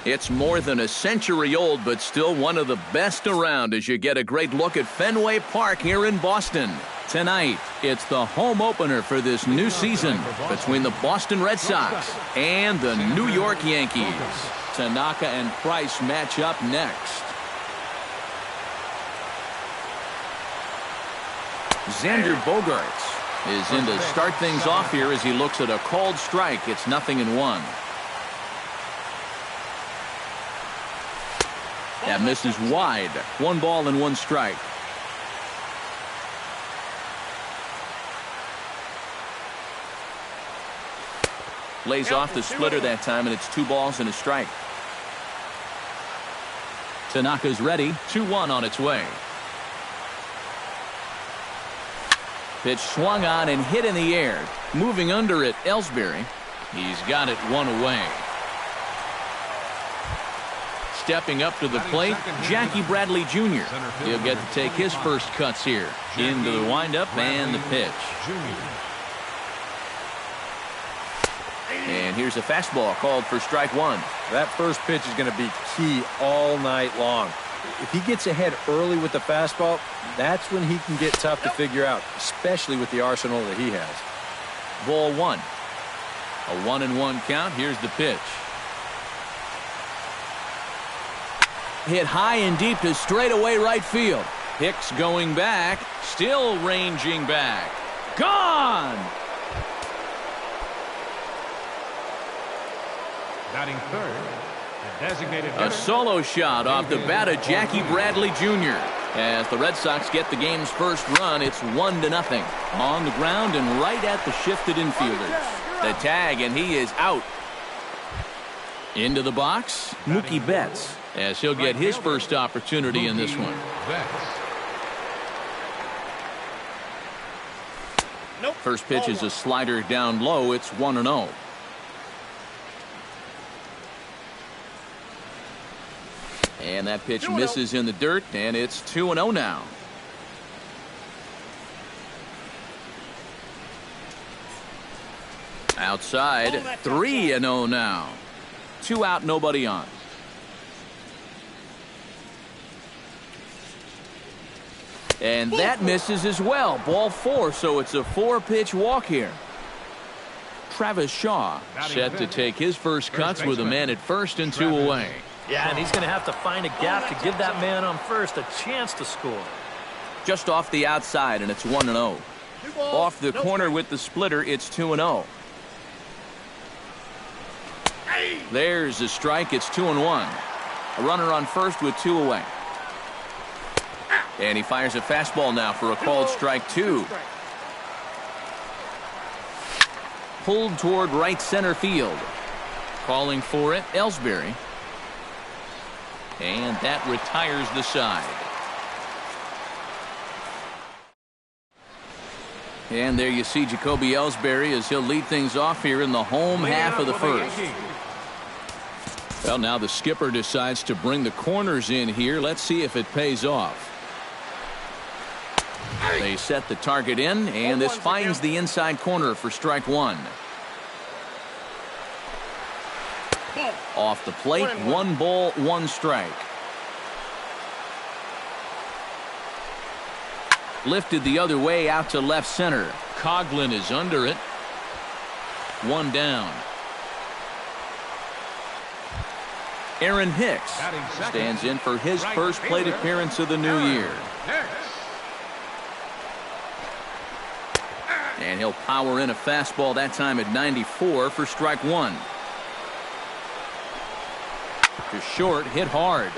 It's more than a century old, but still one of the best around as you get a great look at Fenway Park here in Boston. Tonight, it's the home opener for this new season between the Boston Red Sox and the New York Yankees. Tanaka and Price match up next. Xander Bogaerts is in to start things off here as he looks at a called strike. It's 0-1. That misses wide. 1 ball and 1 strike. Lays off the splitter that time, and it's 2 balls and a strike. Tanaka's ready. 2-1 on its way. Pitch swung on and hit in the air. Moving under it, Ellsbury. He's got it 1 away. Stepping up to the plate, Jackie Bradley Jr. He'll get to take his first cuts here. Into the windup and the pitch. And here's a fastball called for strike 1. That first pitch is going to be key all night long. If he gets ahead early with the fastball, that's when he can get tough to figure out, especially with the arsenal that he has. Ball 1. A 1-1 count. Here's the pitch. Hit high and deep to straightaway right field. Hicks going back, still ranging back. Gone! Batting third, the designated hitter. A solo shot off the bat of Jackie Bradley Jr. As the Red Sox get the game's first run, it's 1-0. On the ground and right at the shifted infielders. The tag, and he is out. Into the box, Mookie Betts, as he'll get his first opportunity in this one. First pitch is a slider down low. It's 1-0. And that pitch misses in the dirt, and it's 2-0 now. Outside, 3-0 now. 2 out, nobody on. And that misses as well. Ball 4, so it's a 4-pitch walk here. Travis Shaw set to take his first cuts with a man at first and 2 away. Yeah, and he's going to have to find a gap to give that man on first a chance to score. Just off the outside, and it's 1-0. Off the corner with the splitter, it's 2-0. There's a strike. It's 2-1. A runner on first with 2 away. And he fires a fastball now for a called strike 2. Pulled toward right center field. Calling for it, Ellsbury. And that retires the side. And there you see Jacoby Ellsbury as he'll lead things off here in the home half of the first. Well, now the skipper decides to bring the corners in here. Let's see if it pays off. They set the target in, and this finds the inside corner for strike 1. Off the plate, 1 ball, 1 strike. Lifted the other way out to left center. Coughlin is under it. 1 down. Aaron Hicks stands in for his first plate appearance of the new year. And he'll power in a fastball that time at 94 for strike 1. To short, hit hard.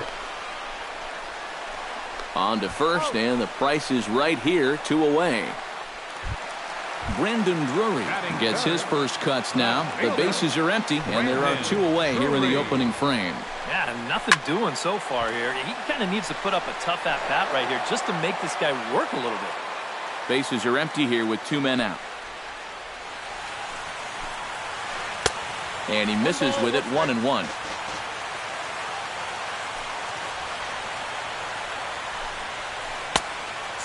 On to first, and the price is right here, 2 away. Brandon Drury gets his first cuts now. The bases are empty, and there are 2 away here in the opening frame. Yeah, nothing doing so far here. He kind of needs to put up a tough at-bat right here just to make this guy work a little bit. Bases are empty here with 2 men out. And he misses with it, 1-1.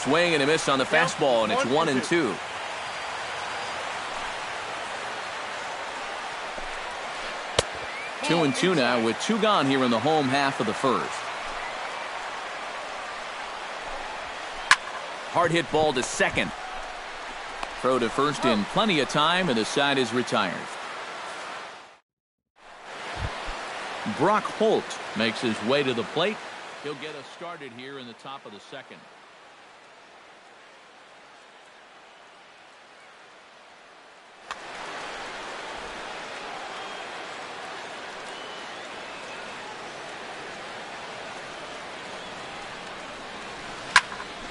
Swing and a miss on the fastball, and it's 1-2. 2-2 now with 2 gone here in the home half of the first. Hard hit ball to second. Throw to first in plenty of time, and the side is retired. Brock Holt makes his way to the plate. He'll get us started here in the top of the second.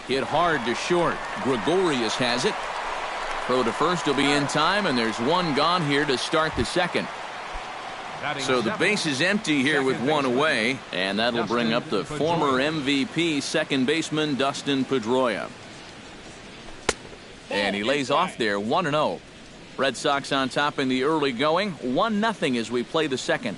Hit hard to short. Gregorius has it. Throw to first will be in time, and there's 1 gone here to start the second. So the base is empty here with 1 away, and that'll bring up the former MVP second baseman Dustin Pedroia. And he lays off there 1-0. Red Sox on top in the early going, 1-0 as we play the second.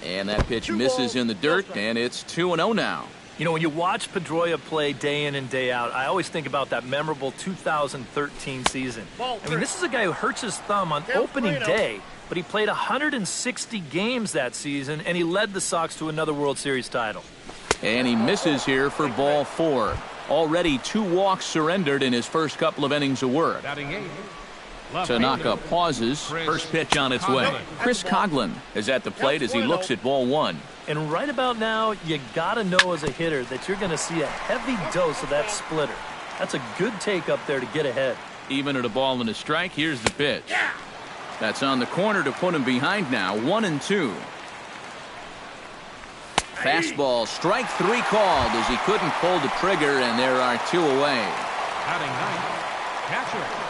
And that pitch misses in the dirt, and it's 2-0 now. You know, when you watch Pedroia play day in and day out, I always think about that memorable 2013 season. I mean, this is a guy who hurts his thumb on opening day, but he played 160 games that season, and he led the Sox to another World Series title. And he misses here for ball 4. Already 2 walks surrendered in his first couple of innings of work. Tanaka pauses. First pitch on its way. Chris Coughlin is at the plate as he looks at ball 1. And right about now, you got to know as a hitter that you're going to see a heavy dose of that splitter. That's a good take up there to get ahead. Even at a ball and a strike, here's the pitch. That's on the corner to put him behind now, 1-2. Fastball, strike 3 called as he couldn't pull the trigger, and there are 2 away. Batting ninth, catcher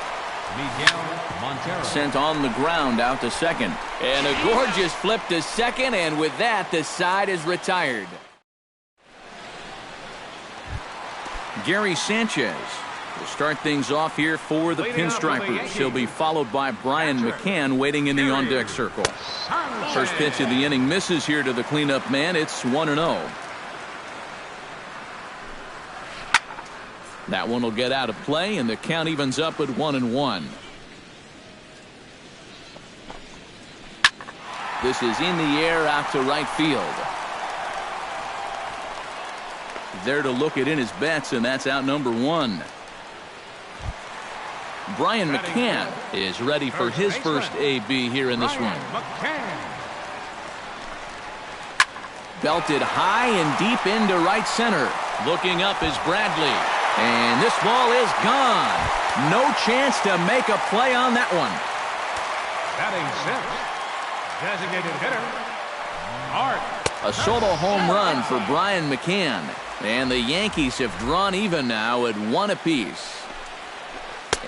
Miguel Montero. Sent on the ground out to second. And a gorgeous flip to second, and with that, the side is retired. Gary Sanchez will start things off here for the Pinstripers. He'll be followed by Brian McCann waiting in the on-deck circle. First pitch of the inning misses here to the cleanup man. It's 1-0. That one will get out of play, and the count evens up at 1-1. This is in the air out to right field. There to look it in his bets, and that's out number 1. Brian McCann is ready for his first AB here in this one. Belted high and deep into right center. Looking up is Bradley. And this ball is gone. No chance to make a play on that one. Batting 6th, designated hitter, Art. A solo home run for Brian McCann. And the Yankees have drawn even now at 1 apiece.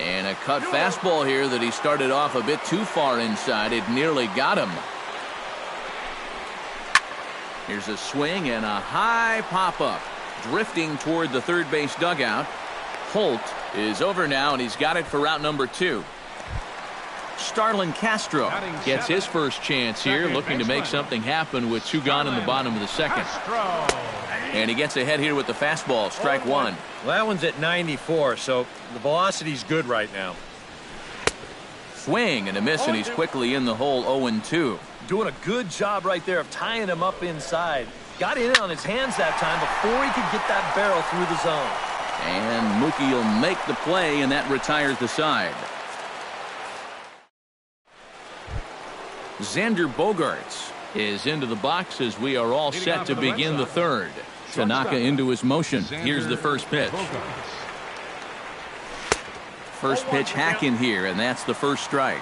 And a cut fastball here that he started off a bit too far inside. It nearly got him. Here's a swing and a high pop-up. Drifting toward the third base dugout. Holt is over now, and he's got it for route number 2. Starlin Castro gets his first chance here, looking to make something happen with 2 gone in the bottom of the second. And he gets ahead here with the fastball, strike 1. Well, that one's at 94, so the velocity's good right now. Swing and a miss, and he's quickly in the hole, 0-2. Doing a good job right there of tying him up inside. Got in on his hands that time before he could get that barrel through the zone. And Mookie will make the play, and that retires the side. Xander Bogaerts is into the box as we are all set to begin the third. Tanaka into his motion. Here's the first pitch. First pitch hack in here, and that's the first strike.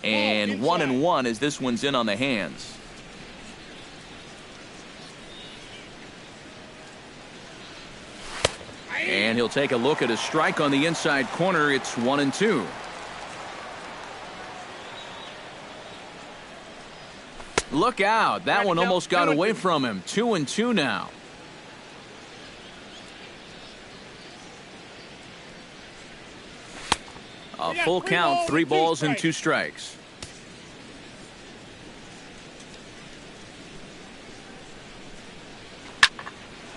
And 1-1 as this one's in on the hands. And he'll take a look at a strike on the inside corner. It's 1-2. Look out. That one almost got away from him. 2-2 now. A full count, 3 balls and 2 strikes.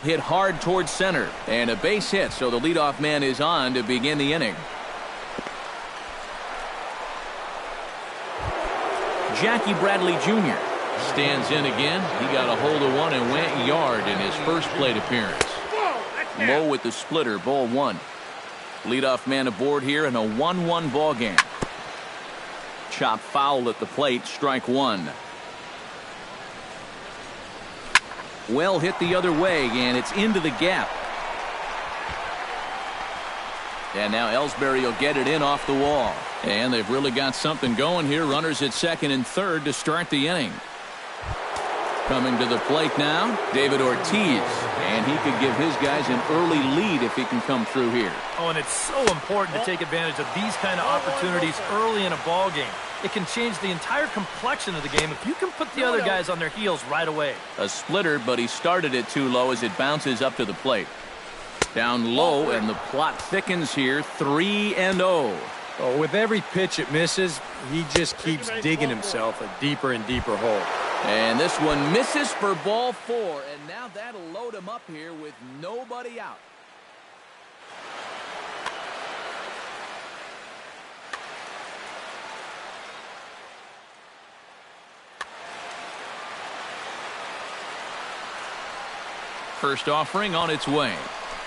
hit hard towards center. And a base hit, so the leadoff man is on to begin the inning. Jackie Bradley Jr. stands in again. He got a hold of one and went yard in his first plate appearance. Low with the splitter, ball one. Leadoff man aboard here in a 1-1 ball game. Chop foul at the plate, strike one. Well hit the other way, and it's into the gap. And now Ellsbury will get it in off the wall. And they've really got something going here. Runners at second and third to start the inning. Coming to the plate now, David Ortiz. And he could give his guys an early lead if he can come through here. Oh, and it's so important to take advantage of these kind of opportunities early in a ball game. It can change the entire complexion of the game if you can put the other guys on their heels right away. A splitter, but he started it too low as it bounces up to the plate. Down low, and the plot thickens here, 3-0. Oh, with every pitch it misses, he just keeps digging himself a deeper and deeper hole. And this one misses for ball four, and now that'll load him up here with nobody out. First offering on its way.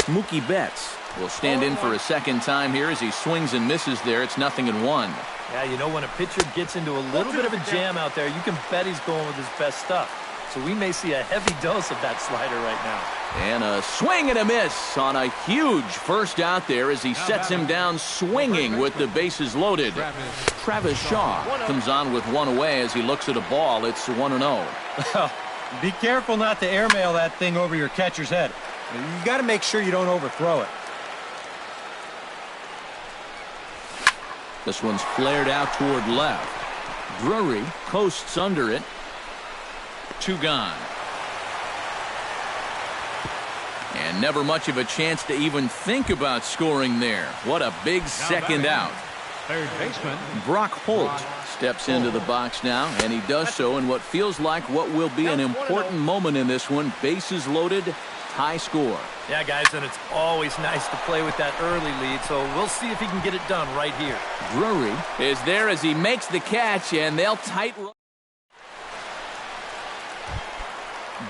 Mookie Betts will stand in for a second time here as he swings and misses there. It's 0-1. Yeah, you know, when a pitcher gets into a little bit of a jam out there, you can bet he's going with his best stuff. So we may see a heavy dose of that slider right now. And a swing and a miss on a huge first out there as he sets him down swinging with the bases loaded. Travis Shaw comes on with one away as he looks at a ball. It's 1-0. Be careful not to airmail that thing over your catcher's head. You got to make sure you don't overthrow it. This one's flared out toward left. Drury coasts under it. Two gone. And never much of a chance to even think about scoring there. What a big second out. Third baseman Brock Holt steps into the box now, and he does so in what feels like what will be an important moment in this one. Bases loaded, high score. Yeah, guys, and it's always nice to play with that early lead, so we'll see if he can get it done right here. Drury is there as he makes the catch, and they'll tight run.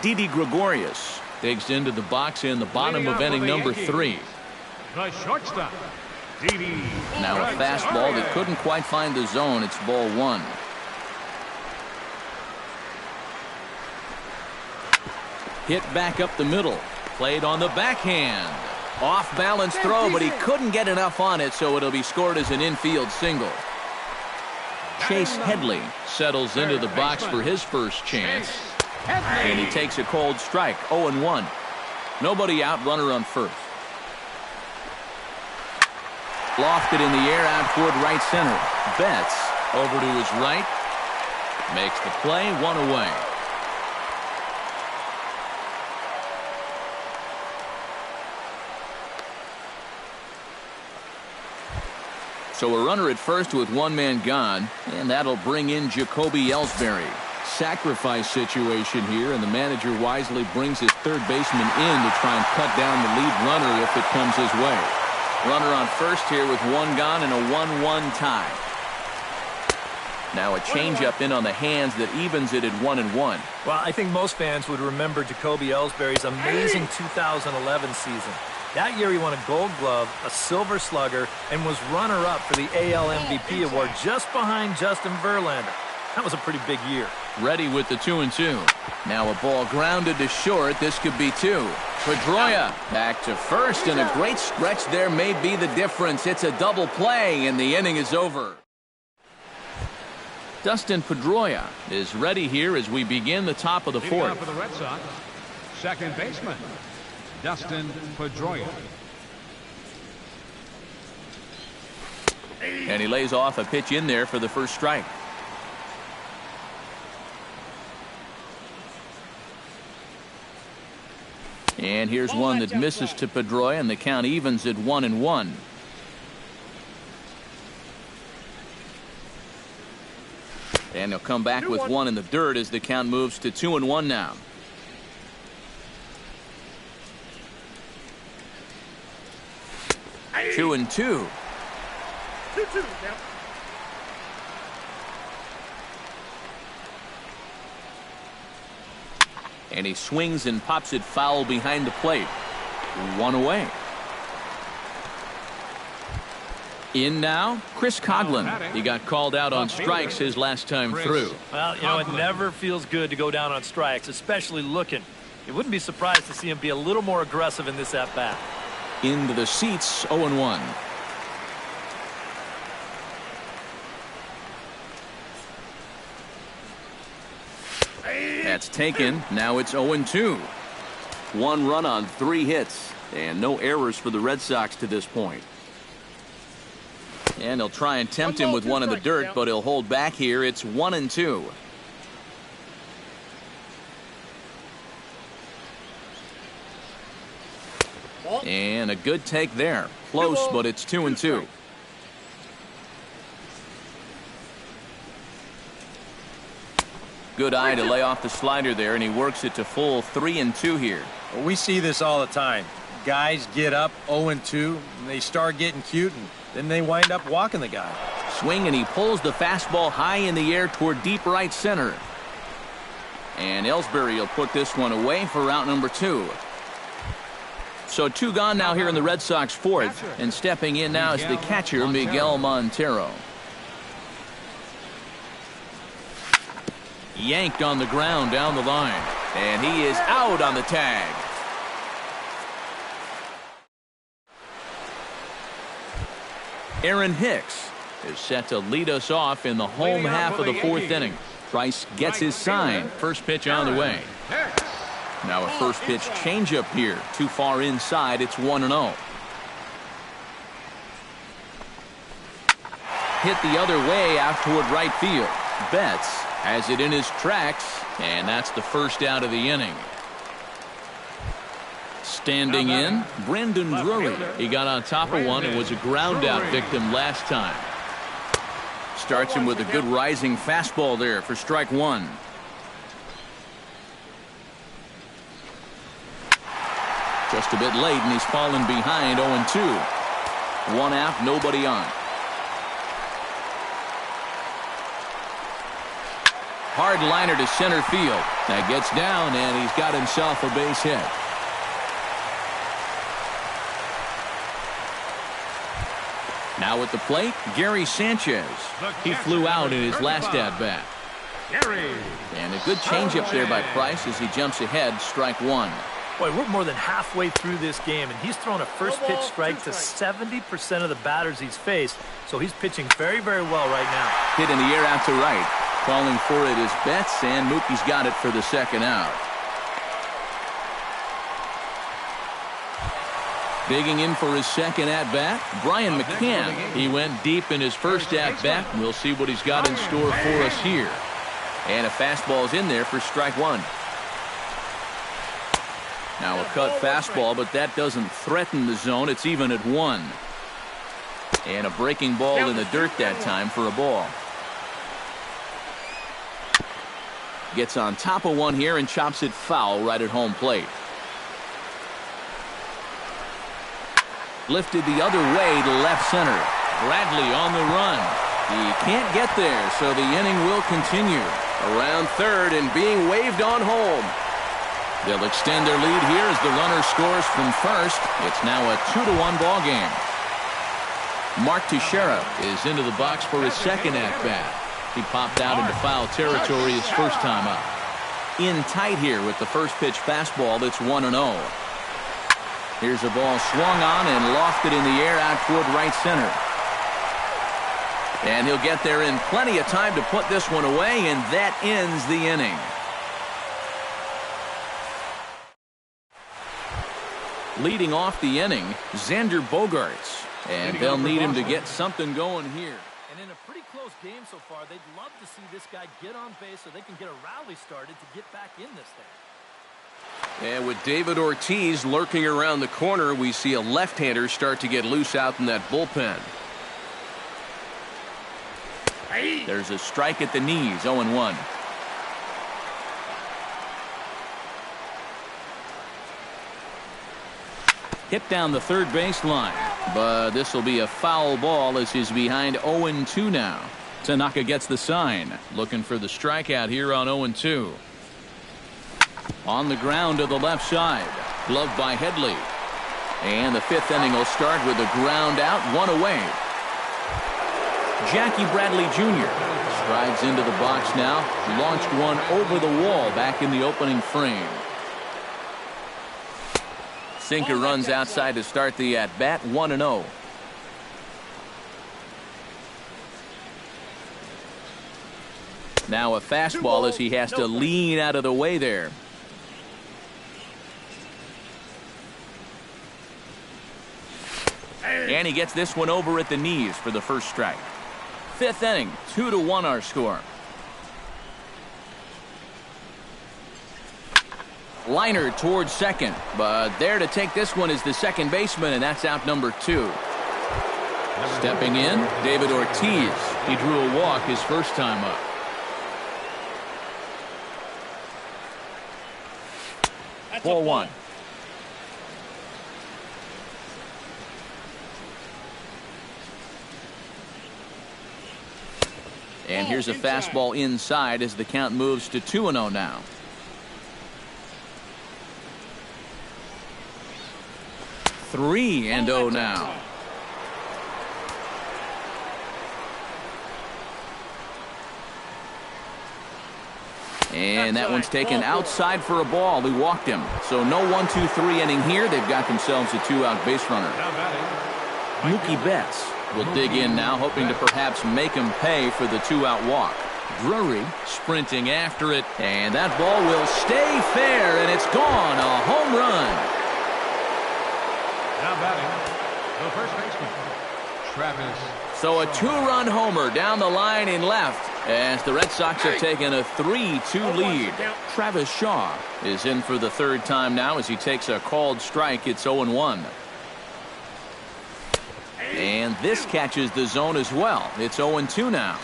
Didi Gregorius digs into the box in the bottom of inning number 3. the shortstop, Didi. Now a fastball that couldn't quite find the zone. It's ball one. Hit back up the middle. Played on the backhand. Off balance throw, but he couldn't get enough on it, so it'll be scored as an infield single. Chase Headley settles into the box for his first chance. And he takes a cold strike, 0-1. Nobody out, runner on first. Lofted in the air out toward right center. Betts over to his right. Makes the play, one away. So a runner at first with one man gone, and that'll bring in Jacoby Ellsbury. Sacrifice situation here, and the manager wisely brings his third baseman in to try and cut down the lead runner if it comes his way. Runner on first here with one gone and a 1-1 tie. Now a changeup in on the hands that evens it at 1-1. Well, I think most fans would remember Jacoby Ellsbury's amazing 2011 season. That year he won a Gold Glove, a Silver Slugger, and was runner-up for the AL MVP award just behind Justin Verlander. That was a pretty big year. Ready with the 2-2. Now a ball grounded to short. This could be two. Pedroia back to first, and a great stretch there may be the difference. It's a double play, and the inning is over. Dustin Pedroia is ready here as we begin the top of the Leading fourth. off for the Red Sox, second baseman, Dustin Pedroia. And he lays off a pitch in there for the first strike. And here's one that misses to Pedroia, and the count evens at 1-1. And he'll come back with one in the dirt as the count moves to 2-1 now. 2-2. And he swings and pops it foul behind the plate. 1 away. In now, Chris Coughlin. He got called out on strikes his last time through. Well, you know, it never feels good to go down on strikes, especially looking. You wouldn't be surprised to see him be a little more aggressive in this at-bat. Into the seats, 0-1. That's taken. Now it's 0-2. 1 run on 3 hits, and no errors for the Red Sox to this point. And they'll try and tempt him with one in the dirt, but he'll hold back here. It's 1-2. And a good take there. Close, but it's 2-2. Good eye to lay off the slider there, and he works it to full 3-2 here. Well, we see this all the time. Guys get up 0-2, and they start getting cute, and then they wind up walking the guy. Swing, and he pulls the fastball high in the air toward deep right center. And Ellsbury will put this one away for out number 2. So 2 gone now here in the Red Sox 4th, and stepping in now is the catcher, Miguel Montero. Yanked on the ground down the line, and he is out on the tag. Aaron Hicks is set to lead us off in the home half of the 4th inning. Price gets his sign. First pitch on the way. Now a first pitch changeup here. Too far inside. It's 1-0. Hit the other way out toward right field. Betts has it in his tracks, and that's the first out of the inning. Standing in, Brendan Drury. He got on top of one and was a ground out victim last time. Starts him with a good rising fastball there for strike 1. Just a bit late, and he's fallen behind 0-2. 1 out, nobody on. Hard liner to center field. That gets down, and he's got himself a base hit. Now at the plate, Gary Sanchez. He flew out in his last at-bat. And a good changeup there by Price as he jumps ahead, strike 1. Boy, we're more than halfway through this game, and he's thrown a first pitch strike to 70% of the batters he's faced, so he's pitching very, very well right now. Hit in the air out to right. Calling for it is Betts, and Mookie's got it for the second out. Digging in for his second at-bat, Brian McCann. He went deep in his first at-bat. We'll see what he's got in store for us here. And a fastball's in there for strike 1. Now a cut fastball, but that doesn't threaten the zone. It's even at 1. And a breaking ball in the dirt that time for a ball. Gets on top of one here and chops it foul right at home plate. Lifted the other way to left center. Bradley on the run. He can't get there, so the inning will continue. Around third and being waved on home. They'll extend their lead here as the runner scores from first. It's now a 2-1 ball game. Mark Teixeira is into the box for his second at-bat. He popped out into foul territory his first time up. In tight here with the first pitch fastball. That's 1-0. Here's a ball swung on and lofted in the air out toward right center. And he'll get there in plenty of time to put this one away, and that ends the inning. Leading off the inning, Xander Bogaerts. And they'll need him to get something going here. And in a pretty close game so far, they'd love to see this guy get on base so they can get a rally started to get back in this thing. And with David Ortiz lurking around the corner, we see a left-hander start to get loose out in that bullpen. There's a strike at the knees, 0-1. Hit down the third base line. But this will be a foul ball as he's behind 0-2 now. Tanaka gets the sign. Looking for the strikeout here on 0-2. On the ground to the left side. Gloved by Headley. And the fifth inning will start with a ground out, one away. Jackie Bradley Jr. strides into the box now. Launched one over the wall back in the opening frame. Sinker runs outside to start the at-bat, 1-0. Now a fastball as he has to lean out of the way there. And he gets this one over at the knees for the first strike. Fifth inning, 2-1 our score. Liner towards second, but there to take this one is the second baseman, and that's out number 2. Stepping in, David Ortiz. He drew a walk his first time up. Ball 1. And here's a fastball inside as the count moves to 2-0 now. Three and 0 now. And that one's taken outside for a ball. He walked him. So no 1-2-3 inning here. They've got themselves a 2-out base runner. Mookie Betts will dig in now, hoping to perhaps make him pay for the 2-out walk. Drury sprinting after it, and that ball will stay fair, and it's gone. A home run. Now batting, the first baseman, Travis. So a 2-run homer down the line in left as the Red Sox have taken a 3-2 lead. Travis Shaw is in for the third time now as he takes a called strike. It's 0-1. And this catches the zone as well. It's 0-2 now.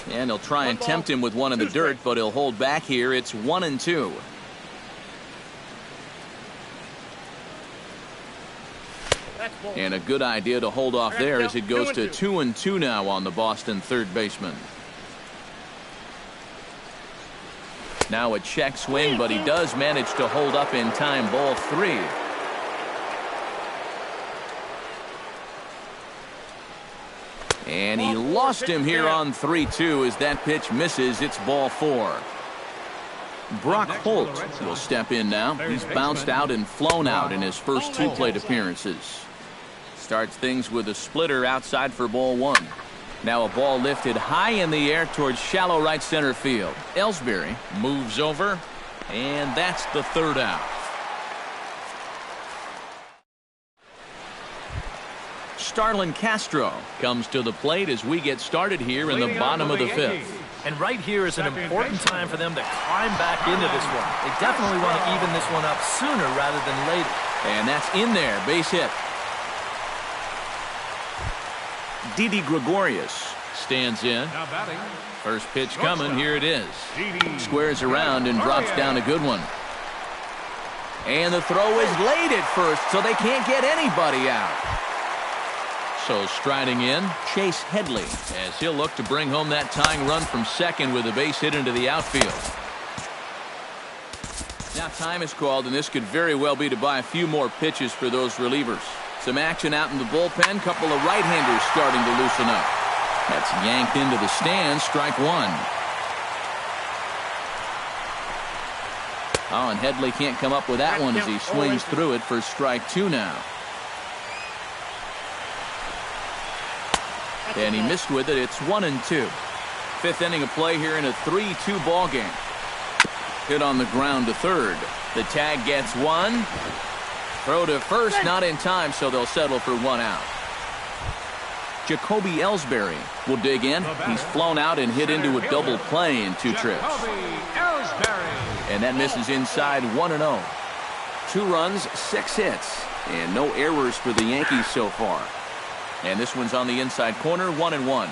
And he'll try and tempt him with one in the dirt, but he'll hold back here. It's 1-2. And a good idea to hold off there as it goes to 2-2 now on the Boston third baseman. Now a check swing, but he does manage to hold up in time. Ball 3. And he lost him here on 3-2 as that pitch misses. It's ball 4. Brock Holt will step in now. He's bounced out and flown out in his first 2 plate appearances. Starts things with a splitter outside for ball 1. Now a ball lifted high in the air towards shallow right center field. Ellsbury moves over, and that's the third out. Starlin Castro comes to the plate as we get started here in the bottom of the 5th. And right here is an important time for them to climb back into this one. They definitely want to even this one up sooner rather than later. And that's in there, base hit. Didi Gregorius stands in. First pitch coming. Here it is. Squares around and drops down a good one. And the throw is late at first, so they can't get anybody out. So striding in, Chase Headley, as he'll look to bring home that tying run from second with a base hit into the outfield. Now time is called, and this could very well be to buy a few more pitches for those relievers. Some action out in the bullpen. Couple of right-handers starting to loosen up. That's yanked into the stands. Strike 1. Oh, and Headley can't come up with that one as he swings through it for strike 2 now. And he missed with it. It's 1-2. Fifth inning of play here in a 3-2 ball game. Hit on the ground to third. The tag gets one. Throw to first, not in time, so they'll settle for 1 out. Jacoby Ellsbury will dig in. He's flown out and hit into a double play in 2 trips. And that misses inside. 1-0. 2 runs, 6 hits, and no errors for the Yankees so far. And this one's on the inside corner. 1-1.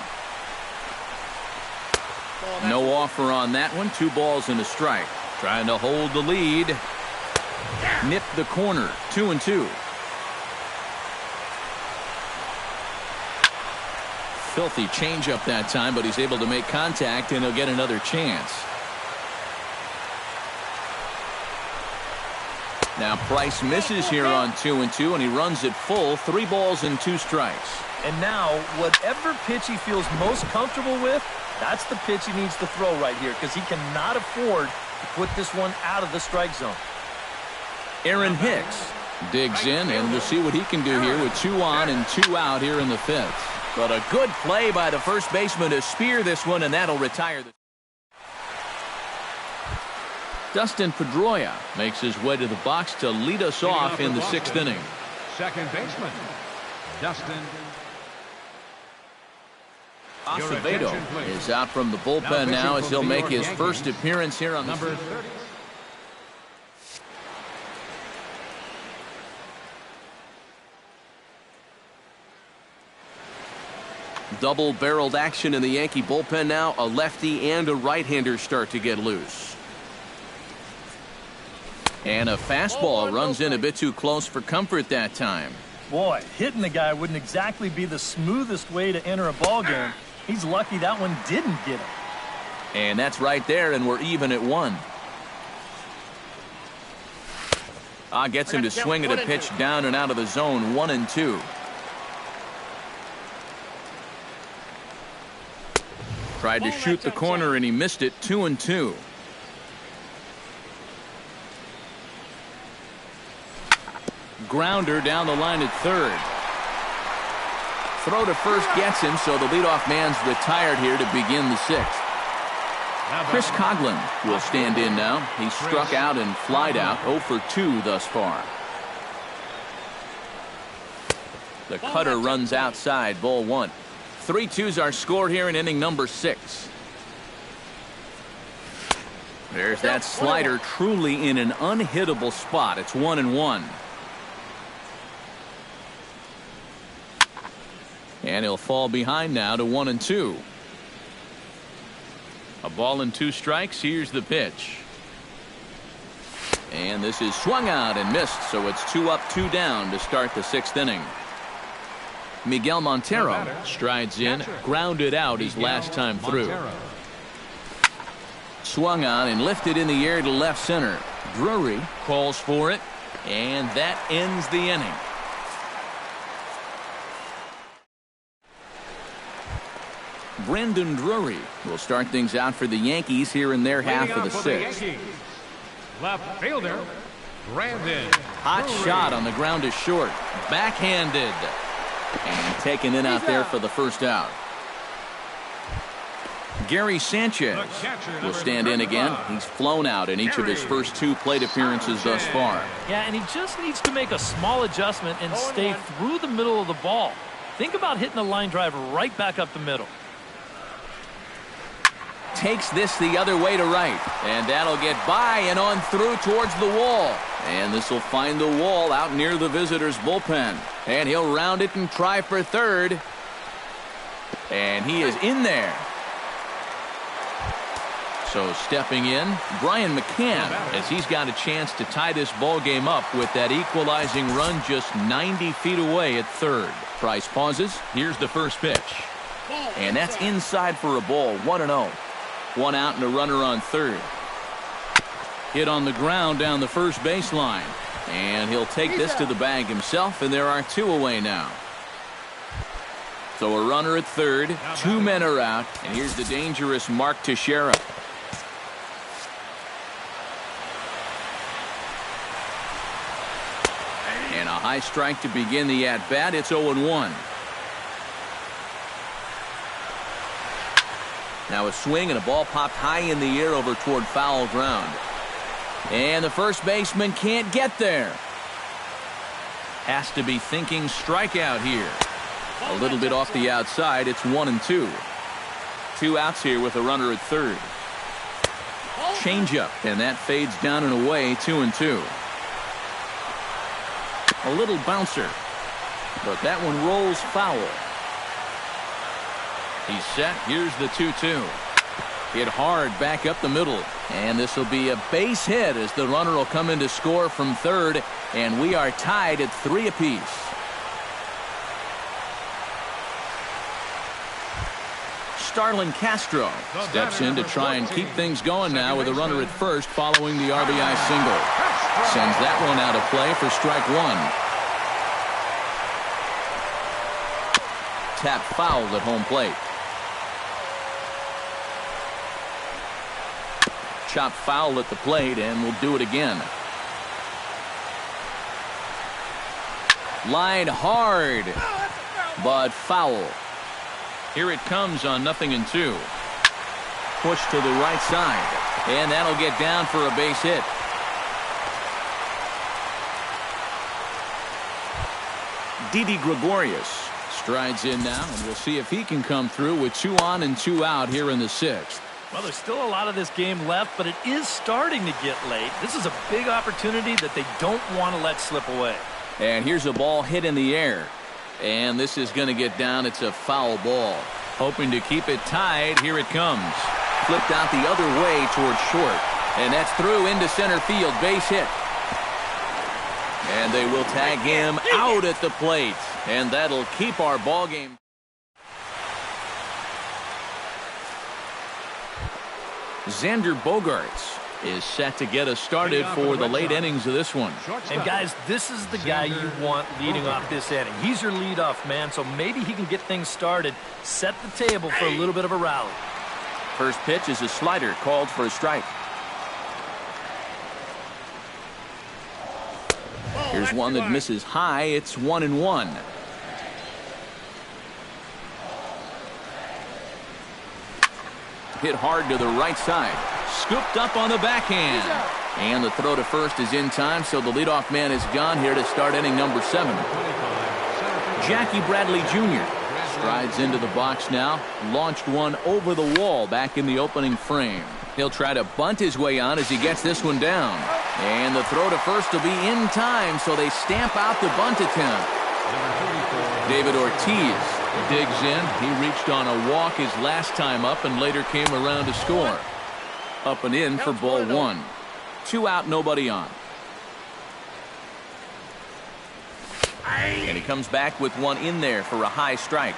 No offer on that one. 2 balls and a strike. Trying to hold the lead. the corner, 2-2. Filthy changeup that time, but he's able to make contact, and he'll get another chance. Now Price misses here on 2-2, and he runs it full, 3 balls and 2 strikes. And now, whatever pitch he feels most comfortable with, that's the pitch he needs to throw right here, because he cannot afford to put this one out of the strike zone. Aaron Hicks digs in, and we'll see what he can do here with 2 on and 2 out here in the 5th. But a good play by the first baseman to spear this one, and that'll retire the... Dustin Pedroia makes his way to the box to lead us off in the 6th inning. Second baseman, Dustin. Acevedo is out from the bullpen now as he'll make his first appearance here on number 30. Double-barreled action in the Yankee bullpen now. A lefty and a right-hander start to get loose. And a fastball runs in a bit too close for comfort that time. Boy, hitting the guy wouldn't exactly be the smoothest way to enter a ball game. He's lucky that one didn't get him. And that's right there, and we're even at 1. Gets him to swing at a pitch down and out of the zone, 1-2. Tried to shoot the corner, and he missed it, 2-2. Grounder down the line at third. Throw to first gets him, so the leadoff man's retired here to begin the 6th. Chris Coghlan will stand in now. He struck out and flied out, 0 for 2 thus far. The cutter runs outside, ball 1. 3-2's our score here in inning number 6. There's that slider truly in an unhittable spot. It's 1-1. And he'll fall behind now to 1-2. A ball and 2 strikes. Here's the pitch. And this is swung out and missed, so it's 2 up, 2 down to start the 6th inning. Miguel Montero strides in, grounded out his last time through. Swung on and lifted in the air to left center. Drury calls for it, and that ends the inning. Brandon Drury will start things out for the Yankees here in their half of the 6th. Left fielder, Brandon. Hot shot on the ground is short. Backhanded. And taken in out there for the first out. Gary Sanchez will stand in again. He's flown out in each of his first 2 plate appearances thus far. Yeah, and he just needs to make a small adjustment and stay through the middle of the ball. Think about hitting a line drive right back up the middle. Takes this the other way to right, and that'll get by and on through towards the wall, and this will find the wall out near the visitors' bullpen, and he'll round it and try for third, and he is in there. So stepping in, Brian McCann, as he's got a chance to tie this ball game up with that equalizing run just 90 feet away at third. Price pauses. Here's the first pitch, and that's inside for a ball. 1-0. 1 out and a runner on third. Hit on the ground down the first baseline. And he'll take this to the bag himself, and there are 2 away now. So a runner at third, 2 men are out, and here's the dangerous Mark Teixeira. And a high strike to begin the at-bat. It's 0-1. Now a swing and a ball popped high in the air over toward foul ground. And the first baseman can't get there. Has to be thinking strikeout here. A little bit off the outside. It's 1-2. 2 outs here with a runner at third. Changeup, and that fades down and away. 2-2. A little bouncer, but that one rolls foul. He's set. Here's the 2-2. Hit hard back up the middle. And this will be a base hit as the runner will come in to score from third. and we are tied at 3 apiece. Starlin Castro steps in to try and keep things going now with a runner at first following the RBI single. Sends that one out of play for strike one. Tap fouled at home plate. Chop foul at the plate, and we'll do it again. Line hard, but foul. Here it comes on 0-2. Push to the right side, and that'll get down for a base hit. Didi Gregorius strides in now, and we'll see if he can come through with 2 on and 2 out here in the 6th. Well, there's still a lot of this game left, but it is starting to get late. This is a big opportunity that they don't want to let slip away. And here's a ball hit in the air. And this is going to get down. It's a foul ball. Hoping to keep it tied. Here it comes. Flipped out the other way towards short. And that's through into center field. Base hit. And they will tag him out at the plate. And that'll keep our ball game. Xander Bogaerts is set to get us started for the late innings of this one. And guys, this is the guy you want leading off this inning. He's your leadoff man, so maybe he can get things started, set the table for a little bit of a rally. First pitch is a slider called for a strike. Here's one that misses high. It's 1-1. Hit hard to the right side. Scooped up on the backhand. And the throw to first is in time, so the leadoff man is gone here to start inning number 7. Jackie Bradley Jr. strides into the box now. Launched one over the wall back in the opening frame. He'll try to bunt his way on as he gets this one down. And the throw to first will be in time, so they stamp out the bunt attempt. David Ortiz digs in. He reached on a walk his last time up and later came around to score. Up and in for ball 1. 2 out, nobody on. And he comes back with one in there for a high strike.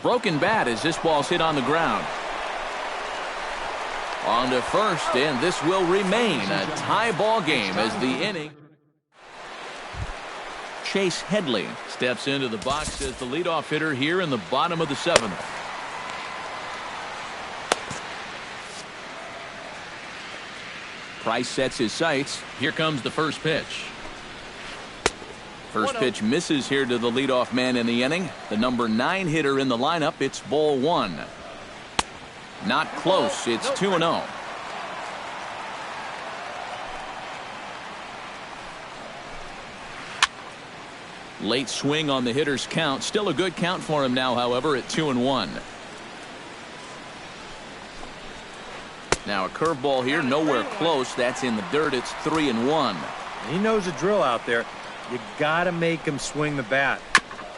Broken bat as this ball's hit on the ground. On to first, and this will remain a tie ball game as the inning. Chase Headley steps into the box as the leadoff hitter here in the bottom of the 7th. Price sets his sights. Here comes the first pitch. First pitch misses here to the leadoff man in the inning. The number 9 hitter in the lineup. It's ball 1. Not close. It's 2-0. Late swing on the hitter's count. Still a good count for him now, however, at 2-1. Now a curveball here, nowhere close. That's in the dirt. It's 3-1. He knows the drill out there. You got to make him swing the bat.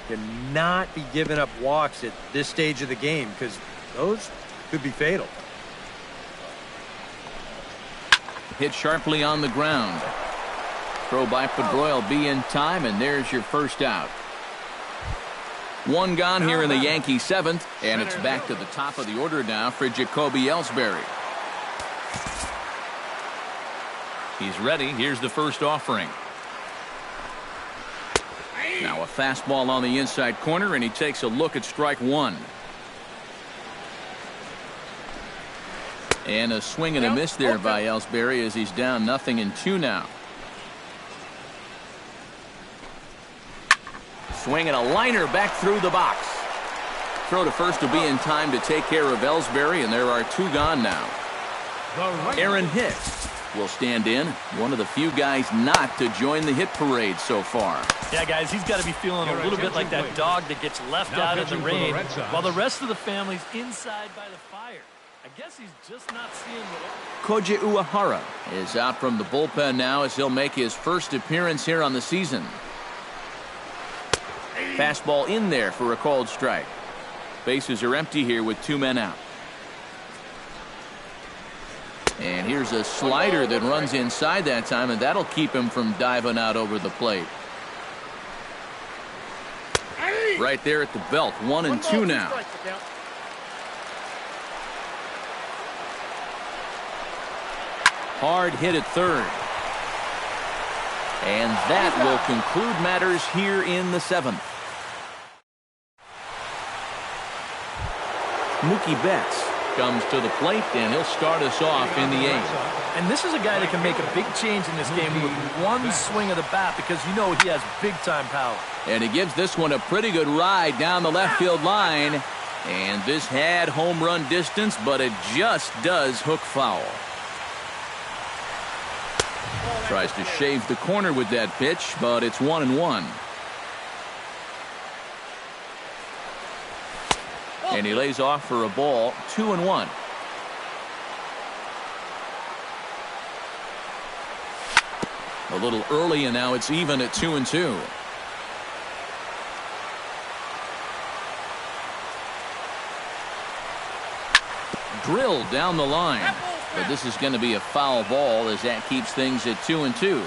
Cannot be giving up walks at this stage of the game because those could be fatal. Hit sharply on the ground. Throw by Pedroia will be in time, and there's your first out. One gone here in the Yankee 7th, and it's back to the top of the order now for Jacoby Ellsbury. He's ready. Here's the first offering. Now a fastball on the inside corner, and he takes a look at strike 1. And a swing and a miss there by Ellsbury as he's down 0-2 now. Swing and a liner back through the box. Throw to first will be in time to take care of Ellsbury, and there are 2 gone now. Aaron Hicks will stand in. One of the few guys not to join the hit parade so far. Yeah, guys, he's got to be feeling a little bit like that dog that gets left out in the rain while the rest of the family's inside by the fire. I guess he's just not seeing what... Koji Uehara is out from the bullpen now as he'll make his first appearance here on the season. Fastball in there for a called strike. Bases are empty here with 2 men out. And here's a slider that runs inside that time, and that'll keep him from diving out over the plate. Right there at the belt, 1-2 now. Hard hit at third. And that will conclude matters here in the 7th. Mookie Betts comes to the plate, and he'll start us off in the 8th. And this is a guy that can make a big change in this game with one swing of the bat, because you know he has big-time power. And he gives this one a pretty good ride down the left field line. And this had home run distance, but it just does hook foul. Tries to shave the corner with that pitch, but it's 1-1. And he lays off for a ball, 2-1. A little early, and now it's even at 2-2. Drilled down the line. But this is going to be a foul ball as that keeps things at 2-2.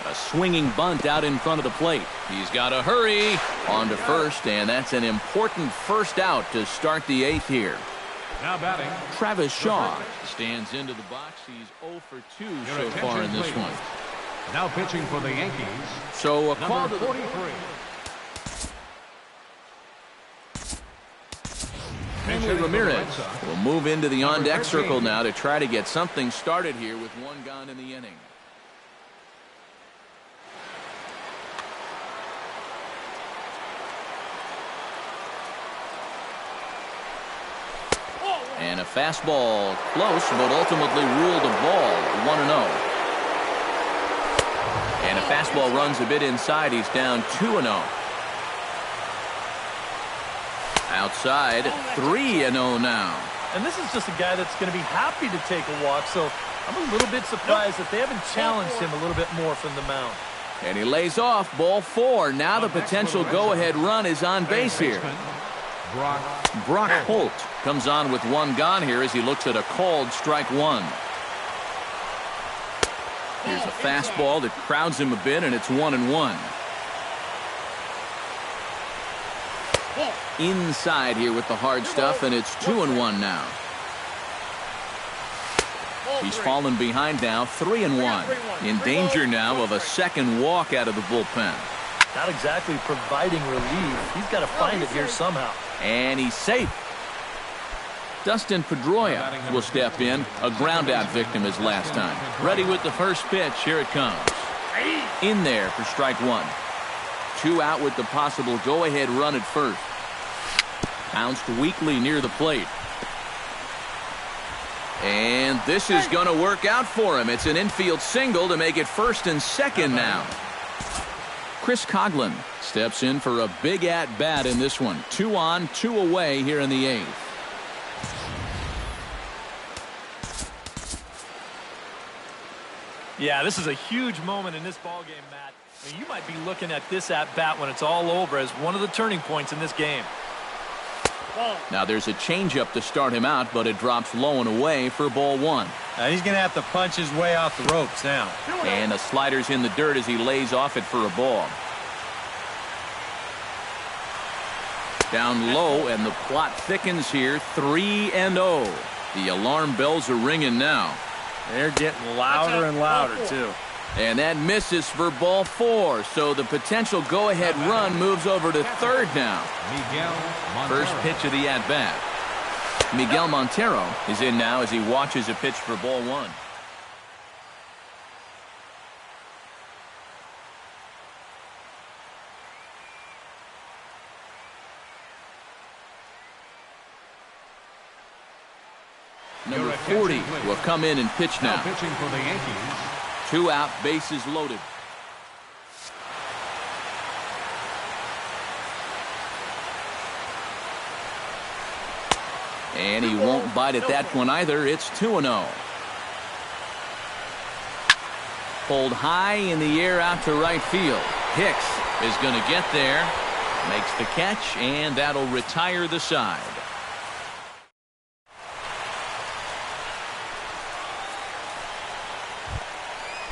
A swinging bunt out in front of the plate. He's got to hurry on to first, and that's an important first out to start the 8th here. Now batting, Travis Shaw stands into the box. He's 0 for 2 so far in this one. Now pitching for the Yankees. So a call to number 43. Henry Ramirez will move into the on-deck circle now to try to get something started here with one gone in the inning. And a fastball close, but ultimately ruled a ball, 1-0. And a fastball runs a bit inside. He's down 2-0. Outside, 3-0 now. And this is just a guy that's going to be happy to take a walk, so I'm a little bit surprised that they haven't challenged him a little bit more from the mound. And he lays off, ball 4. Now the potential go-ahead run is on base here. Brock Holt comes on with one gone here as he looks at a called strike 1. Here's a fastball that crowds him a bit, and it's 1-1. Inside here with the hard stuff, and it's 2-1 now. He's fallen behind now, 3-1. In danger now of a second walk out of the bullpen. Not exactly providing relief. He's got to find it here somehow. And he's safe. Dustin Pedroia will step in, a ground out victim as last time. Ready with the first pitch. Here it comes. In there for strike 1. 2 out with the possible go-ahead run at first. Bounced weakly near the plate. And this is going to work out for him. It's an infield single to make it 1st and 2nd now. Chris Coghlan steps in for a big at-bat in this one. 2 on, 2 away here in the 8th. Yeah, this is a huge moment in this ballgame, Matt. I mean, you might be looking at this at-bat when it's all over as one of the turning points in this game. Now there's a changeup to start him out, but it drops low and away for ball 1. Now he's going to have to punch his way off the ropes now. And the slider's in the dirt as he lays off it for a ball. Down low, and the plot thickens here, 3-0. The alarm bells are ringing now. They're getting louder and louder, too. And that misses for ball 4, so the potential go-ahead run moves over to 3rd now. First pitch of the at-bat. Miguel Montero is in now as he watches a pitch for ball 1. Number 40 will come in and pitch now. Pitching for the Yankees. 2 out, bases loaded. And he won't bite at that one either. It's 2-0. Pulled high in the air out to right field. Hicks is going to get there. Makes the catch, and that'll retire the side.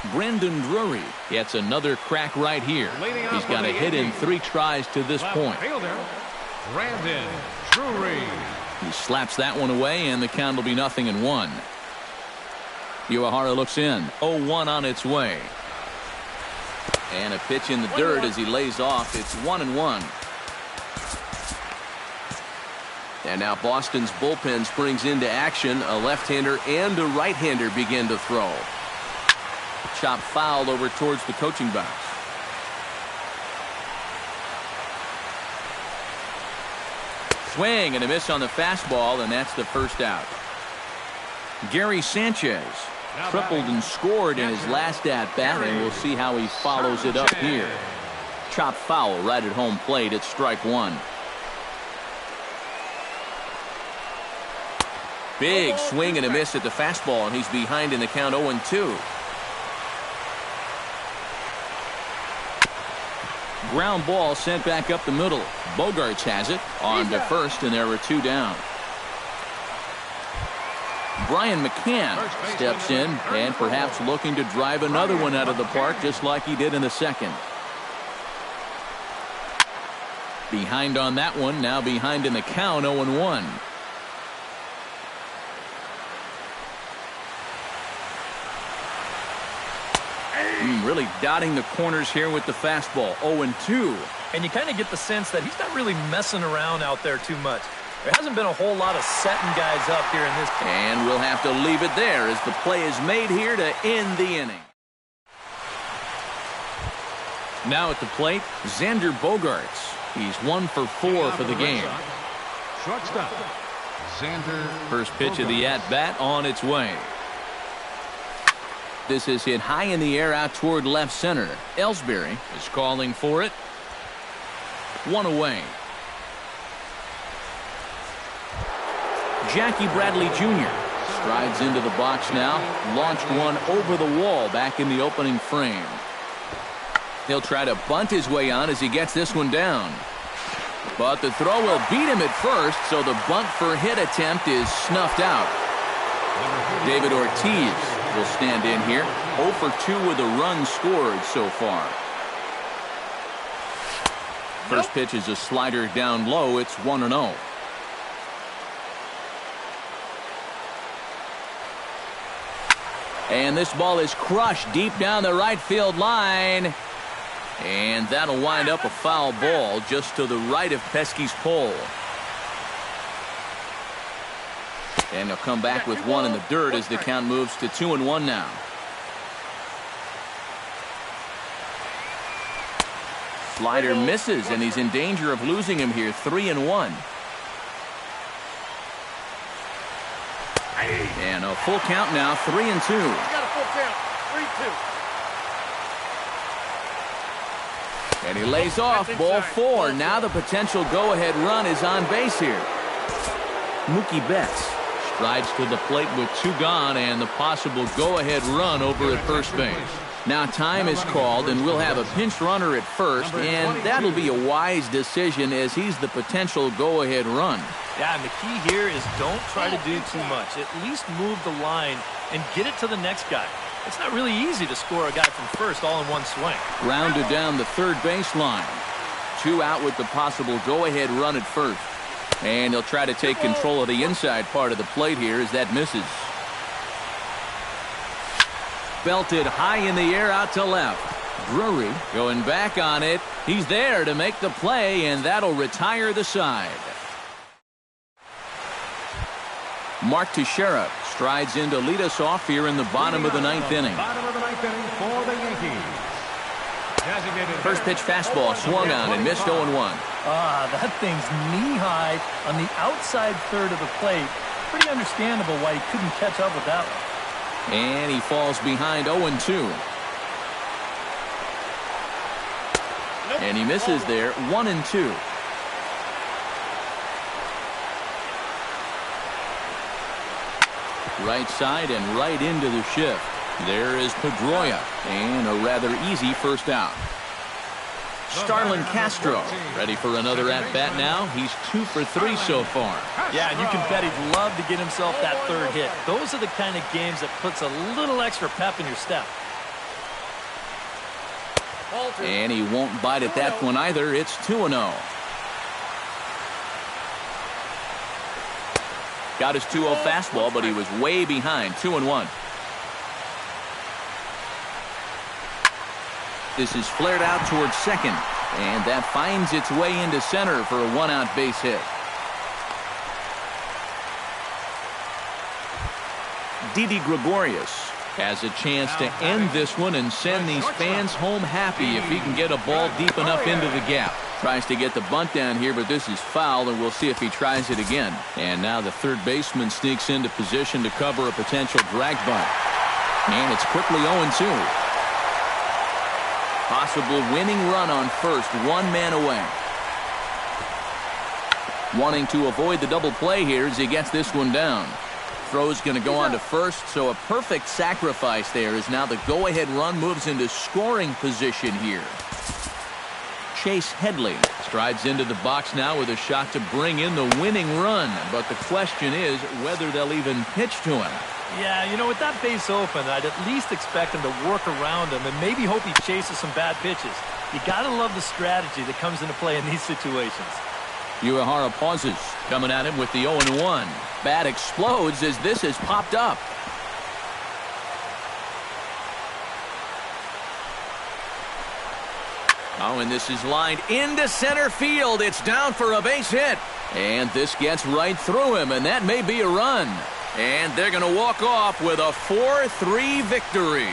Brandon Drury gets another crack right here. He's got a hit in 3 tries to this point. Brandon Drury. He slaps that one away, and the count will be 0-1. Uehara looks in. 0-1 on its way. And a pitch in the dirt as he lays off. It's 1-1. And now Boston's bullpen springs into action. A left-hander and a right-hander begin to throw. Chop fouled over towards the coaching box. Swing and a miss on the fastball, and that's the first out. Gary Sanchez tripled and scored in his last at-bat, and we'll see how he follows it up here. Chop foul right at home plate. It's strike 1. Big swing and a miss at the fastball, and he's behind in the count 0-2. Ground ball sent back up the middle. Bogarts has it on to first, and there were 2 down. Brian McCann steps in and perhaps looking to drive another one out of the park just like he did in the second. Behind on that one, now behind in the count 0-1. Really dotting the corners here with the fastball. 0-2. And you kind of get the sense that he's not really messing around out there too much. There hasn't been a whole lot of setting guys up here in this game. And we'll have to leave it there as the play is made here to end the inning. Now at the plate, Xander Bogarts. He's 1 for 4 for the game. Shortstop, Xander. First pitch of the at-bat on its way. This is hit high in the air out toward left center. Ellsbury is calling for it. 1 away. Jackie Bradley Jr. strides into the box now. Launched one over the wall back in the opening frame. He'll try to bunt his way on as he gets this one down. But the throw will beat him at first, so the bunt for hit attempt is snuffed out. David Ortiz will stand in here. 0 for 2 with a run scored so far. First pitch is a slider down low. It's 1-0. And this ball is crushed deep down the right field line. And that'll wind up a foul ball just to the right of Pesky's pole. And he'll come back with one in the dirt as the count moves to 2-1 now. Slider misses, and he's in danger of losing him here. 3-1. And a full count now, 3-2. You got a full count, 3-2. And he lays off, ball 4. Now the potential go-ahead run is on base here. Mookie Betts strides to the plate with 2 gone and the possible go-ahead run over at first base. Now time is called, and we'll have a pinch runner at first, and that'll be a wise decision as he's the potential go-ahead run. Yeah, and the key here is don't try to do too much. At least move the line and get it to the next guy. It's not really easy to score a guy from first all in one swing. Grounded down the third baseline. 2 out with the possible go-ahead run at first. And he'll try to take control of the inside part of the plate here as that misses. Belted high in the air out to left. Drury going back on it. He's there to make the play, and that'll retire the side. Mark Teixeira strides in to lead us off here in the bottom of the 9th inning. Bottom of the 9th inning for the Yankees. First pitch fastball swung on and missed 0-1. That thing's knee-high on the outside third of the plate. Pretty understandable why he couldn't catch up with that one. And he falls behind 0-2. And he misses there, 1-2. Right side and right into the shift. There is Pedroia, and a rather easy first out. Starlin Castro ready for another at-bat now. He's 2 for 3 so far. Yeah, and you can bet he'd love to get himself that third hit. Those are the kind of games that puts a little extra pep in your step. And he won't bite at that one either. It's 2-0. Got his 2-0 fastball, but he was way behind. 2-1. This is flared out towards second, and that finds its way into center for a one-out base hit. Didi Gregorius has a chance to end this one and send these fans home happy if he can get a ball deep enough into the gap. Tries to get the bunt down here, but this is foul, and we'll see if he tries it again. And now the third baseman sneaks into position to cover a potential drag bunt. And it's quickly 0-2. Possible winning run on first, one man away. Wanting to avoid the double play here as he gets this one down. Throw's going to go on to first, so a perfect sacrifice there as now the go-ahead run moves into scoring position here. Chase Headley strides into the box now with a shot to bring in the winning run, but the question is whether they'll even pitch to him. Yeah, you know, with that base open, I'd at least expect him to work around him and maybe hope he chases some bad pitches. You got to love the strategy that comes into play in these situations. Uehara pauses, coming at him with the 0-1. Bat explodes as this has popped up. Oh, and this is lined into center field. It's down for a base hit. And this gets right through him, and that may be a run. And they're going to walk off with a 4-3 victory.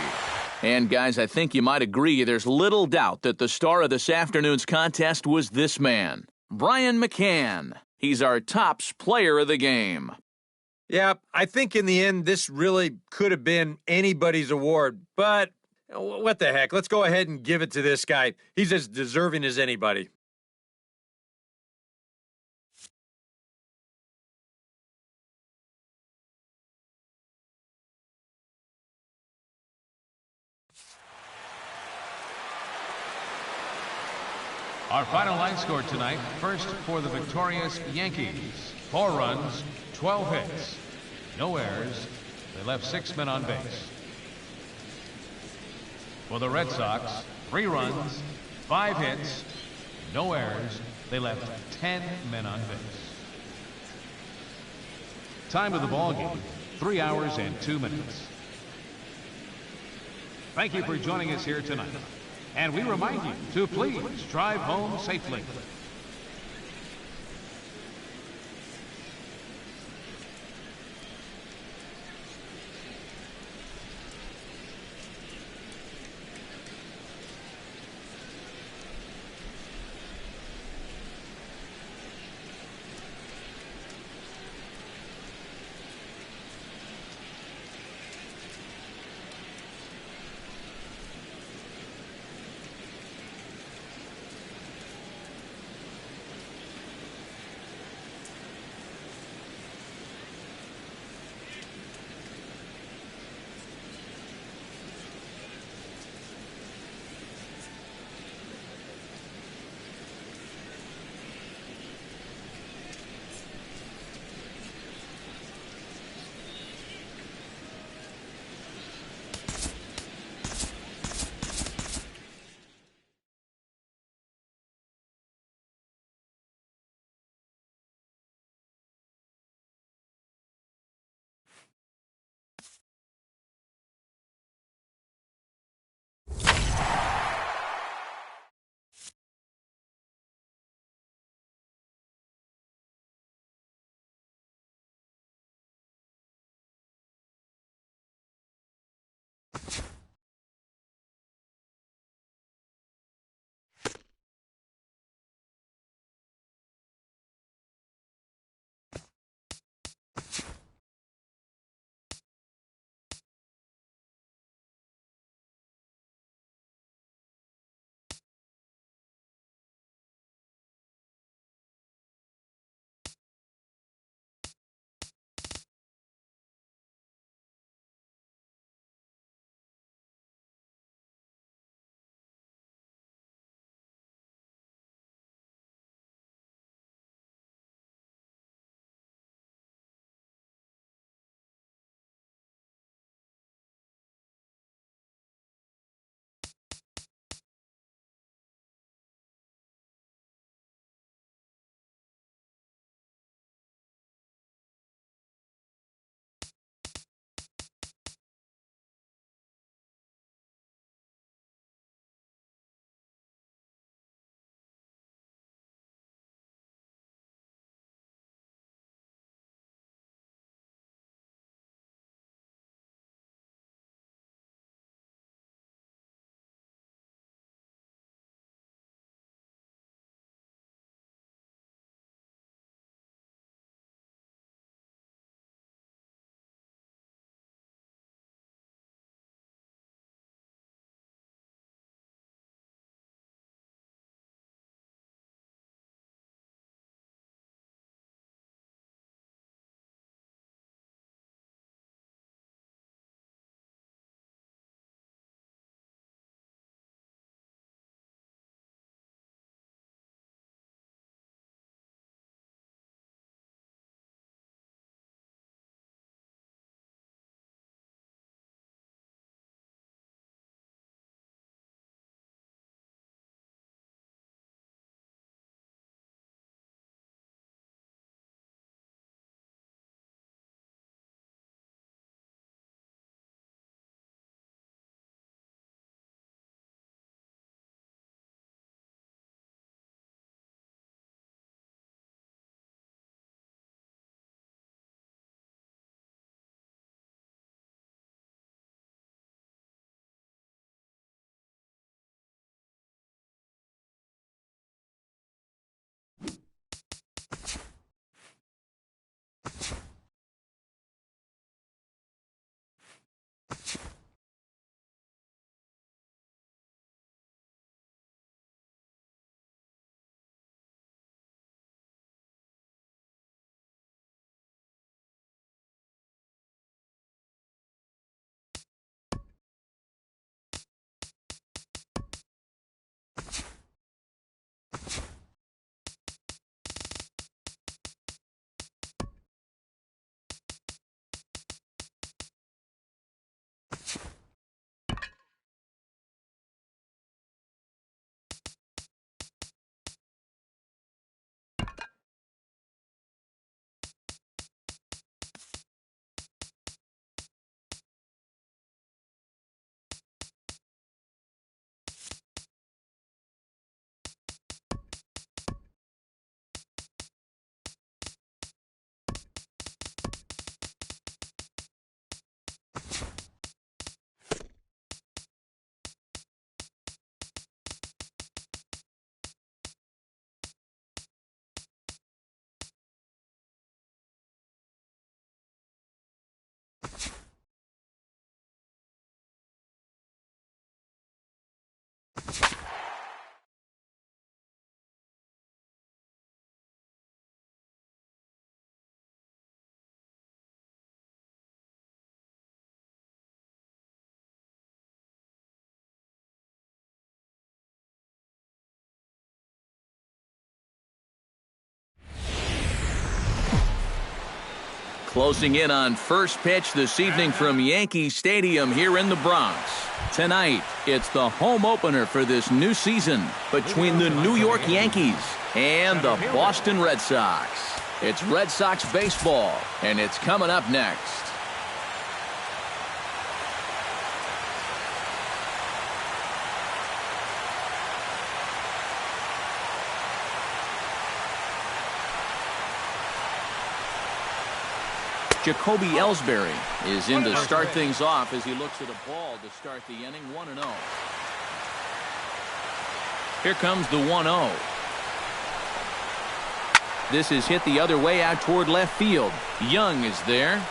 And, guys, I think you might agree there's little doubt that the star of this afternoon's contest was this man, Brian McCann. He's our tops player of the game. Yeah, I think in the end, this really could have been anybody's award, but what the heck? Let's go ahead and give it to this guy. He's as deserving as anybody. Our final line score tonight, first for the victorious Yankees. 4 runs, 12 hits, no errors. They left 6 men on base. For the Red Sox, 3 runs, 5 hits, no errors. They left 10 men on base. Time of the ball game, 3 hours and 2 minutes. Thank you for joining us here tonight. And we remind you to please drive home safely. Closing in on first pitch this evening from Yankee Stadium here in the Bronx. Tonight, it's the home opener for this new season between the New York Yankees and the Boston Red Sox. It's Red Sox baseball, and it's coming up next. Jacoby Ellsbury is in to start things off as he looks at a ball to start the inning. 1-0. Here comes the 1-0. This is hit the other way out toward left field. Young is there.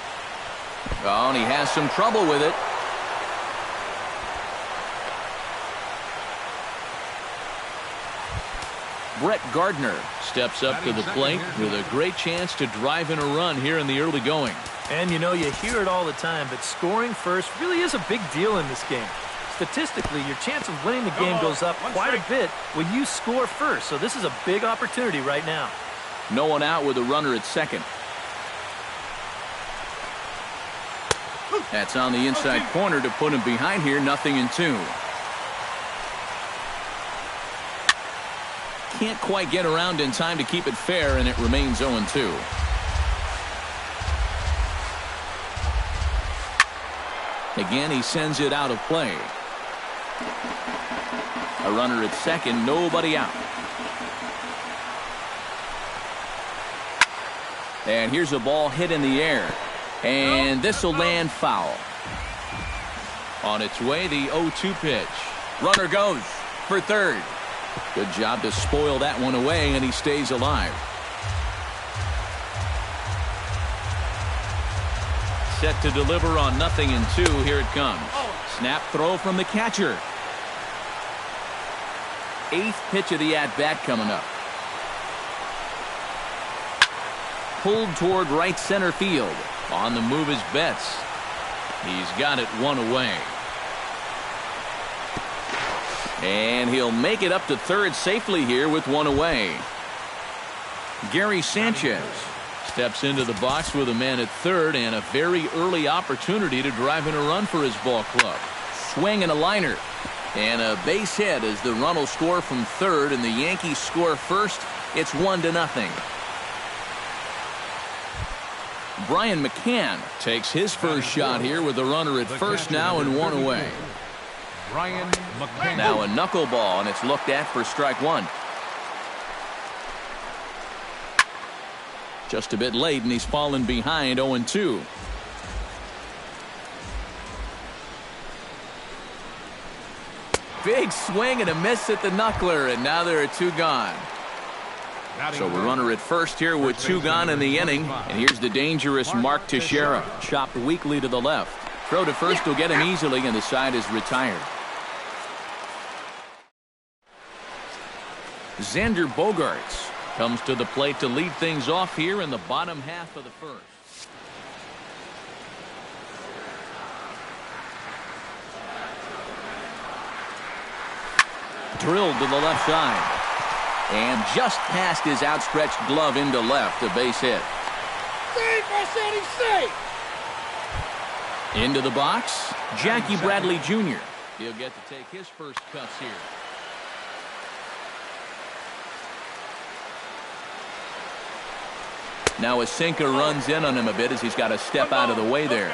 Oh, and he has some trouble with it. Brett Gardner steps up to the plate with a great chance to drive in a run here in the early going. And you know, you hear it all the time, but scoring first really is a big deal in this game. Statistically, your chance of winning the game goes up quite a bit when you score first. So this is a big opportunity right now. No one out with a runner at second. That's on the inside corner to put him behind here. 0-2. Can't quite get around in time to keep it fair, and it remains 0-2. Again, he sends it out of play. A runner at second, nobody out. And here's a ball hit in the air. And this will land foul. On its way, the 0-2 pitch. Runner goes for third. Good job to spoil that one away, and he stays alive. Set to deliver on 0-2. Here it comes. Snap throw from the catcher. 8th pitch of the at-bat coming up. Pulled toward right center field. On the move is Betts. He's got it one away. And he'll make it up to third safely here with one away. Gary Sanchez steps into the box with a man at third and a very early opportunity to drive in a run for his ball club. Swing and a liner. And a base hit as the run will score from third and the Yankees score first. It's 1-0. Brian McCann takes his first shot here with a runner at first now and one away. Brian McCann. Now a knuckleball, and it's looked at for strike one. Just a bit late, and he's fallen behind 0-2. Big swing and a miss at the knuckler, and now there are two gone. So a runner at first here with two gone in the inning. And here's the dangerous Mark Teixeira. Chopped weakly to the left. Throw to first will get him easily, and the side is retired. Xander Bogaerts comes to the plate to lead things off here in the bottom half of the first. Drilled to the left side. And just past his outstretched glove into left, a base hit. Into the box, Jackie Bradley Jr. He'll get to take his first cuts here. Now a sinker runs in on him a bit as he's got to step out of the way there.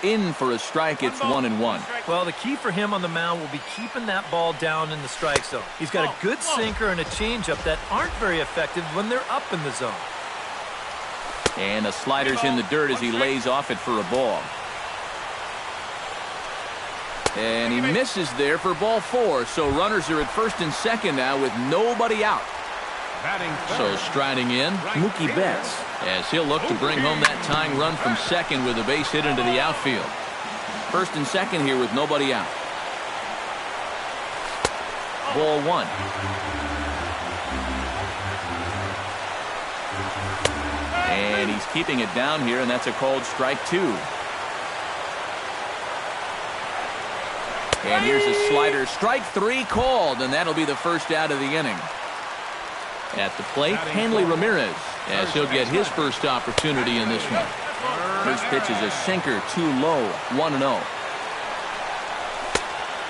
In for a strike. It's 1-1. Well, the key for him on the mound will be keeping that ball down in the strike zone. He's got a good sinker and a changeup that aren't very effective when they're up in the zone. And the slider's in the dirt as he lays off it for a ball. And he misses there for ball 4. So runners are at first and second now with nobody out. So striding in, Mookie Betts, as he'll look to bring home that tying run from second with a base hit into the outfield. First and second here with nobody out. Ball 1. And he's keeping it down here, and that's a called strike 2. And here's a slider. Strike 3 called, and that'll be the first out of the inning. At the plate, Hanley Ramirez, as he'll get his first opportunity in this one. First pitch is a sinker, too low, 1-0.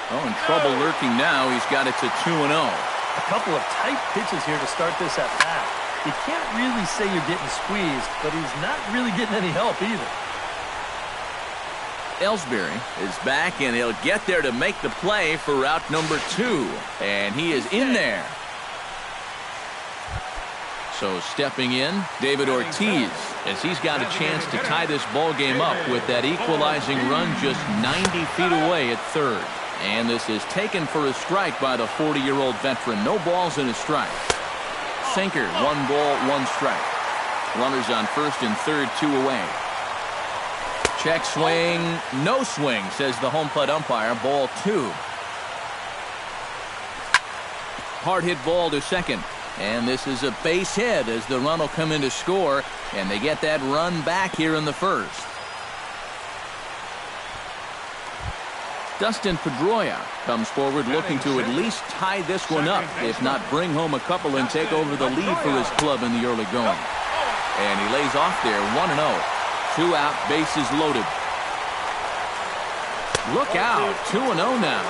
Oh, in trouble lurking now. He's got it to 2-0. A couple of tight pitches here to start this at bat. You can't really say you're getting squeezed, but he's not really getting any help either. Ellsbury is back, and he'll get there to make the play for route number 2. And he is in there. So stepping in, David Ortiz, as he's got a chance to tie this ball game up with that equalizing run just 90 feet away at third. And this is taken for a strike by the 40-year-old veteran. No balls and a strike. Sinker, 1 ball, 1 strike. Runners on first and third, 2 away. Check swing, no swing, says the home plate umpire. Ball 2. Hard hit ball to second. And this is a base hit as the run will come in to score. And they get that run back here in the first. Dustin Pedroia comes forward looking to at least tie this one up, if not bring home a couple and take over the lead for his club in the early going. And he lays off there, 1-0. 2 out, bases loaded. Look out, 2-0 now.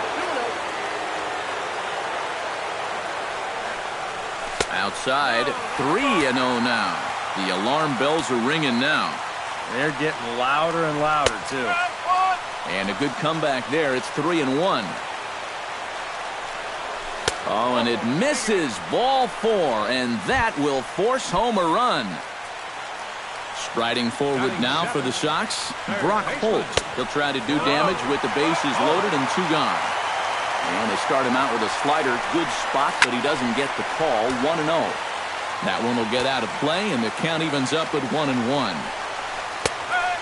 Outside, 3-0 now. The alarm bells are ringing now. They're getting louder and louder, too. And a good comeback there. It's 3-1. Oh, and it misses. Ball 4, and that will force home a run. Striding forward now for the Sox, Brock Holt. He'll try to do damage with the bases loaded and 2 gone. And they start him out with a slider. Good spot, but he doesn't get the call. 1-0. That one will get out of play, and the count evens up at 1-1.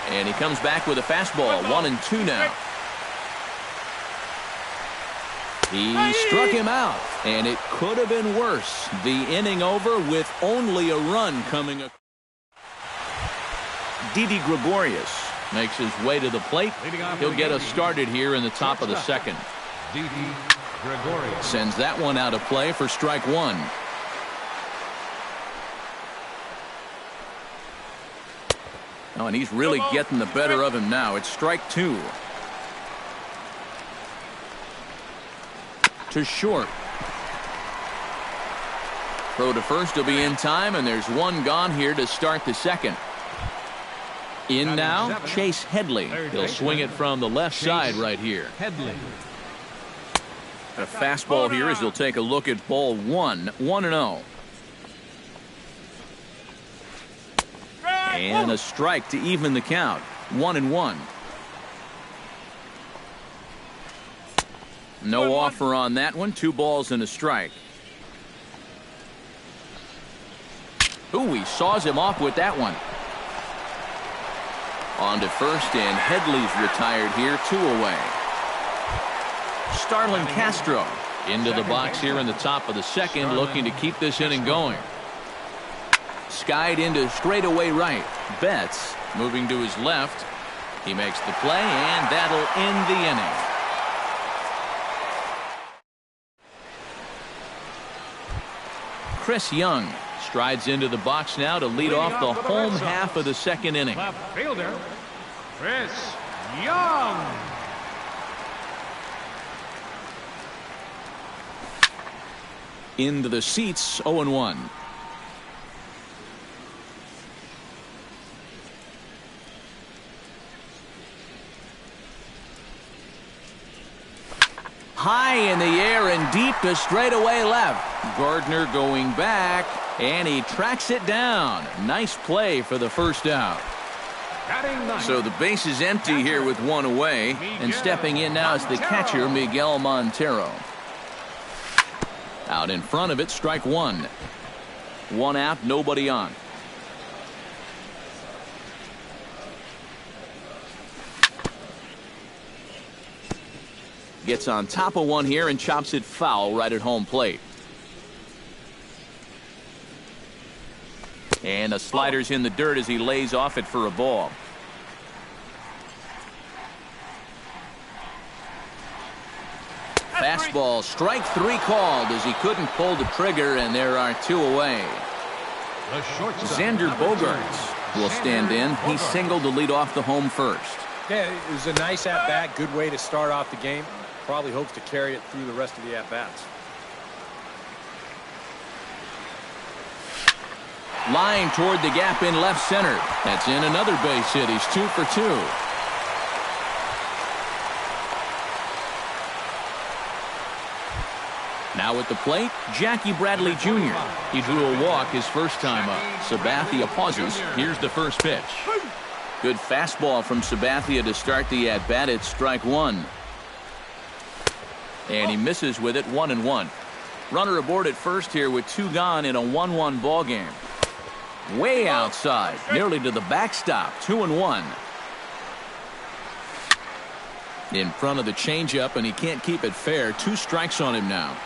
And he comes back with a fastball, 1-2 now. He struck him out, and it could have been worse. The inning over with only a run coming. Didi Gregorius makes his way to the plate. He'll get us started here in the top of the second. Didi Gregorius sends that one out of play for strike 1. Oh, and he's really getting the better of him now. It's strike 2. To short. Throw to first will be in time, and there's 1 gone here to start the second. In now, Chase Headley. He'll swing it from the left side right here. Headley. A fastball here as he'll take a look at ball 1. 1-0. And a strike to even the count. 1-1. No offer on that one. 2 balls and a strike. Ooh, he saws him off with that one. On to first, and Headley's retired here. 2 away. Starlin Castro into the box here in the top of the second, looking to keep this inning going. Skied into straightaway right. Betts moving to his left. He makes the play, and that'll end the inning. Chris Young strides into the box now to lead off the home half of the second inning. Left fielder, Chris Young. Into the seats, 0-1. High in the air and deep to straightaway left. Gardner going back, and he tracks it down. Nice play for the first out. So the base is empty here with 1 away, and stepping in now is the catcher, Miguel Montero. Out in front of it, strike 1. 1 out, nobody on. Gets on top of one here and chops it foul right at home plate. And the slider's in the dirt as he lays off it for a ball. Fastball, strike 3 called as he couldn't pull the trigger, and there are 2 away. Xander Bogaerts will stand in. He singled to lead off the home first. Yeah, it was a nice at-bat, good way to start off the game. Probably hopes to carry it through the rest of the at-bats. Line toward the gap in left center. That's in another base hit. He's 2 for 2. Now at the plate, Jackie Bradley Jr. He drew a walk his first time up. Sabathia pauses. Here's the first pitch. Good fastball from Sabathia to start the at-bat. It's strike 1. And he misses with it, 1-1. Runner aboard at first here with 2 gone in a 1-1 ball game. Way outside, nearly to the backstop, 2-1. In front of the changeup, and he can't keep it fair. 2 strikes on him now.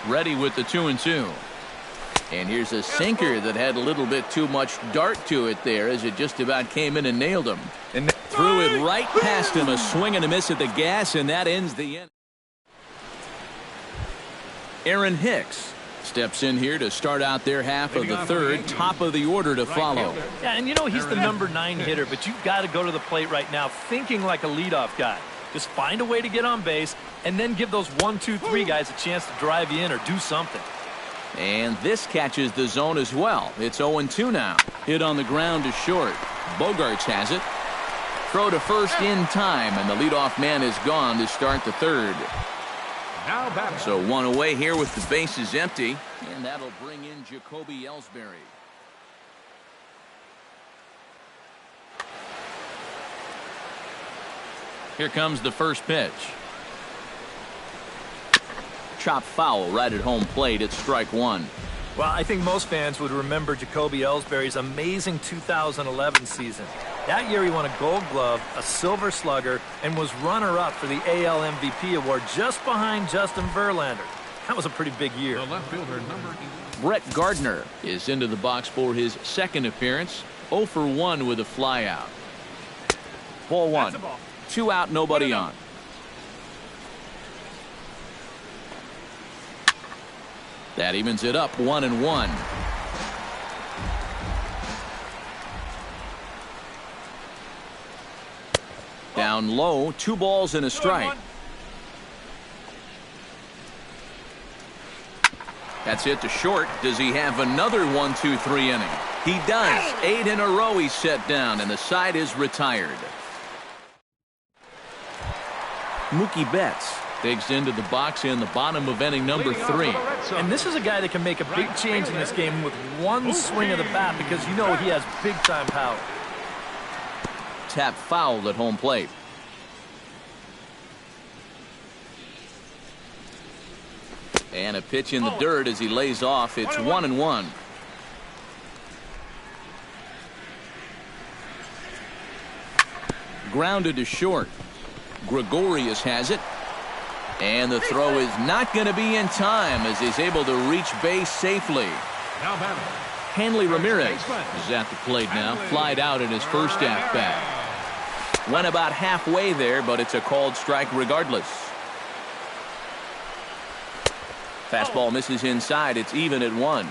Ready with the 2-2. And here's a sinker that had a little bit too much dart to it there as it just about came in and nailed him. And threw it right past him, a swing and a miss at the gas, and that ends the inning. Aaron Hicks steps in here to start out their half of the third, top of the order to follow. Yeah, and you know he's the number 9 hitter, but you've got to go to the plate right now thinking like a leadoff guy. Just find a way to get on base and then give those 1, 2, 3 guys a chance to drive you in or do something. And this catches the zone as well. It's 0-2 now. Hit on the ground to short. Bogaerts has it. Throw to first in time, and the leadoff man is gone to start the third. So 1 away here with the bases empty, and that'll bring in Jacoby Ellsbury. Here comes the first pitch. Chop foul right at home plate. It's strike 1. Well, I think most fans would remember Jacoby Ellsbury's amazing 2011 season. That year he won a Gold Glove, a Silver Slugger, and was runner-up for the AL MVP award just behind Justin Verlander. That was a pretty big year. The left fielder, number 8. Brett Gardner is into the box for his second appearance. 0 for 1 with a flyout. Ball 1. 2 out, nobody on. That evens it up, 1-1. Down low, 2 balls and a strike. That's hit to short. Does he have another 1-2-3 inning? He does. 8 in a row he's set down, and the side is retired. Mookie Betts digs into the box in the bottom of inning number 3. And this is a guy that can make a big change in this game with 1 swing of the bat because you know he has big-time power. Tap fouled at home plate. And a pitch in the dirt as he lays off. It's 1-1. Grounded to short. Gregorius has it. And the throw is not going to be in time as he's able to reach base safely. Hanley Ramirez is at the plate now. Flied out in his first at-bat. Went about halfway there, but it's a called strike regardless. Fastball misses inside. It's even at 1.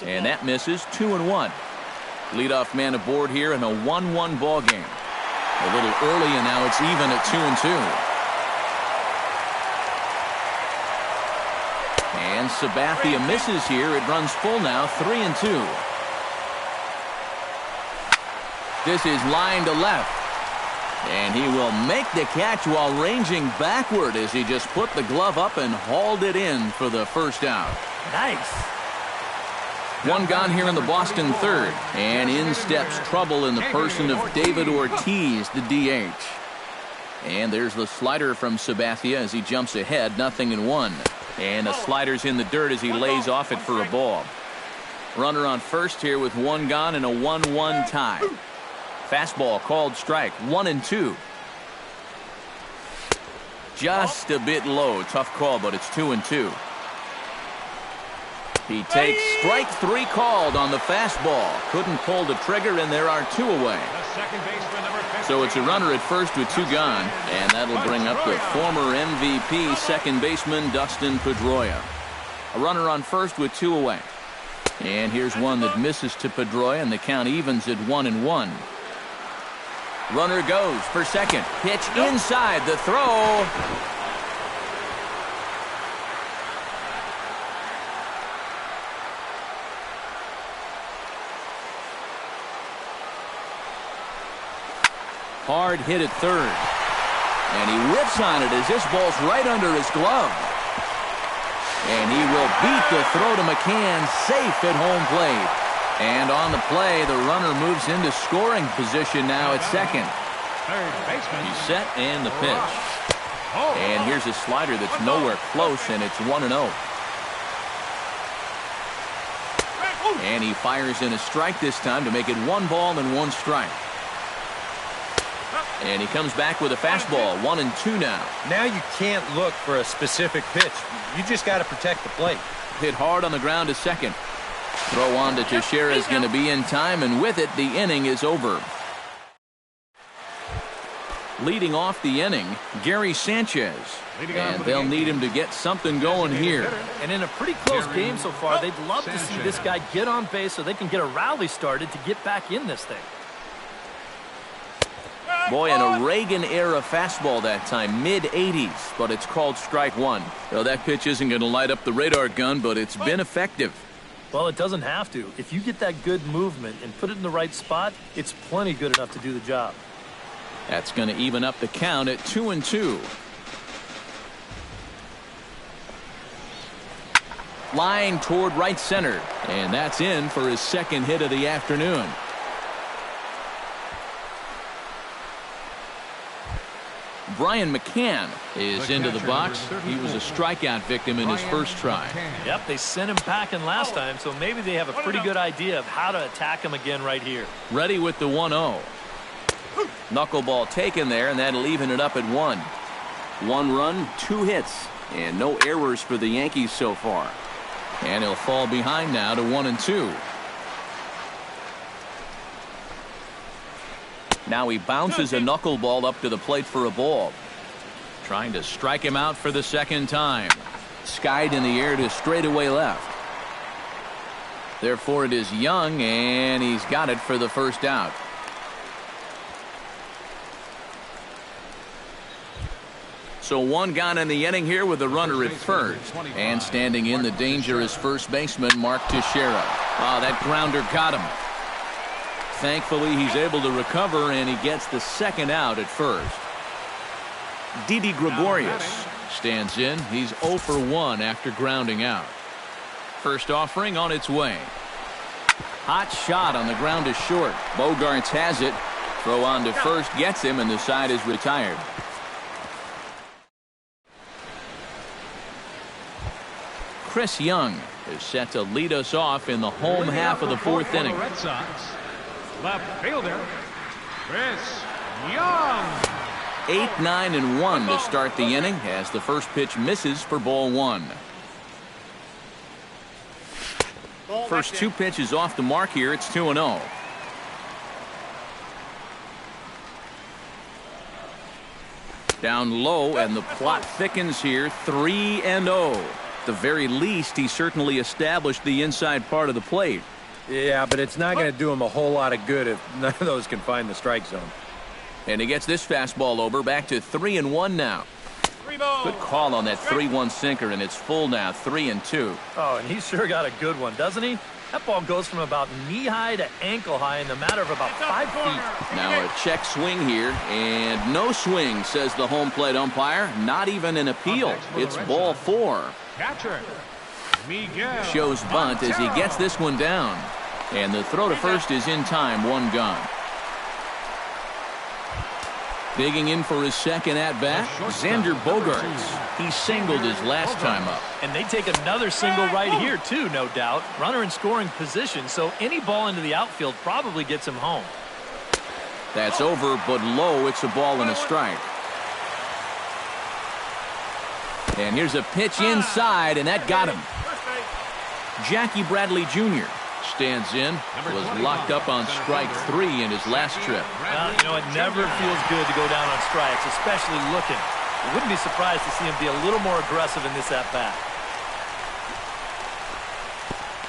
And that misses, 2-1. Leadoff man aboard here in a 1-1 ball game. A little early, and now it's even at 2-2. And Sabathia misses here. It runs full now, 3-2. This is line to left. And he will make the catch while ranging backward as he just put the glove up and hauled it in for the first out. Nice. 1 gone here in the Boston third. And in steps trouble in the person of David Ortiz, the DH. And there's the slider from Sabathia as he jumps ahead, 0-1. And the slider's in the dirt as he lays off it for a ball. Runner on first here with 1 gone and a 1-1 tie. Fastball called strike, 1-2. Just a bit low. Tough call, but it's 2-2. He takes strike 3 called on the fastball. Couldn't pull the trigger, and there are 2 away. Second baseman, number 15. So it's a runner at first with 2 gone, and that'll bring up the former MVP second baseman Dustin Pedroia. A runner on first with 2 away. And here's one that misses to Pedroia, and the count evens at 1-1. Runner goes for second. Pitch inside. The throw. Hard hit at third. And he whips on it as this ball's right under his glove. And he will beat the throw to McCann, safe at home plate. And on the play, the runner moves into scoring position now at second. Third baseman. He's set and the pitch. And here's a slider that's nowhere close, and it's 1-0. And he fires in a strike this time to make it 1 ball and 1 strike. And he comes back with a fastball, 1-2 now. Now you can't look for a specific pitch. You just got to protect the plate. Hit hard on the ground to second. Throw on to Teixeira is going to be in time, and with it, the inning is over. Leading off the inning, Gary Sanchez. And they'll need him to get something going here. And in a pretty close game so far, they'd love to see this guy get on base so they can get a rally started to get back in this thing. Boy, in a Reagan-era fastball that time, mid-80s, but it's called strike 1. So that pitch isn't going to light up the radar gun, but it's been effective. Well, it doesn't have to. If you get that good movement and put it in the right spot, it's plenty good enough to do the job. That's going to even up the count at 2-2. Line toward right center, and that's in for his second hit of the afternoon. Brian McCann is into the box. He was a strikeout victim in his first try. Yep, they sent him packing last time, so maybe they have a pretty good idea of how to attack him again right here. Ready with the 1-0. Knuckleball taken there, and that'll even it up at 1. 1 run, 2 hits, and no errors for the Yankees so far. And he'll fall behind now to 1-2. Now he bounces a knuckleball up to the plate for a ball. Trying to strike him out for the second time. Skied in the air to straightaway left. Therefore it is Young, and he's got it for the first out. So 1 gone in the inning here with the runner at first. And standing in the danger is first baseman Mark Teixeira. Oh, that grounder got him. Thankfully, he's able to recover, and he gets the second out at first. Didi Gregorius stands in. He's 0 for 1 after grounding out. First offering on its way. Hot shot on the ground to short. Bogarts has it. Throw on to first gets him, and the side is retired. Chris Young is set to lead us off in the home half of the 4th inning. Red Sox. Left fielder, Chris Young. 8, 9, and 1 to start the inning as the first pitch misses for ball 1. First 2 pitches off the mark here. It's 2-0. Down low, and the plot thickens here. 3-0. At the very least, he certainly established the inside part of the plate. Yeah, but it's not going to do him a whole lot of good if none of those can find the strike zone. And he gets this fastball over, back to 3-1 now. Good call on that 3-1 sinker, and it's full now, 3-2. Oh, and he's sure got a good one, doesn't he? That ball goes from about knee-high to ankle-high in the matter of about 5 feet. Now a check swing here, and no swing, says the home plate umpire. Not even an appeal. It's ball 4. Catcher, Miguel. Shows bunt as he gets this one down. And the throw to first is in time, 1 gone. Digging in for his second at-bat, Xander Bogarts. He singled his last time up. And they take another single right here, too, no doubt. Runner in scoring position, so any ball into the outfield probably gets him home. That's over, but low. It's a ball and a strike. And here's a pitch inside, and that got him. Jackie Bradley Jr. Stands in. Was locked up on strike 3 in his last trip. Well, you know, it never feels good to go down on strikes, especially looking. I wouldn't be surprised to see him be a little more aggressive in this at-bat.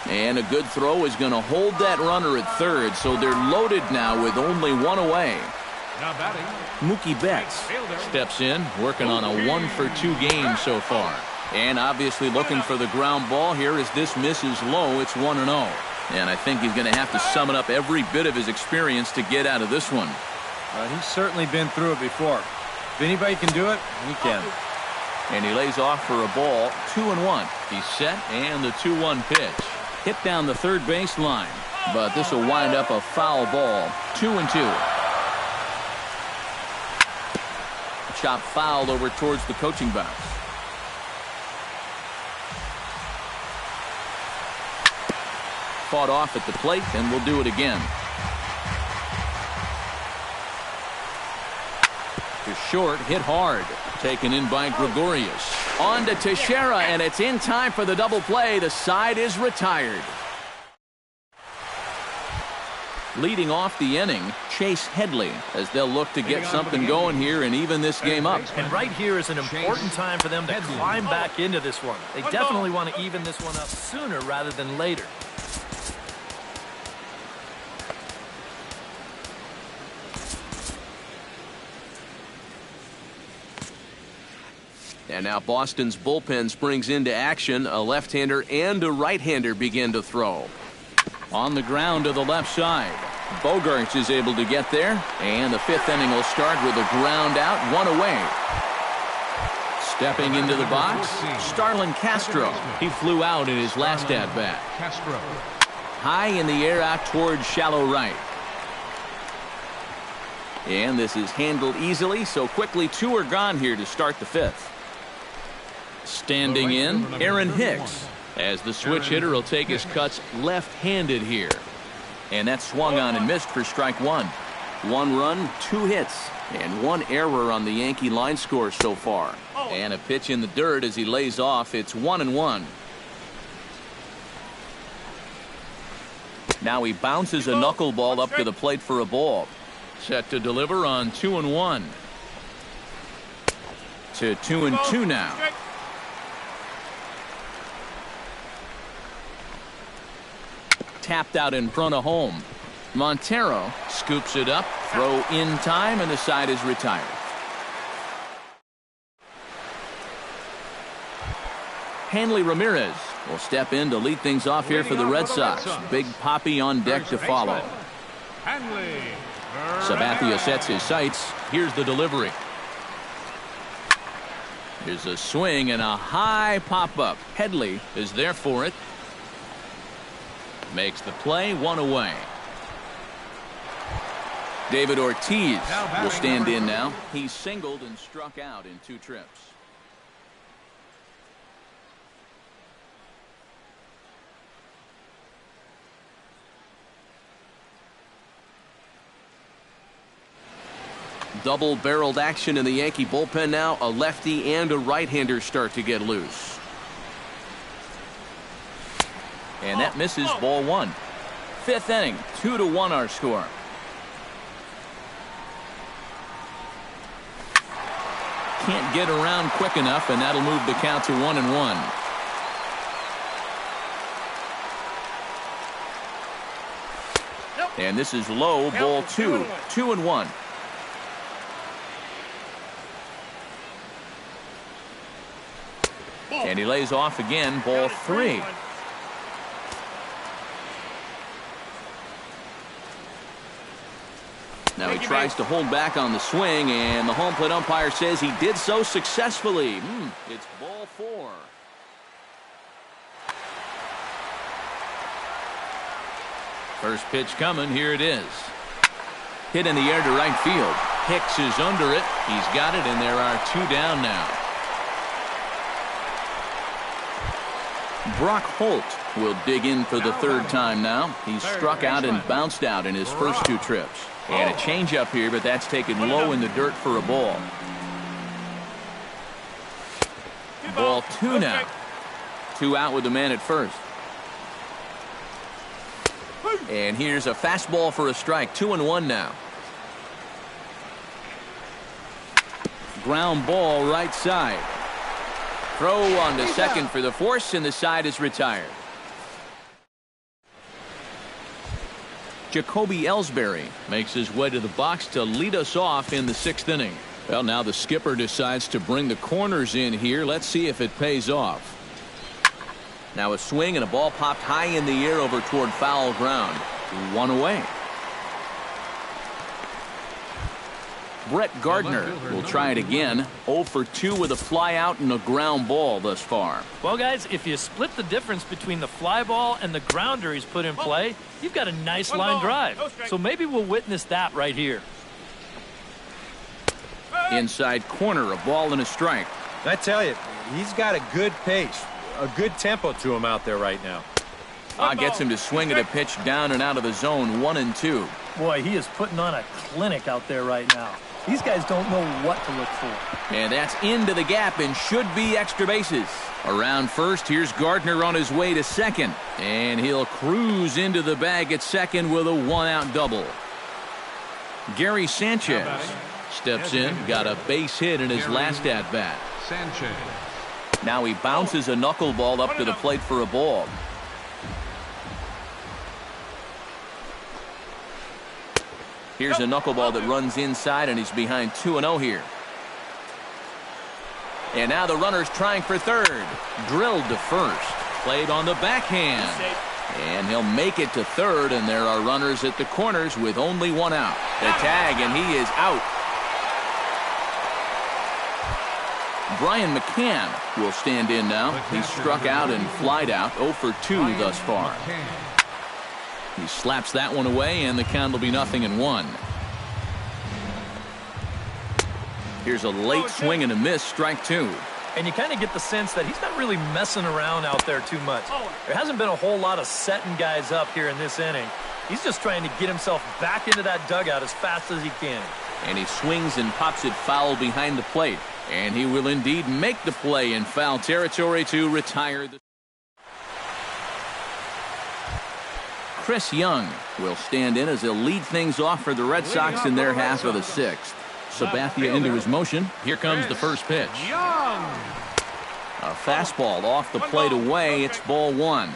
And a good throw is going to hold that runner at third, so they're loaded now with only one away. Now batting, Mookie Betts steps in, working on a 1-for-2 game so far. And obviously looking for the ground ball here as this misses low. It's 1-0. And I think he's going to have to summon up every bit of his experience to get out of this one. He's certainly been through it before. If anybody can do it, he can. And he lays off for a ball, 2-1. He's set, and the 2-1 pitch. Hit down the third base line. But this will wind up a foul ball, 2-2. Chop fouled over towards the coaching box. Fought off at the plate, and we'll do it again. To short, hit hard. Taken in by Gregorius. On to Teixeira, and it's in time for the double play. The side is retired. Leading off the inning, Chase Headley, as they'll look to get something going here and even this game up. And right here is an important time for them to climb back into this one. They definitely want to even this one up sooner rather than later. And now Boston's bullpen springs into action. A left-hander and a right-hander begin to throw. On the ground to the left side. Bogaerts is able to get there. And the fifth inning will start with a ground out, one away. Stepping into the box, Starlin Castro. He flew out in his last at-bat. Castro. High in the air out towards shallow right. And this is handled easily, so quickly 2 are gone here to start the fifth. Standing in, Aaron Hicks, as the switch hitter will take his cuts left-handed here. And that swung on and missed for strike 1. 1 run, 2 hits, and 1 error on the Yankee line score so far. And a pitch in the dirt as he lays off. It's 1-1. Now he bounces a knuckleball up to the plate for a ball. Set to deliver on 2-1. To 2-2 now. Tapped out in front of home. Montero scoops it up, throw in time, and the side is retired. Hanley Ramirez will step in to lead things off here for the Red Sox. Big Poppy on deck to follow. Sabathia sets his sights. Here's the delivery. Here's a swing and a high pop-up. Headley is there for it. Makes the play, 1 away. David Ortiz will stand in now. He's singled and struck out in 2 trips. Double-barreled action in the Yankee bullpen now. A lefty and a right-hander start to get loose. And that misses, ball 1. 5th inning, 2-1 our score. Can't get around quick enough, and that'll move the count to 1-1. And this is low, ball 2. 2-1. And he lays off again, ball 3. Now he tries to hold back on the swing, and the home plate umpire says he did so successfully. It's ball 4. First pitch coming. Here it is. Hit in the air to right field. Hicks is under it. He's got it, and there are 2 down now. Brock Holt will dig in for the 3rd time now. He's struck out and bounced out in his first 2 trips. And a changeup here, but that's taken low in the dirt for a ball. Ball 2 now. 2 out with the man at first. And here's a fastball for a strike. 2-1 now. Ground ball right side. Throw on to second for the force, and the side is retired. Jacoby Ellsbury makes his way to the box to lead us off in the 6th inning. Well, now the skipper decides to bring the corners in here. Let's see if it pays off. Now a swing and a ball popped high in the air over toward foul ground. 1 away. Brett Gardner will try it again. 0 for 2 with a fly out and a ground ball thus far. Well, guys, if you split the difference between the fly ball and the grounder he's put in play, you've got a nice line drive. So maybe we'll witness that right here. Inside corner, a ball and a strike. I tell you, he's got a good pace, a good tempo to him out there right now. Gets him to swing at a pitch down and out of the zone. 1-2. Boy, he is putting on a clinic out there right now. These guys don't know what to look for. And that's into the gap and should be extra bases. Around first, here's Gardner on his way to second. And he'll cruise into the bag at second with a 1-out double. Gary Sanchez steps in, got a base hit in his last at-bat. Sanchez. Now he bounces a knuckleball up to the plate for a ball. Here's a knuckleball that runs inside, and he's behind 2-0 here. And now the runner's trying for third. Drilled to first. Played on the backhand. And he'll make it to third, and there are runners at the corners with only 1 out. The tag, and he is out. Brian McCann will stand in now. He struck out and flied out. 0 for 2 thus far. He slaps that one away, and the count will be 0-1. Here's a late swing and a miss, strike 2. And you kind of get the sense that he's not really messing around out there too much. There hasn't been a whole lot of setting guys up here in this inning. He's just trying to get himself back into that dugout as fast as he can. And he swings and pops it foul behind the plate. And he will indeed make the play in foul territory to retire the... Chris Young will stand in as he'll lead things off for the Red Sox in their half of the 6th. Sabathia into his motion. Here comes the first pitch. A fastball off the plate away. It's ball 1.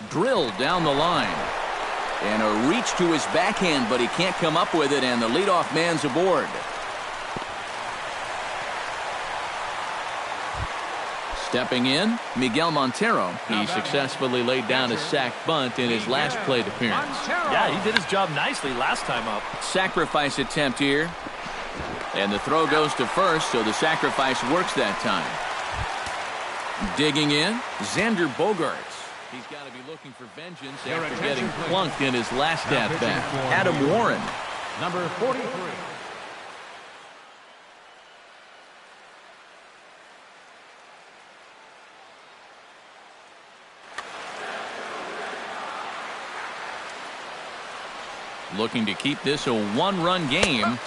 Drilled down the line. And a reach to his backhand, but he can't come up with it, and the leadoff man's aboard. Stepping in, Miguel Montero. He successfully laid down a sac bunt in his last plate appearance. Yeah, he did his job nicely last time up. Sacrifice attempt here. And the throw goes to first, so the sacrifice works that time. Digging in, Xander Bogaerts. He's got to be looking for vengeance after getting plunked in his last at-bat. Adam Warren. Number 43. Looking to keep this a 1-run game.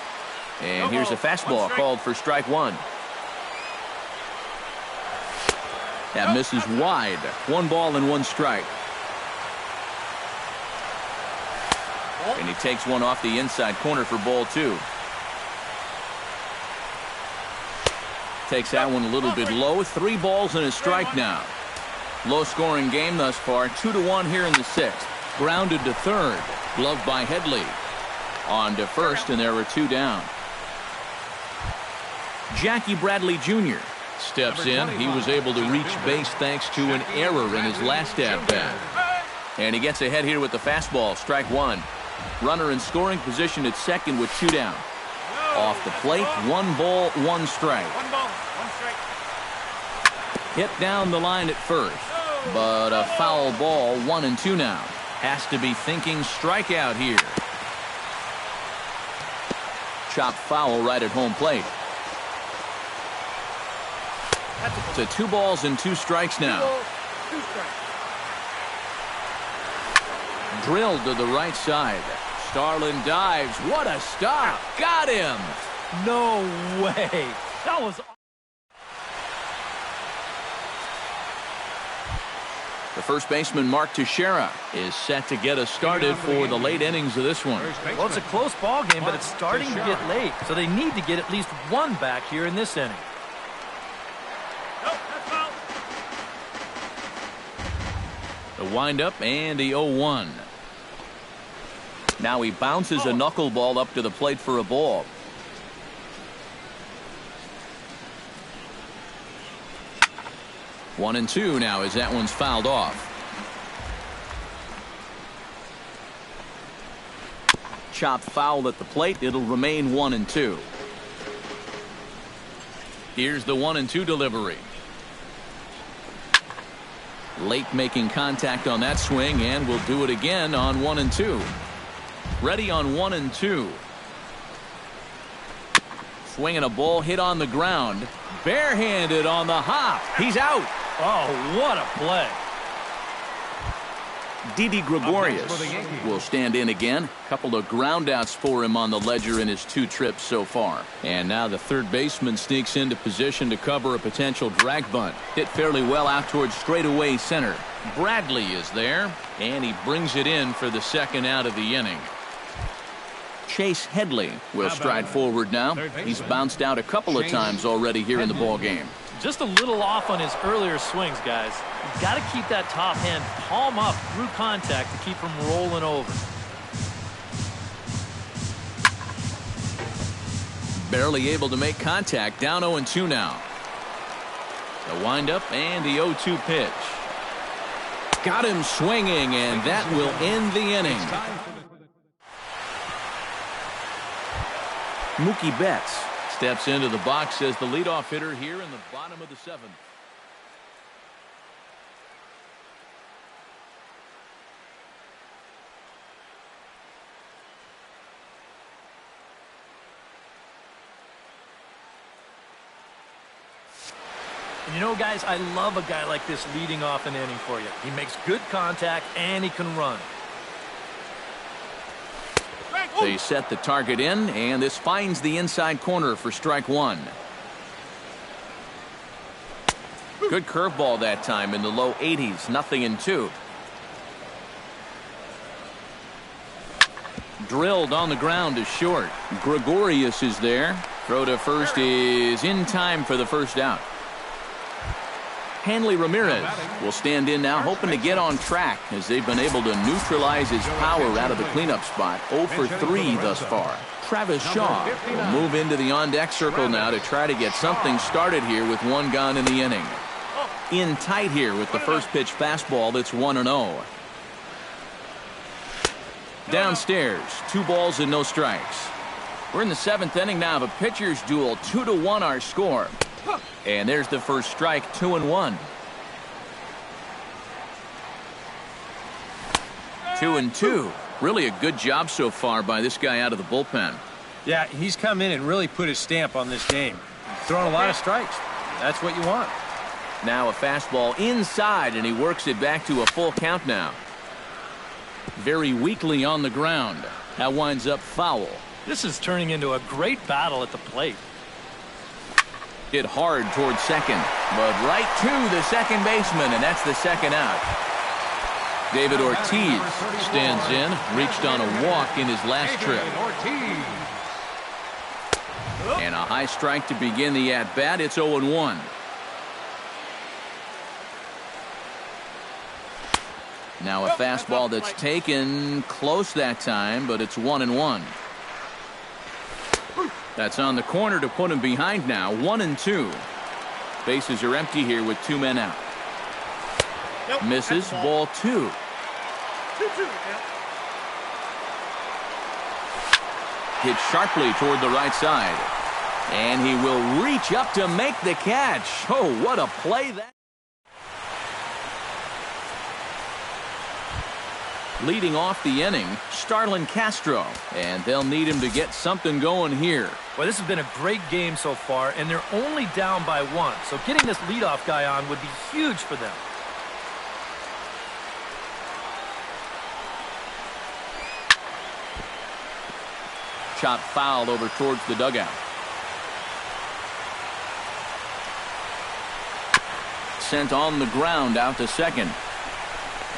And here's a fastball called for strike 1. That misses wide. 1 ball and 1 strike. And he takes one off the inside corner for ball 2. Takes that one a little bit low. 3 balls and a strike now. Low scoring game thus far. 2-1 here in the 6th. Grounded to third. Gloved by Headley. On to first, and there are 2 down. Jackie Bradley Jr. steps in. He was able to reach base thanks to an error in his last at-bat. And he gets ahead here with the fastball. Strike 1. Runner in scoring position at second with 2 down. Off the plate, 1 ball, 1 strike. Hit down the line at first. But a foul ball, 1-2 now. Has to be thinking strikeout here. Chopped foul right at home plate. To 2 balls and 2 strikes now. Drilled to the right side. Starlin dives. What a stop. Got him. No way. That was... first baseman, Mark Teixeira, is set to get us started for the late innings of this one. Well, it's a close ball game, but it's starting to get late, so they need to get at least one back here in this inning. The windup and the 0-1. Now he bounces a knuckleball up to the plate for a ball. 1-2 now as that one's fouled off. Chopped foul at the plate. It'll remain 1-2. Here's the 1-2 delivery. Late making contact on that swing, and we'll do it again on 1-2. Ready on 1-2. Swinging a ball hit on the ground. Barehanded on the hop. He's out. Oh, what a play. Didi Gregorius will stand in again. Couple of groundouts for him on the ledger in his 2 trips so far. And now the third baseman sneaks into position to cover a potential drag bunt. Hit fairly well out towards straightaway center. Bradley is there, and he brings it in for the second out of the inning. Chase Headley will stride forward now. He's bounced out a couple of times already here in the ball game. Just a little off on his earlier swings, guys. You've got to keep that top hand palm up through contact to keep from rolling over. Barely able to make contact. Down 0-2 now. The windup and the 0-2 pitch. Got him swinging, and that will end the inning. Mookie Betts steps into the box as the leadoff hitter here in the bottom of the 7th. And you know, guys, I love a guy like this leading off an inning for you. He makes good contact and he can run. They set the target in, and this finds the inside corner for strike 1. Good curveball that time in the low 80s. 0-2. Drilled on the ground to short. Gregorius is there. Throw to first is in time for the first out. Hanley Ramirez will stand in now, hoping to get on track as they've been able to neutralize his power out of the cleanup spot. 0 for 3 thus far. Travis Shaw will move into the on-deck circle now to try to get something started here with 1 gone in the inning. In tight here with the first pitch fastball that's 1-0. Downstairs, 2 balls and no strikes. We're in the 7th inning now of a pitcher's duel. 2-1 our score. And there's the first strike. 2-1. 2-2. Really a good job so far by this guy out of the bullpen. Yeah, he's come in and really put his stamp on this game. Throwing a lot of strikes. That's what you want. Now a fastball inside, and he works it back to a full count now. Very weakly on the ground. That winds up foul. This is turning into a great battle at the plate. Hit hard towards second, but right to the second baseman, and that's the second out. David Ortiz stands in, reached on a walk in his last trip. And a high strike to begin the at-bat. It's 0-1. Now a fastball that's taken close that time, but it's 1-1. That's on the corner to put him behind now. 1-2. Bases are empty here with 2 men out. Misses. Ball 2. Hit sharply toward the right side. And he will reach up to make the catch. Oh, what a play that. Leading off the inning, Starlin Castro, and they'll need him to get something going here. Well, this has been a great game so far, and they're only down by 1, so getting this leadoff guy on would be huge for them. Chop foul over towards the dugout. Sent on the ground out to second.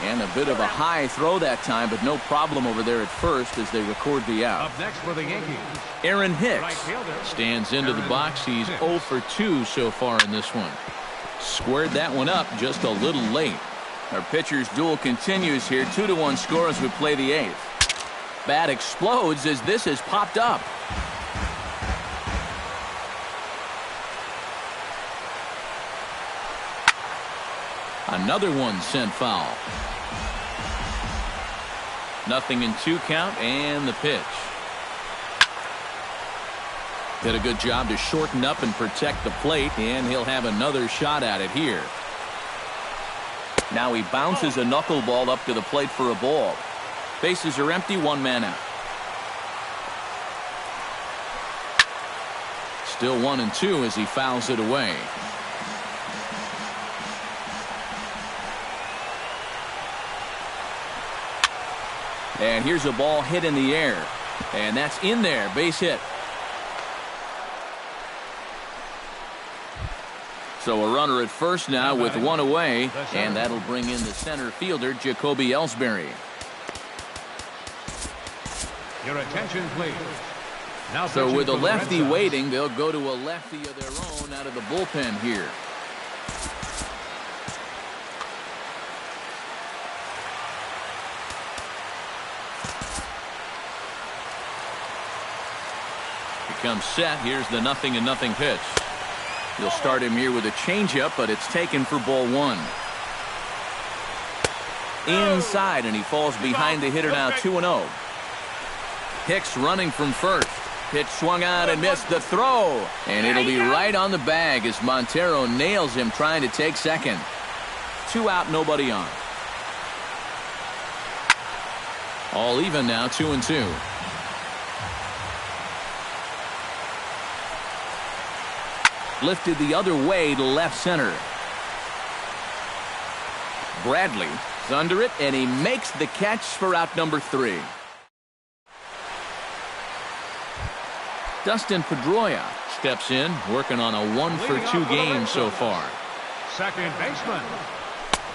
And a bit of a high throw that time, but no problem over there at first as they record the out. Up next for the Yankees. Aaron Hicks Right fielder. stands into the box. He's 0 for 2 so far in this one. Squared that one up just a little late. Our pitcher's duel continues here. 2-1 score as we play the 8th. Bat explodes as this has popped up. Another one sent foul. 0-2 count and the pitch. Did a good job to shorten up and protect the plate, and he'll have another shot at it here. Now he bounces a knuckleball up to the plate for a ball. Bases are empty, 1 man out. Still 1-2 as he fouls it away. And here's a ball hit in the air. And that's in there. Base hit. So a runner at first now with 1 away. And that'll bring in the center fielder, Jacoby Ellsbury. Your attention, please. Now So with a pitching for the Red lefty Sox. waiting, they'll go to a lefty of their own out of the bullpen here. Comes set. Here's the 0-0 pitch. You'll start him here with a changeup, but it's taken for ball 1. Inside, and he falls behind the hitter now 2-0. Hicks running from first. Pitch swung out and missed the throw. And it'll be right on the bag as Montero nails him trying to take second. 2 out, nobody on. All even now, 2-2. Lifted the other way to left center. Bradley is under it, and he makes the catch for out number 3. Dustin Pedroia steps in, working on a 1 for 2 game so far. Second baseman.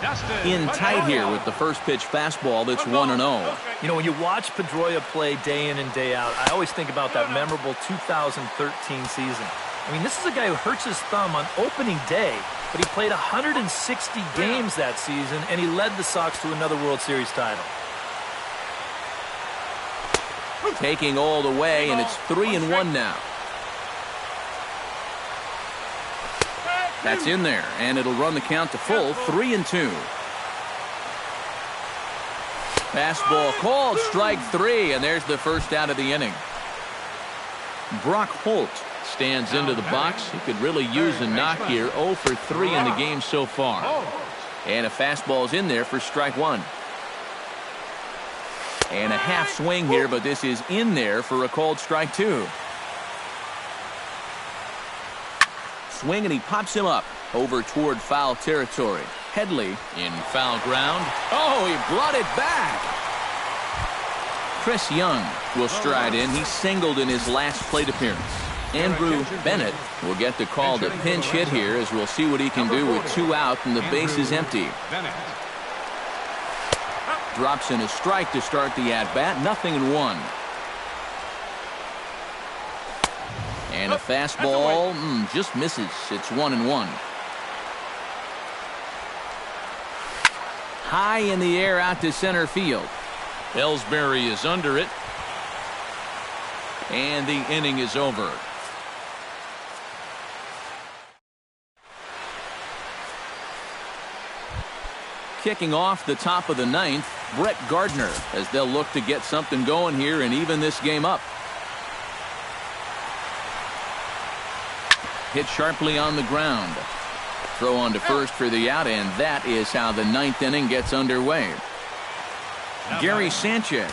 Dustin In tight here Pedroia. with the first pitch fastball that's 1-0. You know, when you watch Pedroia play day in and day out, I always think about that memorable 2013 season. I mean, this is a guy who hurts his thumb on opening day, but he played 160 games that season, and he led the Sox to another World Series title. Taking all the way, and it's 3-1 now. That's in there, and it'll run the count to full, 3-2. Fastball called, strike 3, and there's the first out of the inning. Brock Holt stands into the box. He could really use a knock here. 0 for 3 in the game so far. And a fastball's in there for strike 1. And a half swing here, but this is in there for a called strike 2. Swing, and he pops him up over toward foul territory. Headley in foul ground. Oh, he brought it back. Chris Young will stride in. He singled in his last plate appearance. Andrew Bennett will get the call to pinch hit here, as we'll see what he can do with 2 out and the base is empty. Bennett. Drops in a strike to start the at-bat. 0-1. And a fastball just misses. It's 1-1. High in the air out to center field. Ellsbury is under it. And the inning is over. Kicking off the top of the 9th, Brett Gardner, as they'll look to get something going here and even this game up. Hit sharply on the ground. Throw on to first for the out, and that is how the 9th inning gets underway. Gary Sanchez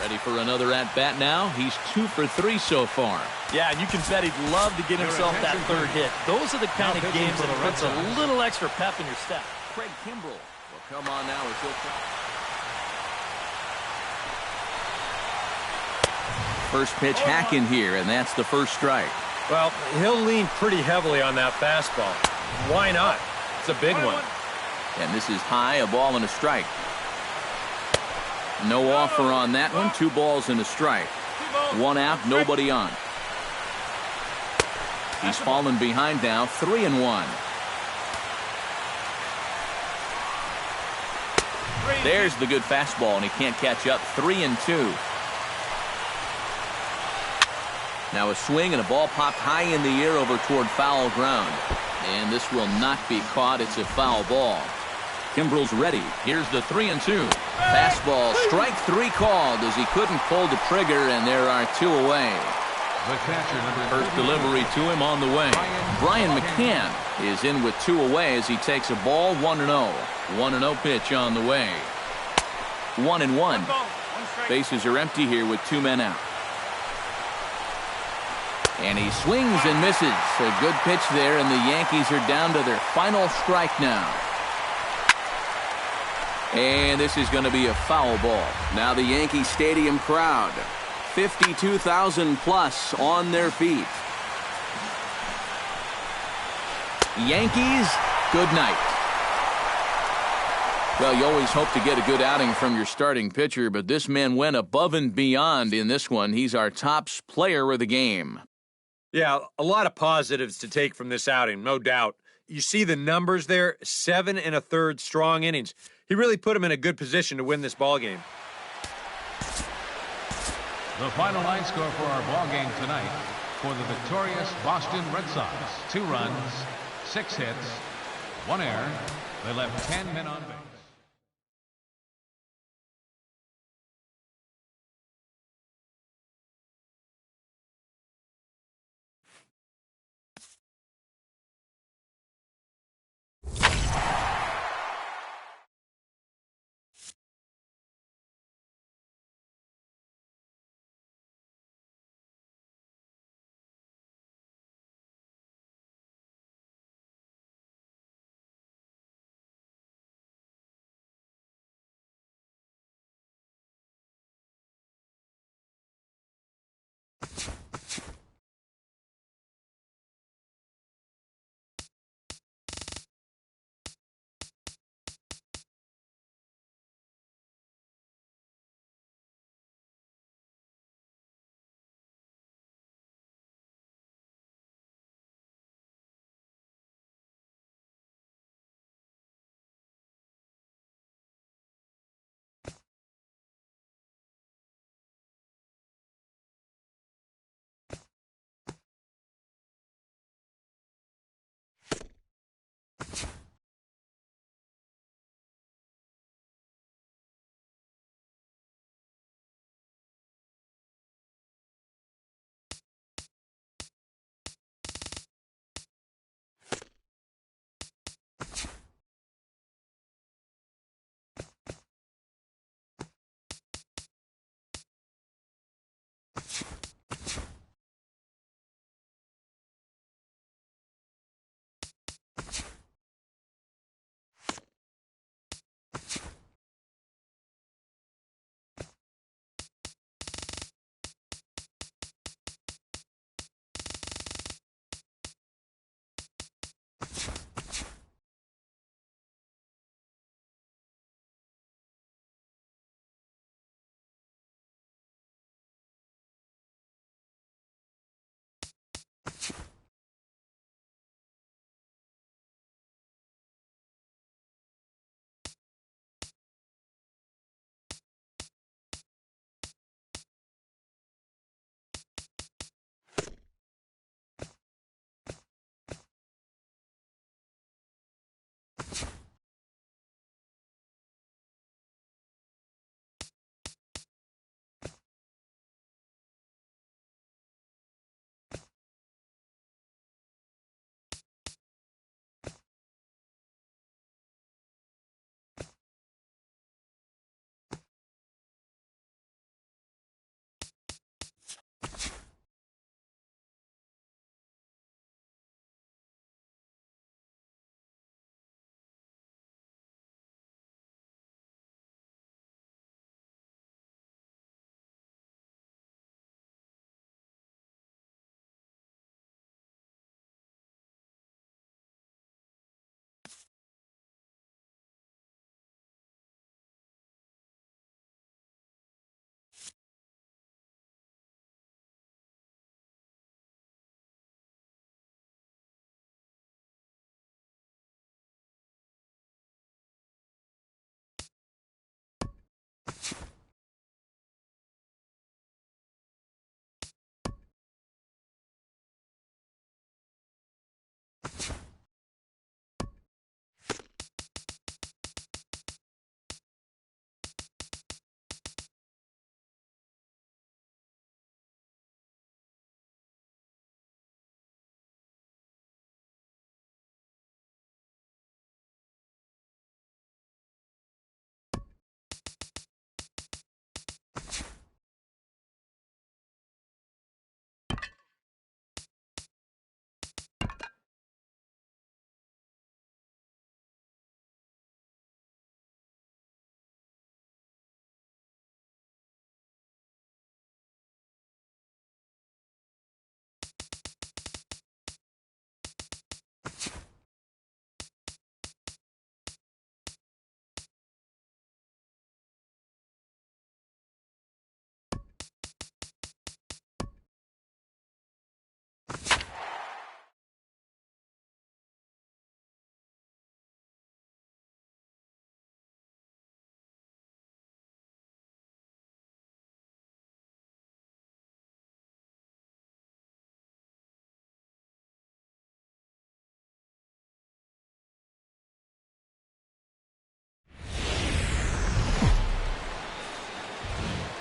ready for another at-bat now. He's 2 for 3 so far. Yeah, and you can bet he'd love to get himself that 3rd hit. Those are the kind of games that puts a little extra pep in your step. Craig Kimbrell will come on now as he'll try. First pitch hack in here, and that's the first strike. Well, he'll lean pretty heavily on that fastball. Why not? It's a big one. And this is high, a ball and a strike. No offer on that one. 2 balls and a strike. 1 out, nobody on. He's fallen behind now, 3-1. There's the good fastball, and he can't catch up. 3-2. Now a swing, and a ball popped high in the air over toward foul ground. And this will not be caught. It's a foul ball. Kimbrel's ready. Here's the 3-2. Fastball, strike 3 called as he couldn't pull the trigger, and there are 2 away. The catcher, number First delivery to him on the way. Brian McCann is in with 2 away as he takes a ball. 1-0. 1-0 pitch on the way. 1-1. Bases are empty here with 2 men out. And he swings and misses. A good pitch there, and the Yankees are down to their final strike now. And this is going to be a foul ball. Now the Yankee Stadium crowd, 52,000 plus on their feet. Yankees, good night. Well, you always hope to get a good outing from your starting pitcher, but this man went above and beyond in this one. He's our top player of the game. Yeah, a lot of positives to take from this outing, no doubt. You see the numbers there, 7 1/3 strong innings. He really put him in a good position to win this ball game. The final line score for our ball game tonight: for the victorious Boston Red Sox, 2 runs, 6 hits, 1 error. They left 10 men on base.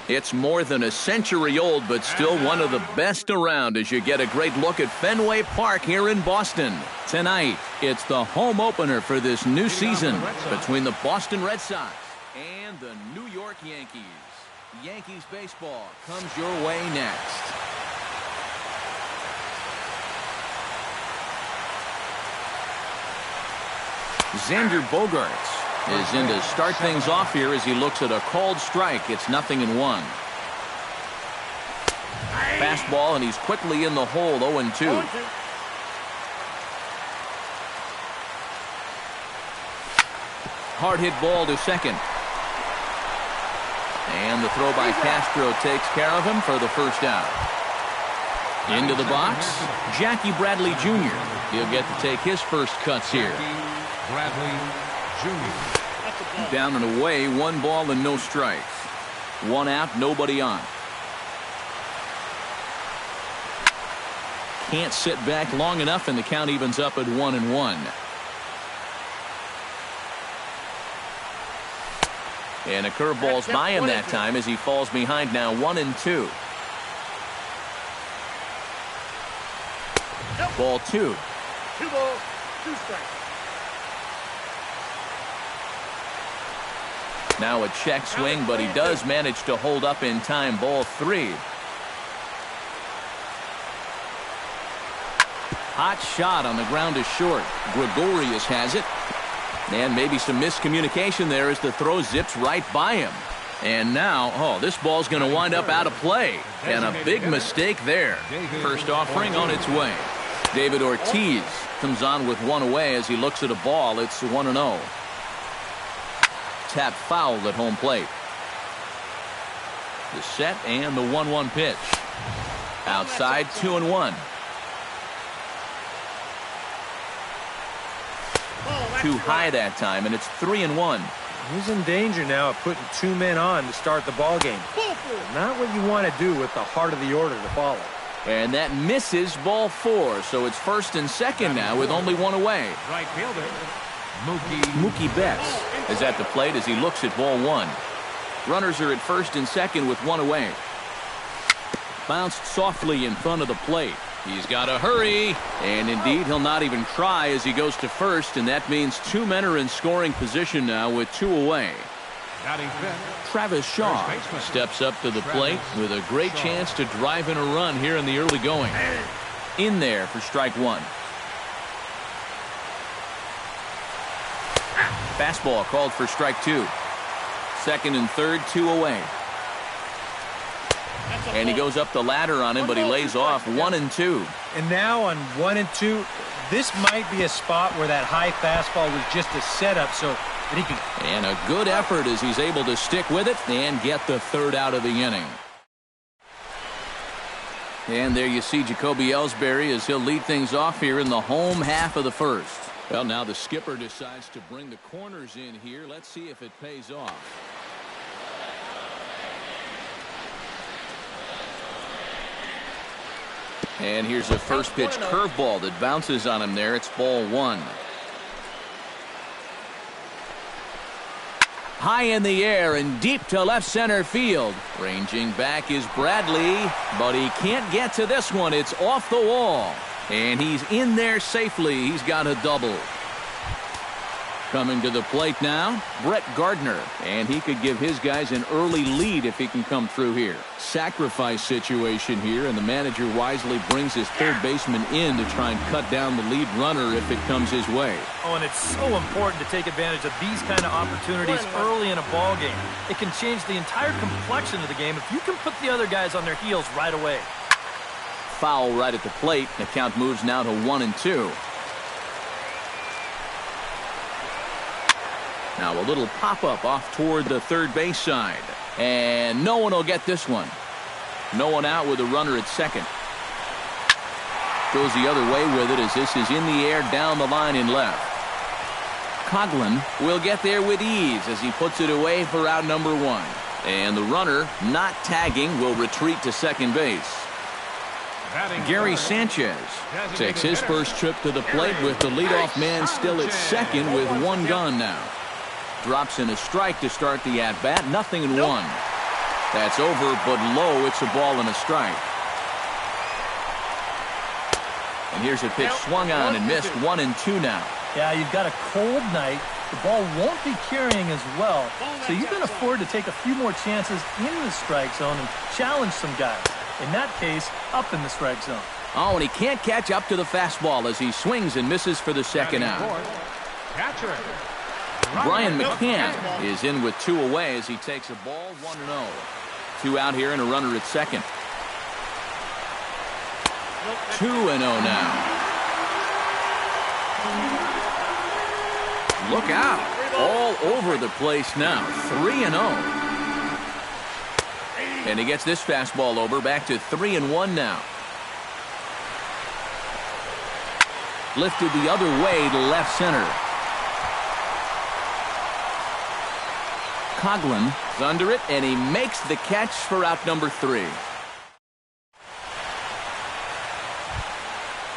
It's more than a century old, but still one of the best around as you get a great look at Fenway Park here in Boston. Tonight, it's the home opener for this new season between the Boston Red Sox and the New York Yankees. Yankees baseball comes your way next. Xander Bogaerts is in to start things off here as he looks at a called strike. It's 0-1. Fastball, and he's quickly in the hole, 0-2. Hard hit ball to second. And the throw by Castro takes care of him for the first out. Into the box, Jackie Bradley Jr. He'll get to take his first cuts here. Bradley Jr. Down and away, 1 ball and no strikes. 1 out, nobody on. Can't sit back long enough, and the count evens up at 1-1. And a curveball's by him that time as he falls behind now 1-2. Ball 2. 2 balls, 2 strikes. Now a check swing, but he does manage to hold up in time. Ball 3. Hot shot on the ground is short. Gregorius has it. And maybe some miscommunication there as the throw zips right by him. And now, this ball's going to wind up out of play. And a big mistake there. First offering on its way. David Ortiz comes on with 1 away as he looks at a ball. It's 1-0. Tap foul at home plate. The set and the 1-1 pitch. Outside, 2-1. Too high that time, and it's 3-1. He's in danger now of putting 2 men on to start the ball game. Not what you want to do with the heart of the order to follow. And that misses, ball 4. So it's first and second now with only 1 away. Right fielder, Mookie Betts is at the plate as he looks at ball 1. Runners are at first and second with 1 away. Bounced softly in front of the plate. He's got to hurry, and indeed he'll not even try as he goes to first, and that means 2 men are in scoring position now with 2 away. batting fifth. Travis Shaw steps up to the plate with a great chance to drive in a run here in the early going. In there for strike 1. Fastball called for strike 2. Second and third, 2 away. And he goes up the ladder on him, but he lays off 1-2. And now on 1-2, this might be a spot where that high fastball was just a setup so that he can. And a good effort as he's able to stick with it and get the third out of the inning. And there you see Jacoby Ellsbury as he'll lead things off here in the home half of the first. Well, now the skipper decides to bring the corners in here. Let's see if it pays off. And here's a first pitch curveball that bounces on him there. It's ball 1. High in the air and deep to left center field. Ranging back is Bradley, but he can't get to this one. It's off the wall. And he's in there safely. He's got a double. Coming to the plate now, Brett Gardner. And he could give his guys an early lead if he can come through here. Sacrifice situation here, and the manager wisely brings his third baseman in to try and cut down the lead runner if it comes his way. Oh, and it's so important to take advantage of these kind of opportunities early in a ball game. It can change the entire complexion of the game if you can put the other guys on their heels right away. Foul right at the plate. The count moves now to 1-2. Now a little pop-up off toward the third base side. And no one will get this one. No one out with a runner at second. Goes the other way with it as this is in the air down the line in left. Coghlan will get there with ease as he puts it away for out number 1. And the runner, not tagging, will retreat to second base. Gary Sanchez takes his first trip to the plate with the leadoff man still at second with 1 gone now. Drops in a strike to start the at-bat, 0-1. That's over, but low. It's a ball and a strike. And here's a pitch swung on and missed. 1-2 now. Yeah, you've got a cold night. The ball won't be carrying as well, so you can afford to take a few more chances in the strike zone and challenge some guys. In that case, up in the strike zone. Oh, and he can't catch up to the fastball as he swings and misses for the second out. Catcher. Brian McCann is in with 2 away as he takes a ball 1-0. 2 out here and a runner at second. 2-0 now. Look out. All over the place now. 3-0. And he gets this fastball over. Back to 3-1 now. Lifted the other way to left center. Coughlin is under it, and he makes the catch for out number 3.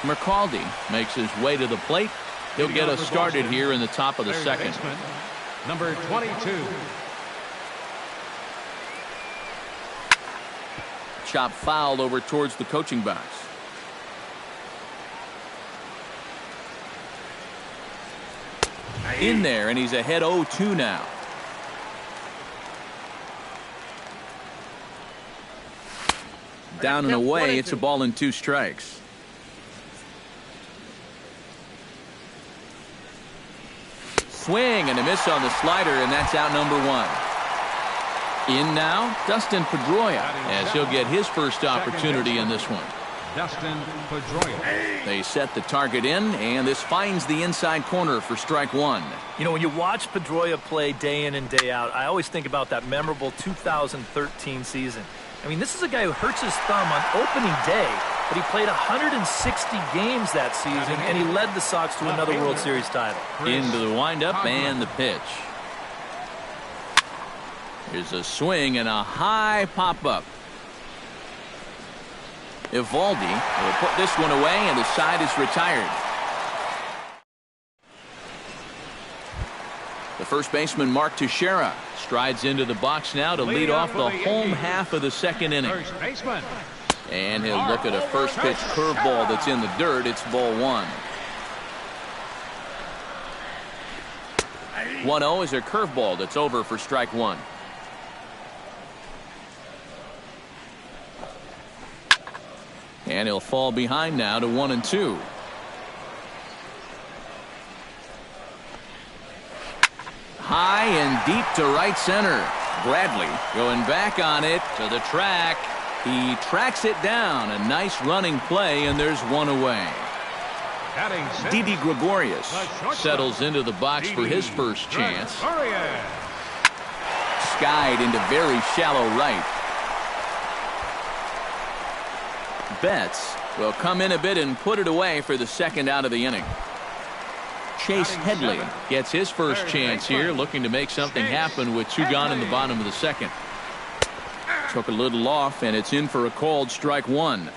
McCaldy makes his way to the plate. He'll get us started here in the top of the second. Number 22. Chop foul over towards the coaching box. In there, and he's ahead 0-2 now. Down and away, it's a ball and 2 strikes. Swing and a miss on the slider, and that's out number 1. In now, Dustin Pedroia, as he'll get his first opportunity in this one. Dustin Pedroia. They set the target in, and this finds the inside corner for strike 1. You know, when you watch Pedroia play day in and day out, I always think about that memorable 2013 season. I mean, this is a guy who hurts his thumb on opening day, but he played 160 games that season, and he led the Sox to another World Series title. Into the windup and the pitch. Here's a swing and a high pop-up. Evaldi will put this one away, and the side is retired. The first baseman, Mark Teixeira, strides into the box now to lead off the home half of the second inning. First baseman. And he'll look at a first pitch curveball that's in the dirt. It's ball 1. 1-0 is a curveball that's over for strike 1. And he'll fall behind now to 1-2. High and deep to right center. Bradley going back on it to the track. He tracks it down. A nice running play, and there's 1 away. Didi Gregorius settles into the box for his first chance. Skied into very shallow right. Betts will come in a bit and put it away for the second out of the inning. Chase Headley gets his first chance here, looking to make something happen with 2 gone in the bottom of the second. Took a little off, and it's in for a called strike 1.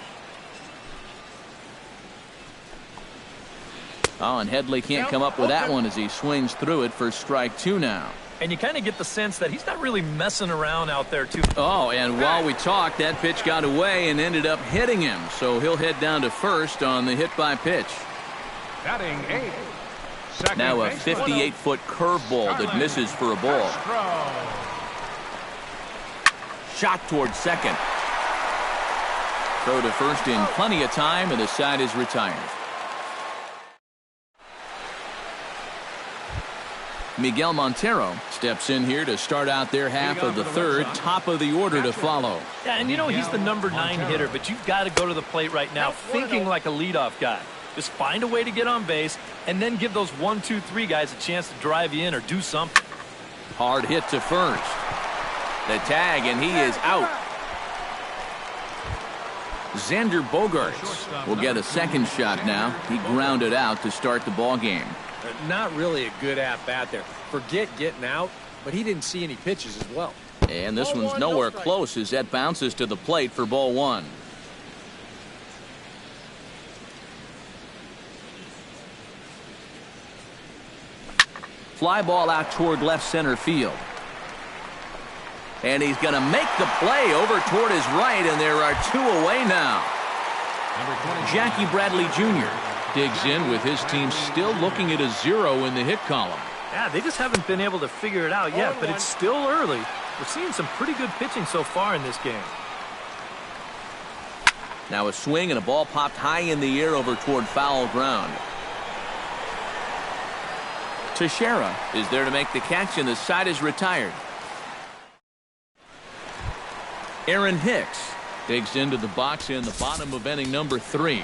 Oh, and Headley can't come up with that one as he swings through it for strike 2 now. And you kind of get the sense that he's not really messing around out there too. Oh, and while we talked, that pitch got away and ended up hitting him. So he'll head down to first on the hit by pitch. Batting 8. Now a 58-foot curveball that misses for a ball. Shot towards second. Throw to first in plenty of time, and the side is retired. Miguel Montero steps in here to start out their half of the third. Top of the order to follow. Yeah, and you know, he's the number 9 hitter, but you've got to go to the plate right now thinking like a leadoff guy. Just find a way to get on base and then give those 1, 2, 3 guys a chance to drive you in or do something. Hard hit to first. The tag, and he is out. Xander Bogaerts will get a second shot now. He grounded out to start the ball game. Not really a good at-bat there. Forget getting out, but he didn't see any pitches as well. And this one's nowhere close as that bounces to the plate for ball 1. Fly ball out toward left center field. And he's going to make the play over toward his right, and there are 2 away now. Jackie Bradley Jr. digs in with his team still looking at a 0 in the hit column. Yeah, they just haven't been able to figure it out yet, but it's still early. We're seeing some pretty good pitching so far in this game. Now a swing and a ball popped high in the air over toward foul ground. Teixeira is there to make the catch, and the side is retired. Aaron Hicks digs into the box in the bottom of inning number 3.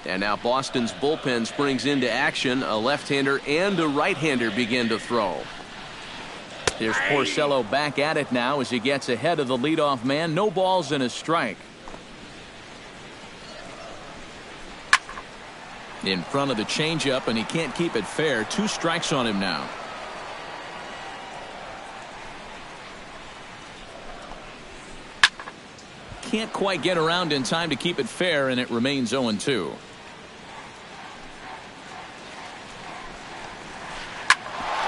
And now Boston's bullpen springs into action. A left-hander and a right-hander begin to throw. Here's Porcello back at it now as he gets ahead of the leadoff man. No balls and a strike. In front of the changeup, and he can't keep it fair. 2 strikes on him now. Can't quite get around in time to keep it fair, and it remains 0-2.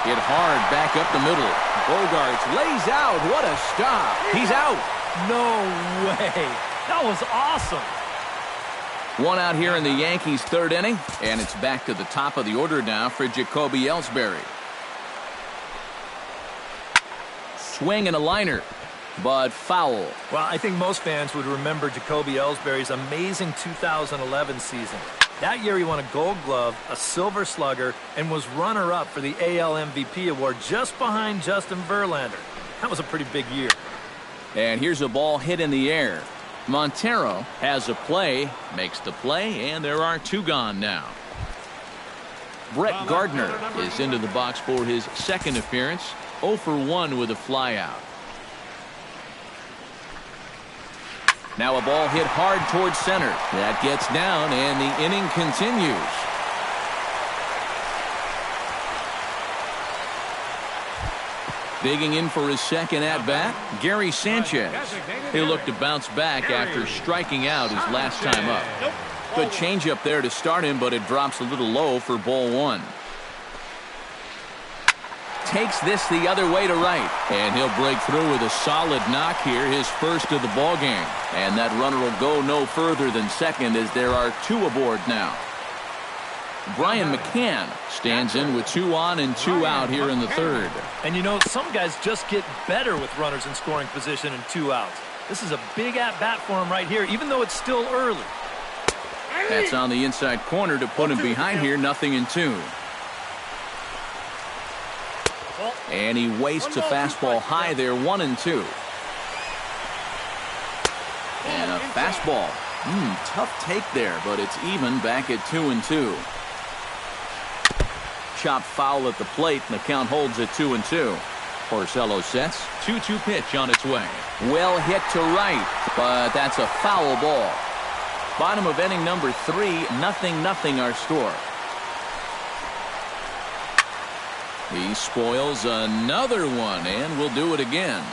Hit hard back up the middle. Bogarts lays out. What a stop. He's out. No way. That was awesome. 1 out here in the Yankees' 3rd inning, and it's back to the top of the order now for Jacoby Ellsbury. Swing and a liner, but foul. Well, I think most fans would remember Jacoby Ellsbury's amazing 2011 season. That year he won a Gold Glove, a Silver Slugger, and was runner-up for the AL MVP award just behind Justin Verlander. That was a pretty big year. And here's a ball hit in the air. Montero has a play, makes the play, and there are 2 gone now. Brett Gardner is into the box for his 2nd appearance. 0 for 1 with a flyout. Now a ball hit hard towards center. That gets down, and the inning continues. Digging in for his 2nd at-bat, Gary Sanchez. He'll look to bounce back after striking out his last time up. Good changeup there to start him, but it drops a little low for ball 1. Takes this the other way to right, and he'll break through with a solid knock here, his 1st of the ball game. And that runner will go no further than 2nd as there are 2 aboard now. Brian McCann stands in with 2 on and 2 out here in the 3rd. And you know, some guys just get better with runners in scoring position and 2 outs. This is a big at-bat for him right here, even though it's still early. That's on the inside corner to put him behind here, 0-2. And he wastes a fastball high there, 1-2. And a fastball. Tough take there, but it's even back at 2-2. Chopped foul at the plate, and the count holds at 2-2. Porcello sets. 2-2 pitch on its way. Well hit to right, but that's a foul ball. Bottom of inning number 3, 0-0 our score. He spoils another one, and will do it again.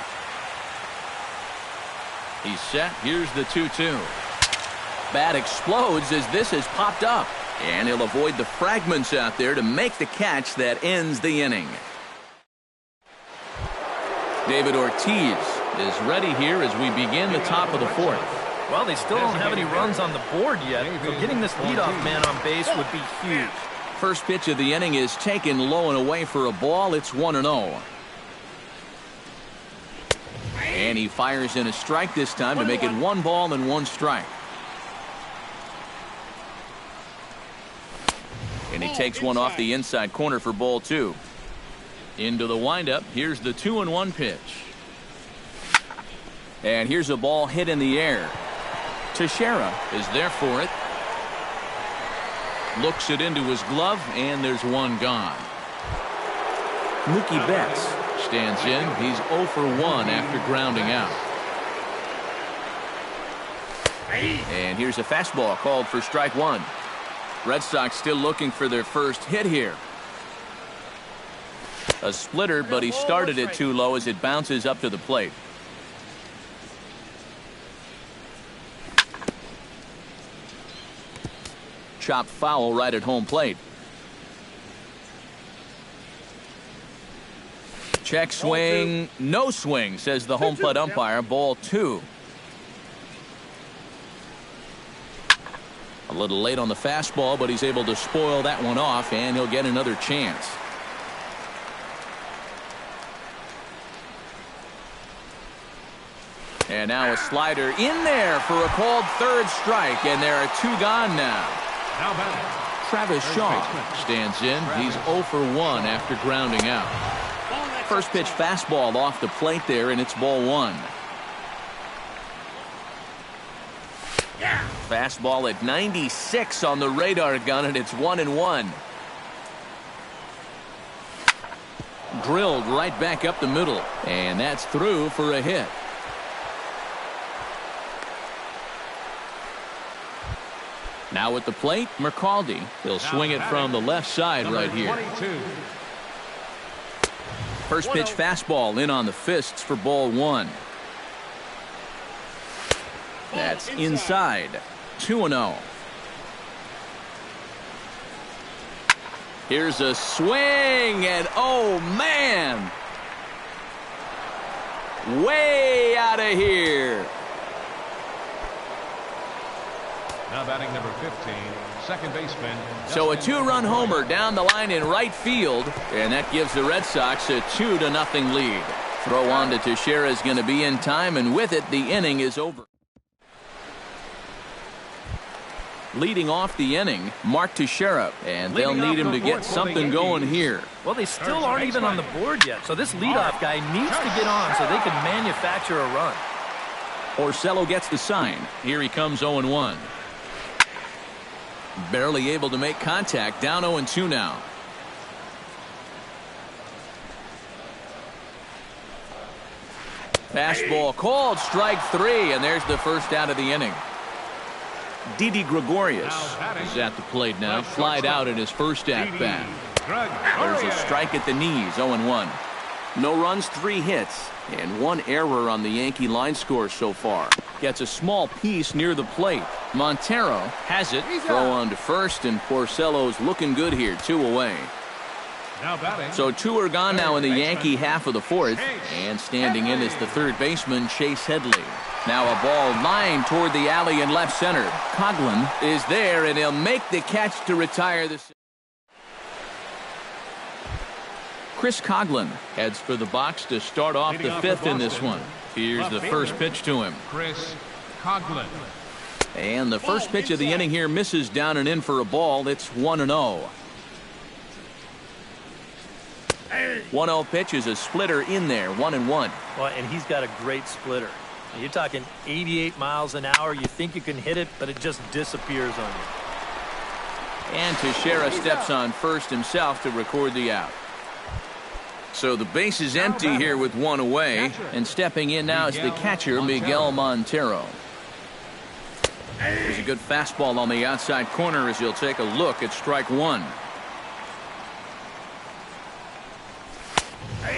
He's set. Here's the 2-2. Bat explodes as this has popped up. And he'll avoid the fragments out there to make the catch that ends the inning. David Ortiz is ready here as we begin the top of the 4th. Well, they still don't have any runs on the board yet, so getting this leadoff man on base would be huge. First pitch of the inning is taken low and away for a ball. It's 1-0. And he fires in a strike this time to make it 1 ball and 1 strike. And he takes one off the inside corner for ball 2. Into the windup. Here's the 2-1 pitch. And here's a ball hit in the air. Teixeira is there for it. Looks it into his glove, and there's 1 gone. Mookie Betts stands in. He's 0 for 1 after grounding out. And here's a fastball called for strike 1. Red Sox still looking for their first hit here. A splitter, but he started it too low as it bounces up to the plate. Chopped foul right at home plate. Check swing, no swing, says the home plate umpire. Ball 2. A little late on the fastball, but he's able to spoil that one off, and he'll get another chance. And now a slider in there for a called third strike, and there are 2 gone now. Now batting, Travis Shaw stands in. He's 0 for 1 after grounding out. First pitch fastball off the plate there, and it's ball 1. Fastball at 96 on the radar gun, and it's 1-1. Drilled right back up the middle, and that's through for a hit. Now at the plate, McCaldy. He'll swing it from the left side right here. 22. First pitch fastball in on the fists for ball 1. That's inside. 2-0. Here's a swing, and oh man, way out of here. Now batting number 15, second baseman. So a 2-run homer down the line in right field, and that gives the Red Sox a 2-0 lead. Throw on to Teixeira is going to be in time, and with it, the inning is over. Leading off the inning, Mark Teixeira, and they'll need him to get something going here. Well, they still aren't even on the board yet, so this leadoff guy needs to get on so they can manufacture a run. Porcello gets the sign. Here he comes 0-1. Barely able to make contact, down 0-2 now. Fastball called, strike 3, and there's the first out of the inning. Didi Gregorius is at the plate now, flied out in his first at-bat. There's a strike at the knees, 0-1. No runs, 3 hits, and 1 error on the Yankee line score so far. Gets a small piece near the plate. Montero has it. Throw on to first, and Porcello's looking good here, 2 away. Now batting. So 2 are gone now in the Yankee half of the 4th, and standing in is the third baseman, Chase Headley. Now a ball lined toward the alley in left center. Coghlan is there, and he'll make the catch to retire this. Chris Coghlan heads for the box to start off the 5th in this one. Here's the first pitch to him. Chris Coghlan. And the first pitch of the inning here misses down and in for a ball. It's 1-0. 1-0 pitch is a splitter in there, 1-1. Well, and he's got a great splitter. You're talking 88 miles an hour. You think you can hit it, but it just disappears on you. And Teixeira steps on first himself to record the out. So the base is empty here with 1 away, and stepping in now is the catcher, Miguel Montero. There's a good fastball on the outside corner as he'll take a look at strike 1.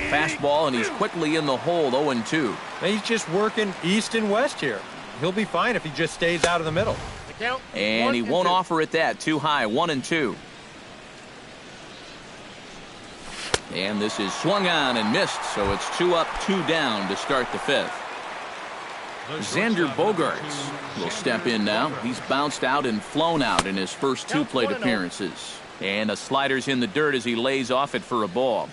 Fastball, and he's quickly in the hole, 0-2. He's just working east and west here. He'll be fine if he just stays out of the middle. And he won't offer it that. Too high, 1-2. And this is swung on and missed, so it's 2 up, 2 down to start the 5th. Xander Bogaerts will step in now. He's bounced out and flown out in his first 2 plate appearances. And a slider's in the dirt as he lays off it for a ball.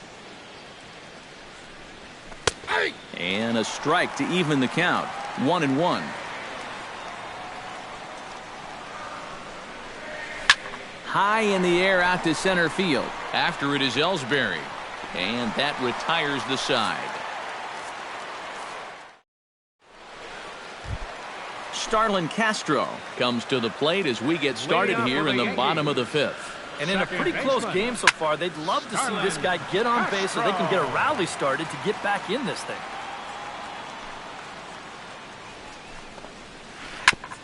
And a strike to even the count, 1-1. High in the air out to center field. After it is Ellsbury. And that retires the side. Starlin Castro comes to the plate as we get started here in the bottom of the 5th. And in a pretty close game so far, they'd love to see this guy get on base so they can get a rally started to get back in this thing.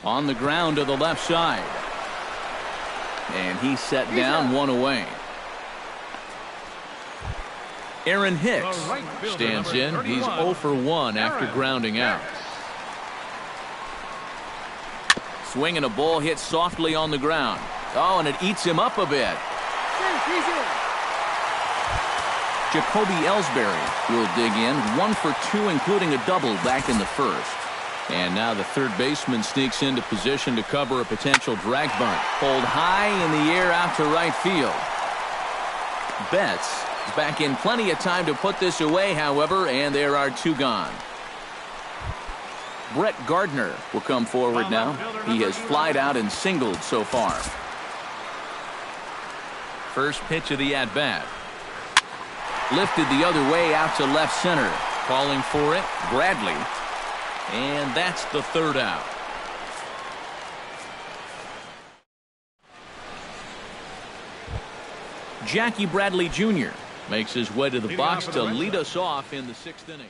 On the ground to the left side. And he's set down, 1 away. Aaron Hicks stands in. He's 0 for 1 after grounding out. Swinging a ball hit softly on the ground. Oh, and it eats him up a bit. Jacoby Ellsbury will dig in. 1 for 2, including a double back in the first. And now the third baseman sneaks into position to cover a potential drag bunt. Pulled high in the air out to right field. Betts is back in plenty of time to put this away, however, and there are 2 gone. Brett Gardner will come forward now. He has flied out and singled so far. First pitch of the at-bat. Lifted the other way out to left center. Calling for it, Bradley. And that's the third out. Jackie Bradley Jr. makes his way to the box to lead us off in the 6th inning.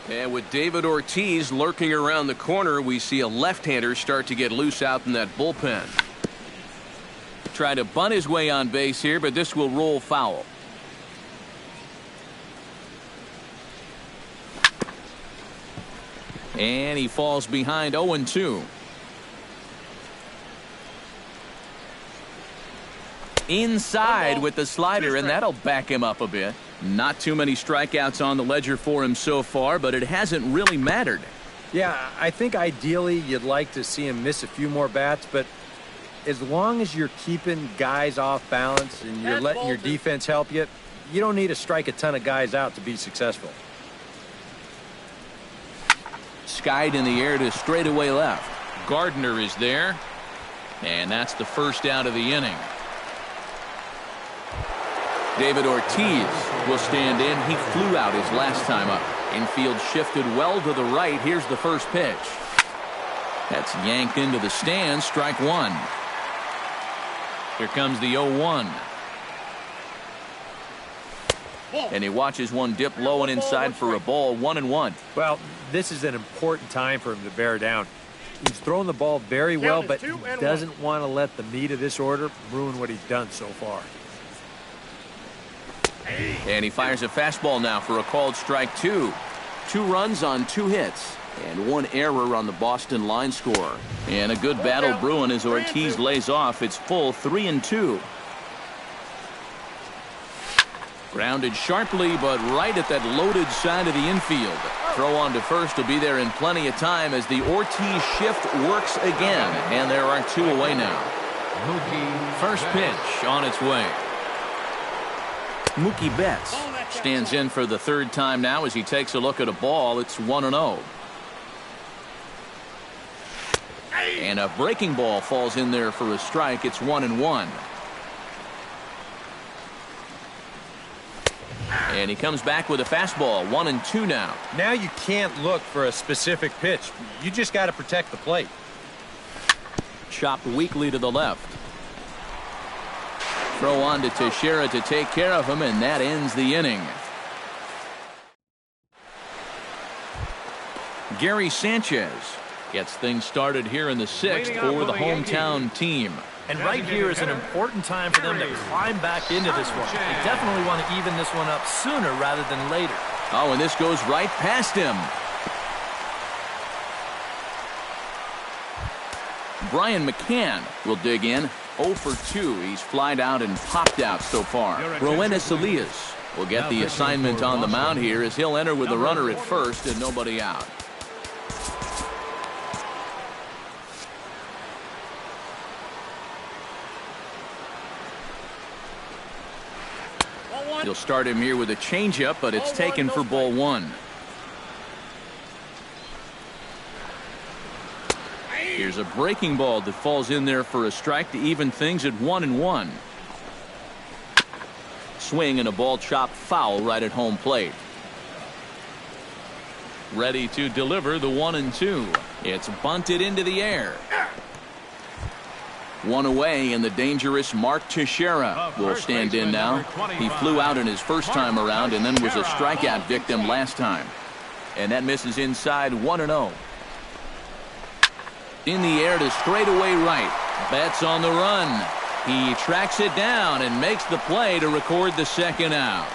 And with David Ortiz lurking around the corner, we see a left-hander start to get loose out in that bullpen. Try to bunt his way on base here, but this will roll foul. And he falls behind 0-2. Inside with the slider, and that'll back him up a bit. Not too many strikeouts on the ledger for him so far, but it hasn't really mattered. Yeah, I think ideally you'd like to see him miss a few more bats, but as long as you're keeping guys off balance and you're letting your defense help you, you don't need to strike a ton of guys out to be successful. Skied in the air to straightaway left. Gardner is there, and that's the first out of the inning. David Ortiz will stand in. He flew out his last time up. Infield shifted well to the right. Here's the first pitch. That's yanked into the stands. Strike 1. Here comes the 0-1. And he watches one dip low and inside for a ball. 1-1. Well, this is an important time for him to bear down. He's thrown the ball very well, but he doesn't want to let the meat of this order ruin what he's done so far. And he fires a fastball now for a called strike 2. 2 runs on 2 hits. And 1 error on the Boston line score. And a good battle brewing as Ortiz lays off. It's full 3-2. Grounded sharply, but right at that loaded side of the infield. Throw on to first will be there in plenty of time as the Ortiz shift works again. And there are 2 away now. First pitch on its way. Mookie Betts stands in for the 3rd time now as he takes a look at a ball. It's 1-0. And a breaking ball falls in there for a strike. It's 1-1. And he comes back with a fastball. 1-2 now. Now you can't look for a specific pitch. You just got to protect the plate. Chopped weakly to the left. Throw on to Teixeira to take care of him, and that ends the inning. Gary Sanchez gets things started here in the 6th for the hometown team. And right here is an important time for them to climb back into this one. They definitely want to even this one up sooner rather than later. Oh, and this goes right past him. Brian McCann will dig in. 0 for 2. He's flied out and popped out so far. Roenis Elias will get the assignment on the mound here as he'll enter with the runner at first and nobody out. He'll start him here with a changeup, but it's taken for ball 1. Here's a breaking ball that falls in there for a strike to even things at 1-1. Swing and a ball chopped foul right at home plate. Ready to deliver the 1-2. It's bunted into the air. 1 away, and the dangerous Mark Teixeira will stand in now. He flew out in his first time around and then was a strikeout victim last time. And that misses inside. 1-0. In the air to straightaway right. Betts on the run. He tracks it down and makes the play to record the 2nd out.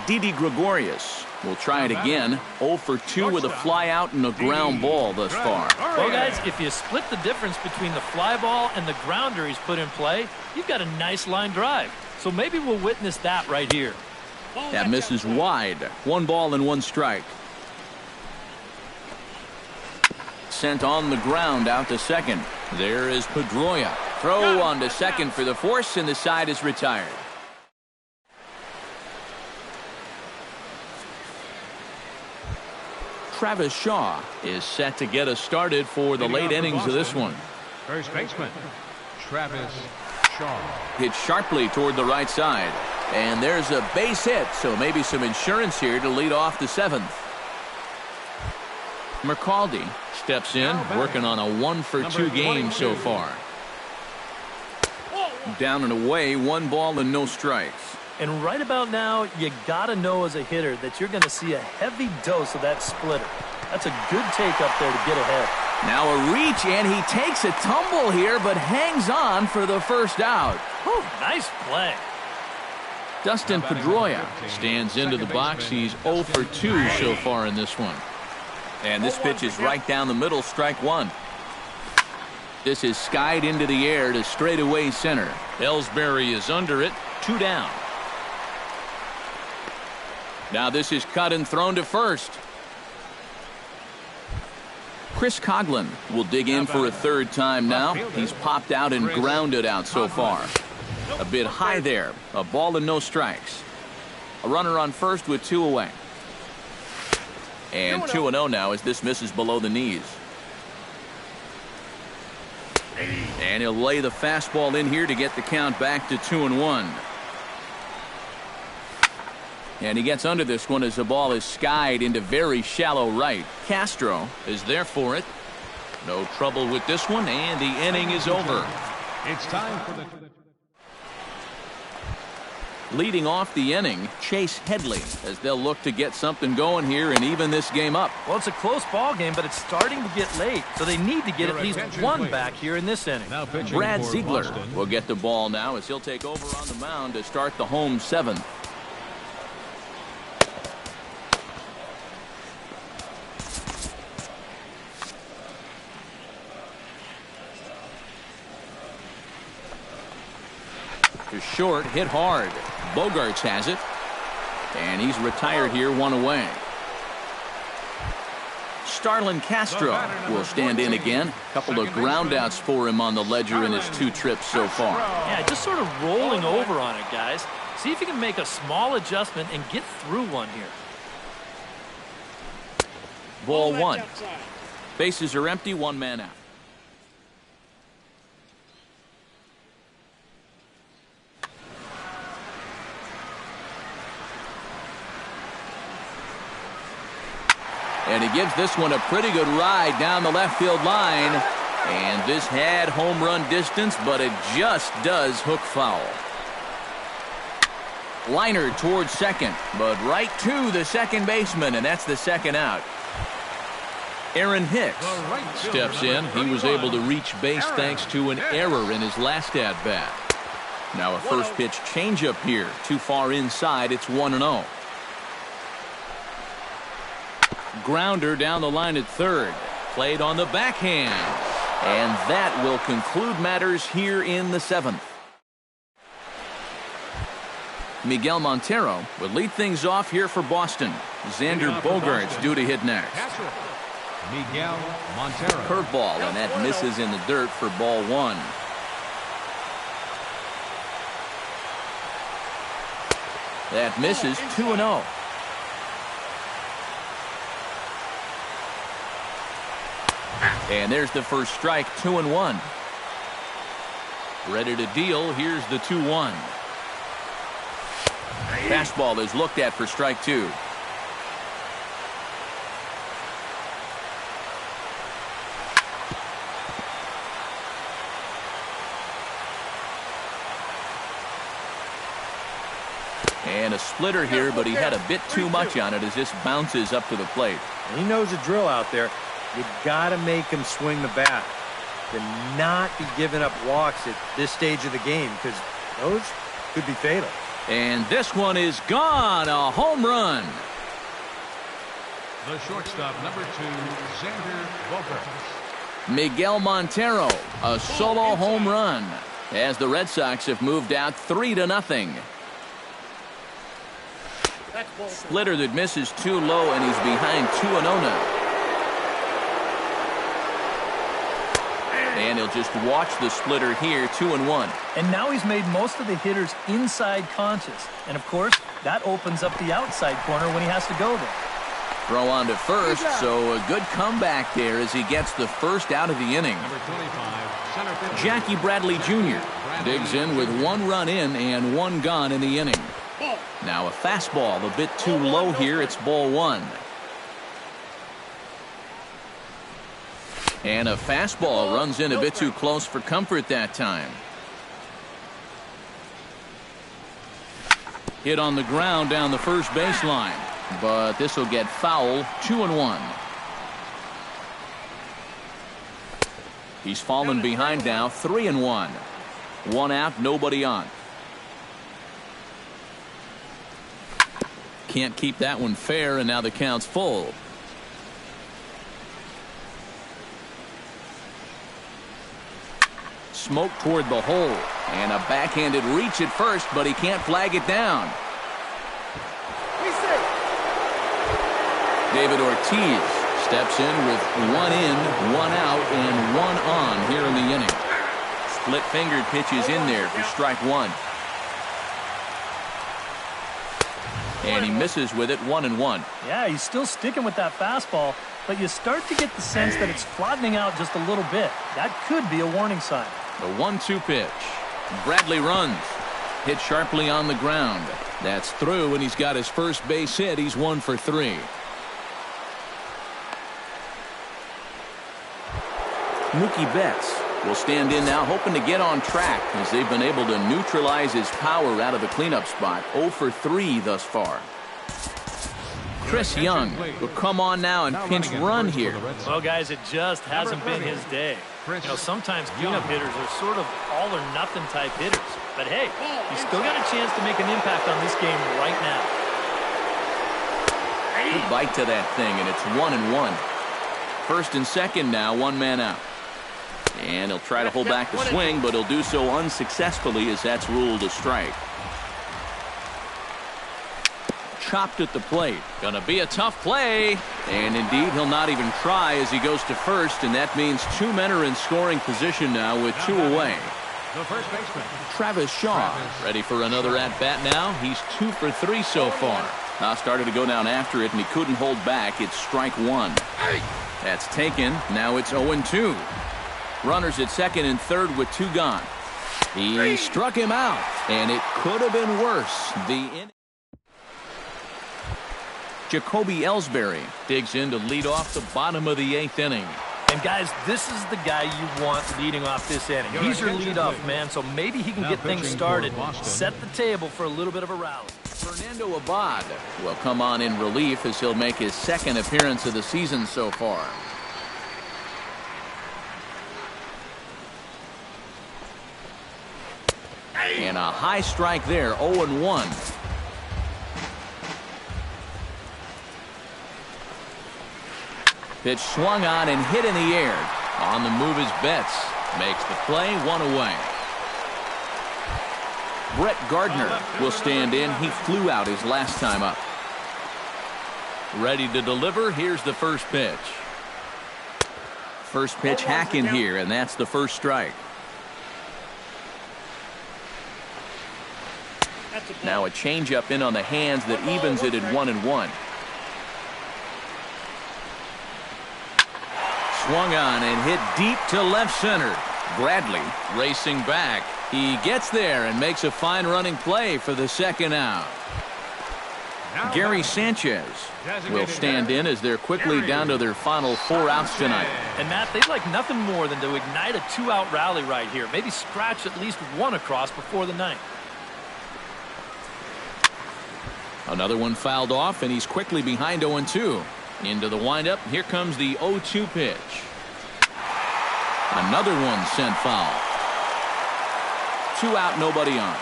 Didi Gregorius We'll try it again. 0 for 2 with a fly out and a ground ball thus far. Well, guys, if you split the difference between the fly ball and the grounder he's put in play, you've got a nice line drive. So maybe we'll witness that right here. That misses wide. 1 ball and 1 strike. Sent on the ground out to second. There is Pedroia. Throw on to second for the force, and the side is retired. Travis Shaw is set to get us started for the late innings of this one. First baseman, Travis Shaw. Hit sharply toward the right side. And there's a base hit, so maybe some insurance here to lead off the 7th. McCaldy steps in, working on a 1 for 2 game so far. Down and away, 1 ball and no strikes. And right about now, you got to know as a hitter that you're going to see a heavy dose of that splitter. That's a good take up there to get ahead. Now a reach, and he takes a tumble here, but hangs on for the first out. Whew, nice play. Dustin Pedroia stands into the box. He's 0 for 2 so far in this one. And this pitch is right down the middle, strike 1. This is skied into the air to straightaway center. Ellsbury is under it, 2 down. Now this is cut and thrown to first. Chris Coughlin will dig in for a 3rd time now. He's popped out and grounded out so far. A bit high there. A ball and no strikes. A runner on first with 2 away. And 2-0 now as this misses below the knees. And he'll lay the fastball in here to get the count back to 2-1. And he gets under this one as the ball is skied into very shallow right. Castro is there for it. No trouble with this one, and the inning is over. It's time for the... Leading off the inning, Chase Headley, as they'll look to get something going here and even this game up. Well, it's a close ball game, but it's starting to get late, so they need to get at least 1 back here in this inning. Brad Ziegler will get the ball now as he'll take over on the mound to start the home 7th. To short, hit hard. Bogarts has it. And he's retired here, 1 away. Starlin Castro will stand in again. A couple of groundouts for him on the ledger in his 2 trips so far. Yeah, just sort of rolling over on it, guys. See if you can make a small adjustment and get through one here. Ball 1. Bases are empty, 1 man out. And he gives this one a pretty good ride down the left field line. And this had home run distance, but it just does hook foul. Liner towards second, but right to the second baseman, and that's the 2nd out. Aaron Hicks steps in. He was able to reach base thanks to an error in his last at-bat. Now a first pitch changeup here. Too far inside, it's 1-0. Grounder down the line at 3rd. Played on the backhand. And that will conclude matters here in the 7th. Miguel Montero will lead things off here for Boston. Xander Bogaerts due to hit next. Miguel Montero. Curveball, and that misses in the dirt for ball 1. That misses, 2-0. And there's the first strike, 2-1. Ready to deal. Here's the 2-1. Fastball is looked at for strike 2. And a splitter here, but he had a bit too much on it as this bounces up to the plate. He knows the drill out there. You got to make him swing the bat. To not be giving up walks at this stage of the game, because those could be fatal. And this one is gone. A home run. The shortstop, number 2, Xander Bogaerts. Miguel Montero, a solo home run, as the Red Sox have moved out 3-0. Splitter that misses too low, and he's behind 2-0 now. And he'll just watch the splitter here, 2-1. And now he's made most of the hitters inside conscious. And, of course, that opens up the outside corner when he has to go there. Throw on to first, so a good comeback there as he gets the first out of the inning. Number 25, center fielder, Jackie Bradley Jr. digs in with 1 run in and 1 gone in the inning. Now a fastball a bit too low here. It's ball 1. And a fastball runs in a bit too close for comfort that time. Hit on the ground down the first baseline, but this will get foul. 2-1. He's fallen behind now. 3-1. 1 out, nobody on. Can't keep that one fair, and now the count's full. Smoke toward the hole, and a backhanded reach at first, but he can't flag it down. David Ortiz steps in with 1 in, 1 out, and 1 on here in the inning. Split-fingered pitches in there for strike 1. And he misses with it. 1-1. Yeah, he's still sticking with that fastball, but you start to get the sense that it's flattening out just a little bit. That could be a warning sign. The 1-2 pitch. Bradley runs. Hit sharply on the ground. That's through, and he's got his first base hit. He's 1 for 3. Mookie Betts will stand in now, hoping to get on track as they've been able to neutralize his power out of the cleanup spot. 0 for 3 thus far. Chris Young will come on now and pinch run here. Well, guys, it just hasn't been his day. You know, sometimes cleanup hitters are sort of all-or-nothing type hitters. But, hey, he's still got a chance to make an impact on this game right now. Good bite to that thing, and it's 1-1. First and second now, 1 man out. And he'll try to hold back the swing, but he'll do so unsuccessfully as that's ruled a strike. Chopped at the plate. Gonna be a tough play. And indeed, he'll not even try as he goes to first, and that means 2 men are in scoring position now with 2 away. the first baseman, Travis Shaw ready for another at-bat now. He's 2 for 3 so far. Now started to go down after it, and he couldn't hold back. It's strike 1. That's taken. Now it's 0-2. Runners at second and third with 2 gone. He struck him out, and it could have been worse. Jacoby Ellsbury digs in to lead off the bottom of the 8th inning. And guys, this is the guy you want leading off this inning. He's your leadoff man, so maybe he can get things started, set the table for a little bit of a rally. Fernando Abad will come on in relief as he'll make his 2nd appearance of the season so far. And a high strike there, 0-1. Pitch swung on and hit in the air. On the move is Betts. Makes the play, 1 away. Brett Gardner will stand in. He flew out his last time up. Ready to deliver. Here's the first pitch. First pitch hacking here, and that's the first strike. Now a changeup in on the hands that evens it at 1-1. Swung on and hit deep to left center. Bradley racing back. He gets there and makes a fine running play for the 2nd out. Gary Sanchez will stand in as they're quickly down to their final 4 outs tonight. And Matt, they'd like nothing more than to ignite a 2-out rally right here. Maybe scratch at least 1 across before the 9th. Another one fouled off, and he's quickly behind 0-2. Into the windup. Here comes the 0-2 pitch. Another one sent foul. 2 out, nobody on.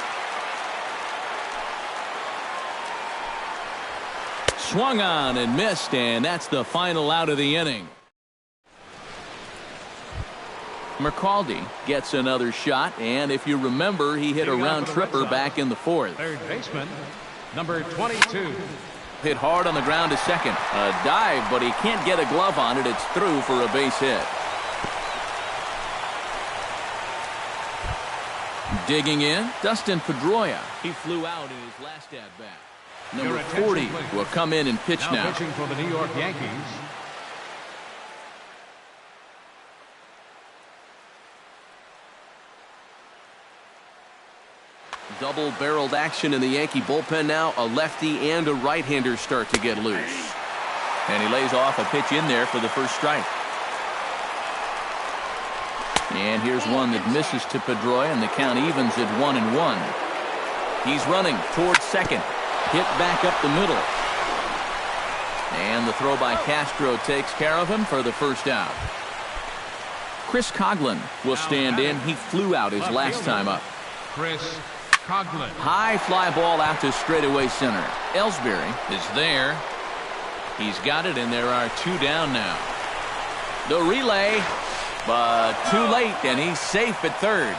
swung on and missed, and that's the final out of the inning. McCaldy gets another shot, and if you remember, he hit a round tripper back in the fourth. Third baseman, number 22. Hit hard on the ground to second. A dive, but he can't get a glove on it. It's through for a base hit. Digging in, Dustin Pedroia. He flew out in his last at-bat. Number 40 will come in and pitch now. Pitching for the New York Yankees, Double-barreled action in the Yankee bullpen now. A lefty and a right-hander start to get loose. And he lays off a pitch in there for the first strike. And here's one that misses to Pedroia, and the count evens at 1-1. He's running towards second. Hit back up the middle. And the throw by Castro takes care of him for the first out. Chris Coughlin will stand in. He flew out his last time up. Chris Coughlin. High fly ball out to straightaway center. Ellsbury is there. He's got it, and there are two down now. The relay, but too late, and he's safe at third.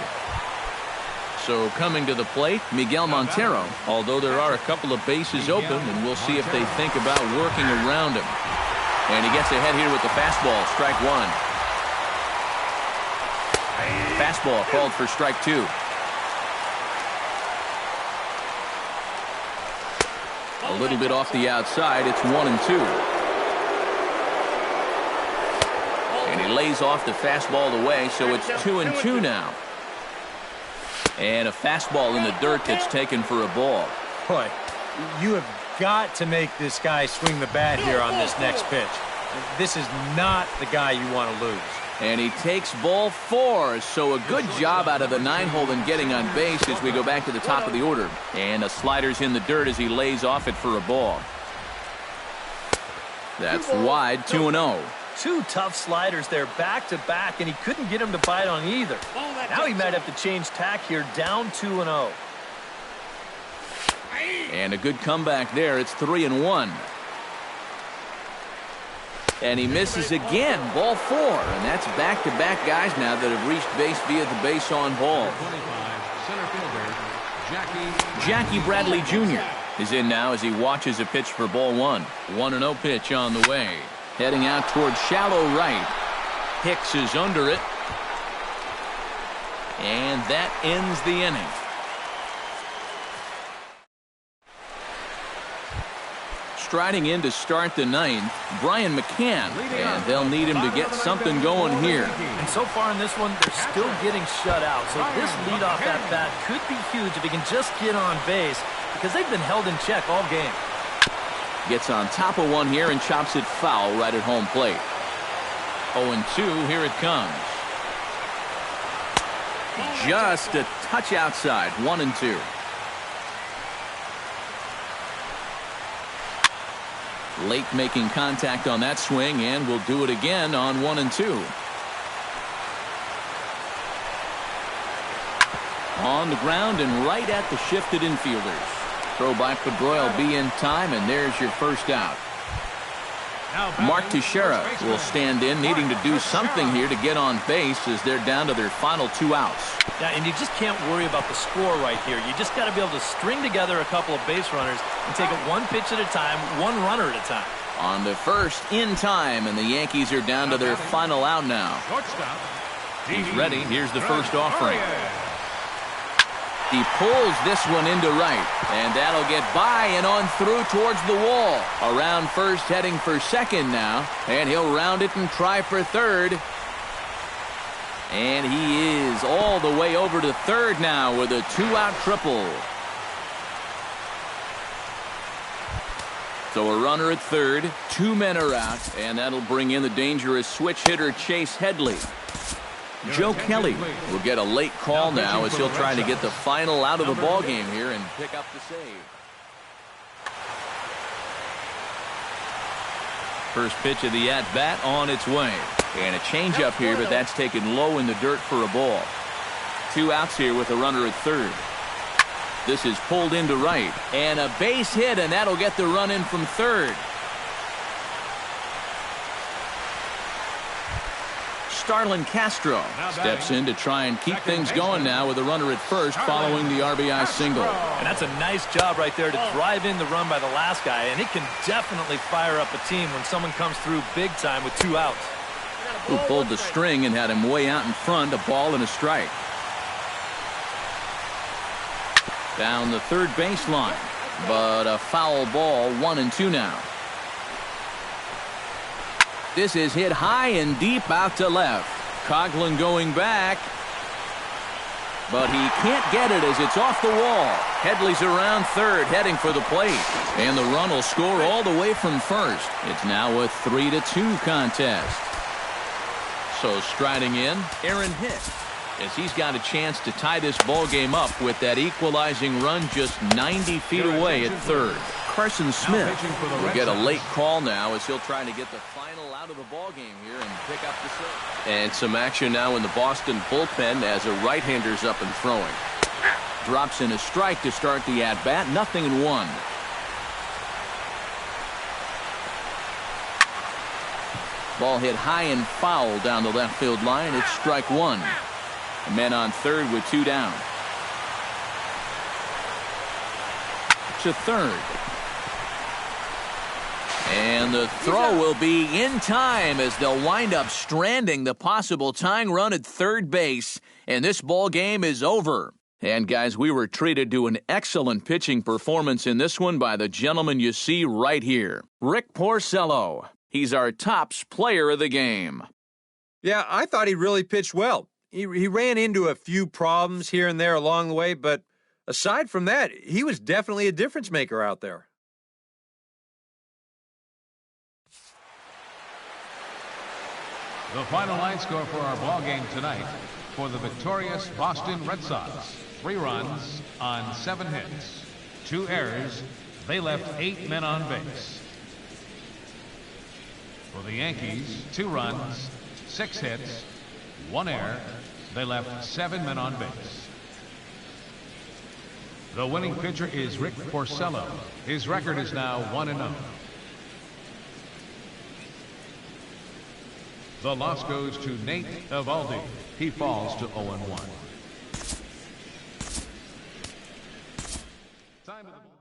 So coming to the plate, Miguel Montero, although there are a couple of bases open, and we'll see if they think about working around him. And he gets ahead here with the fastball, strike one. Fastball called for strike two. A little bit off the outside. It's 1-2. And he lays off the fastball away, so it's 2-2 now. And a fastball in the dirt that's taken for a ball. Boy, you have got to make this guy swing the bat here on this next pitch. This is not the guy you want to lose. And he takes ball four, so a good job out of the 9-hole in getting on base as we go back to the top of the order. And a slider's in the dirt as he lays off it for a ball. That's wide, 2-0. Two tough sliders there back-to-back, and he couldn't get him to bite on either. Now he might have to change tack here, down 2-0. And a good comeback there. It's 3-1. And he misses again, ball four. And that's back-to-back guys now that have reached base via the base on ball. 25, center fielder, Jackie Bradley Jr. is in now as he watches a pitch for ball one. 1-0 pitch on the way. Heading out towards shallow right. Hicks is under it. And that ends the inning. Striding in to start the ninth, Brian McCann, and they'll need him to get something going here. And so far in this one, they're still getting shut out. So this leadoff at bat could be huge if he can just get on base, because they've been held in check all game. Gets on top of one here and chops it foul right at home plate. 0-2, here it comes. Just a touch outside, 1-2. Lake making contact on that swing, and will do it again on 1-2. On the ground and right at the shifted infielders. Throw by Pedroia will be in time, and there's your first out. Mark Teixeira will stand in, needing to do something here to get on base as they're down to their final two outs. Yeah, and you just can't worry about the score right here. You just got to be able to string together a couple of base runners and take it one pitch at a time, one runner at a time. On the first, in time, and the Yankees are down to their final out now. He's ready. Here's the first offering. He pulls this one into right, and that'll get by and on through towards the wall. Around first, heading for second now, and he'll round it and try for third. And he is all the way over to third now with a two-out triple. So a runner at third, two men are out, and that'll bring in the dangerous switch hitter Chase Headley. Joe Kelly will get a late call now as he'll try to get the final out of the ball game here and pick up the save. First pitch of the at-bat on its way. And a changeup here, but that's taken low in the dirt for a ball. Two outs here with a runner at third. This is pulled into right. And a base hit, and that'll get the run in from third. Starlin Castro steps in to try and keep things going now with a runner at first following the RBI single. And that's a nice job right there to drive in the run by the last guy, and it can definitely fire up a team when someone comes through big time with 2 outs. Who pulled the string and had him way out in front, a ball and a strike. Down the third baseline, but a foul ball, 1-2 now. This is hit high and deep out to left. Coughlin going back, but he can't get it as it's off the wall. Headley's around third, heading for the plate, and the run will score all the way from first. It's now a 3-2 contest. So striding in, Aaron Hicks, as he's got a chance to tie this ball game up with that equalizing run just 90 feet away at third. Carson Smith will get a late call now as he'll try to get the final out of the ball game here and pick up the save. And some action now in the Boston bullpen as a right-hander's up and throwing. Drops in a strike to start the at-bat, 0-1. Ball hit high and foul down the left field line. It's strike 1. The men on third with 2 down. To third. And the throw will be in time as they'll wind up stranding the possible tying run at third base. And this ball game is over. And guys, we were treated to an excellent pitching performance in this one by the gentleman you see right here, Rick Porcello. He's our tops player of the game. Yeah, I thought he really pitched well. He ran into a few problems here and there along the way, but aside from that, he was definitely a difference maker out there. The final line score for our ball game tonight for the victorious Boston Red Sox. 3 runs on 7 hits. 2 errors. They left 8 men on base. For the Yankees, 2 runs, 6 hits, 1 error. They left 7 men on base. The winning pitcher is Rick Porcello. His record is now 1-0. The loss goes to Nate Evaldi. He falls to 0-1. Time of the ball.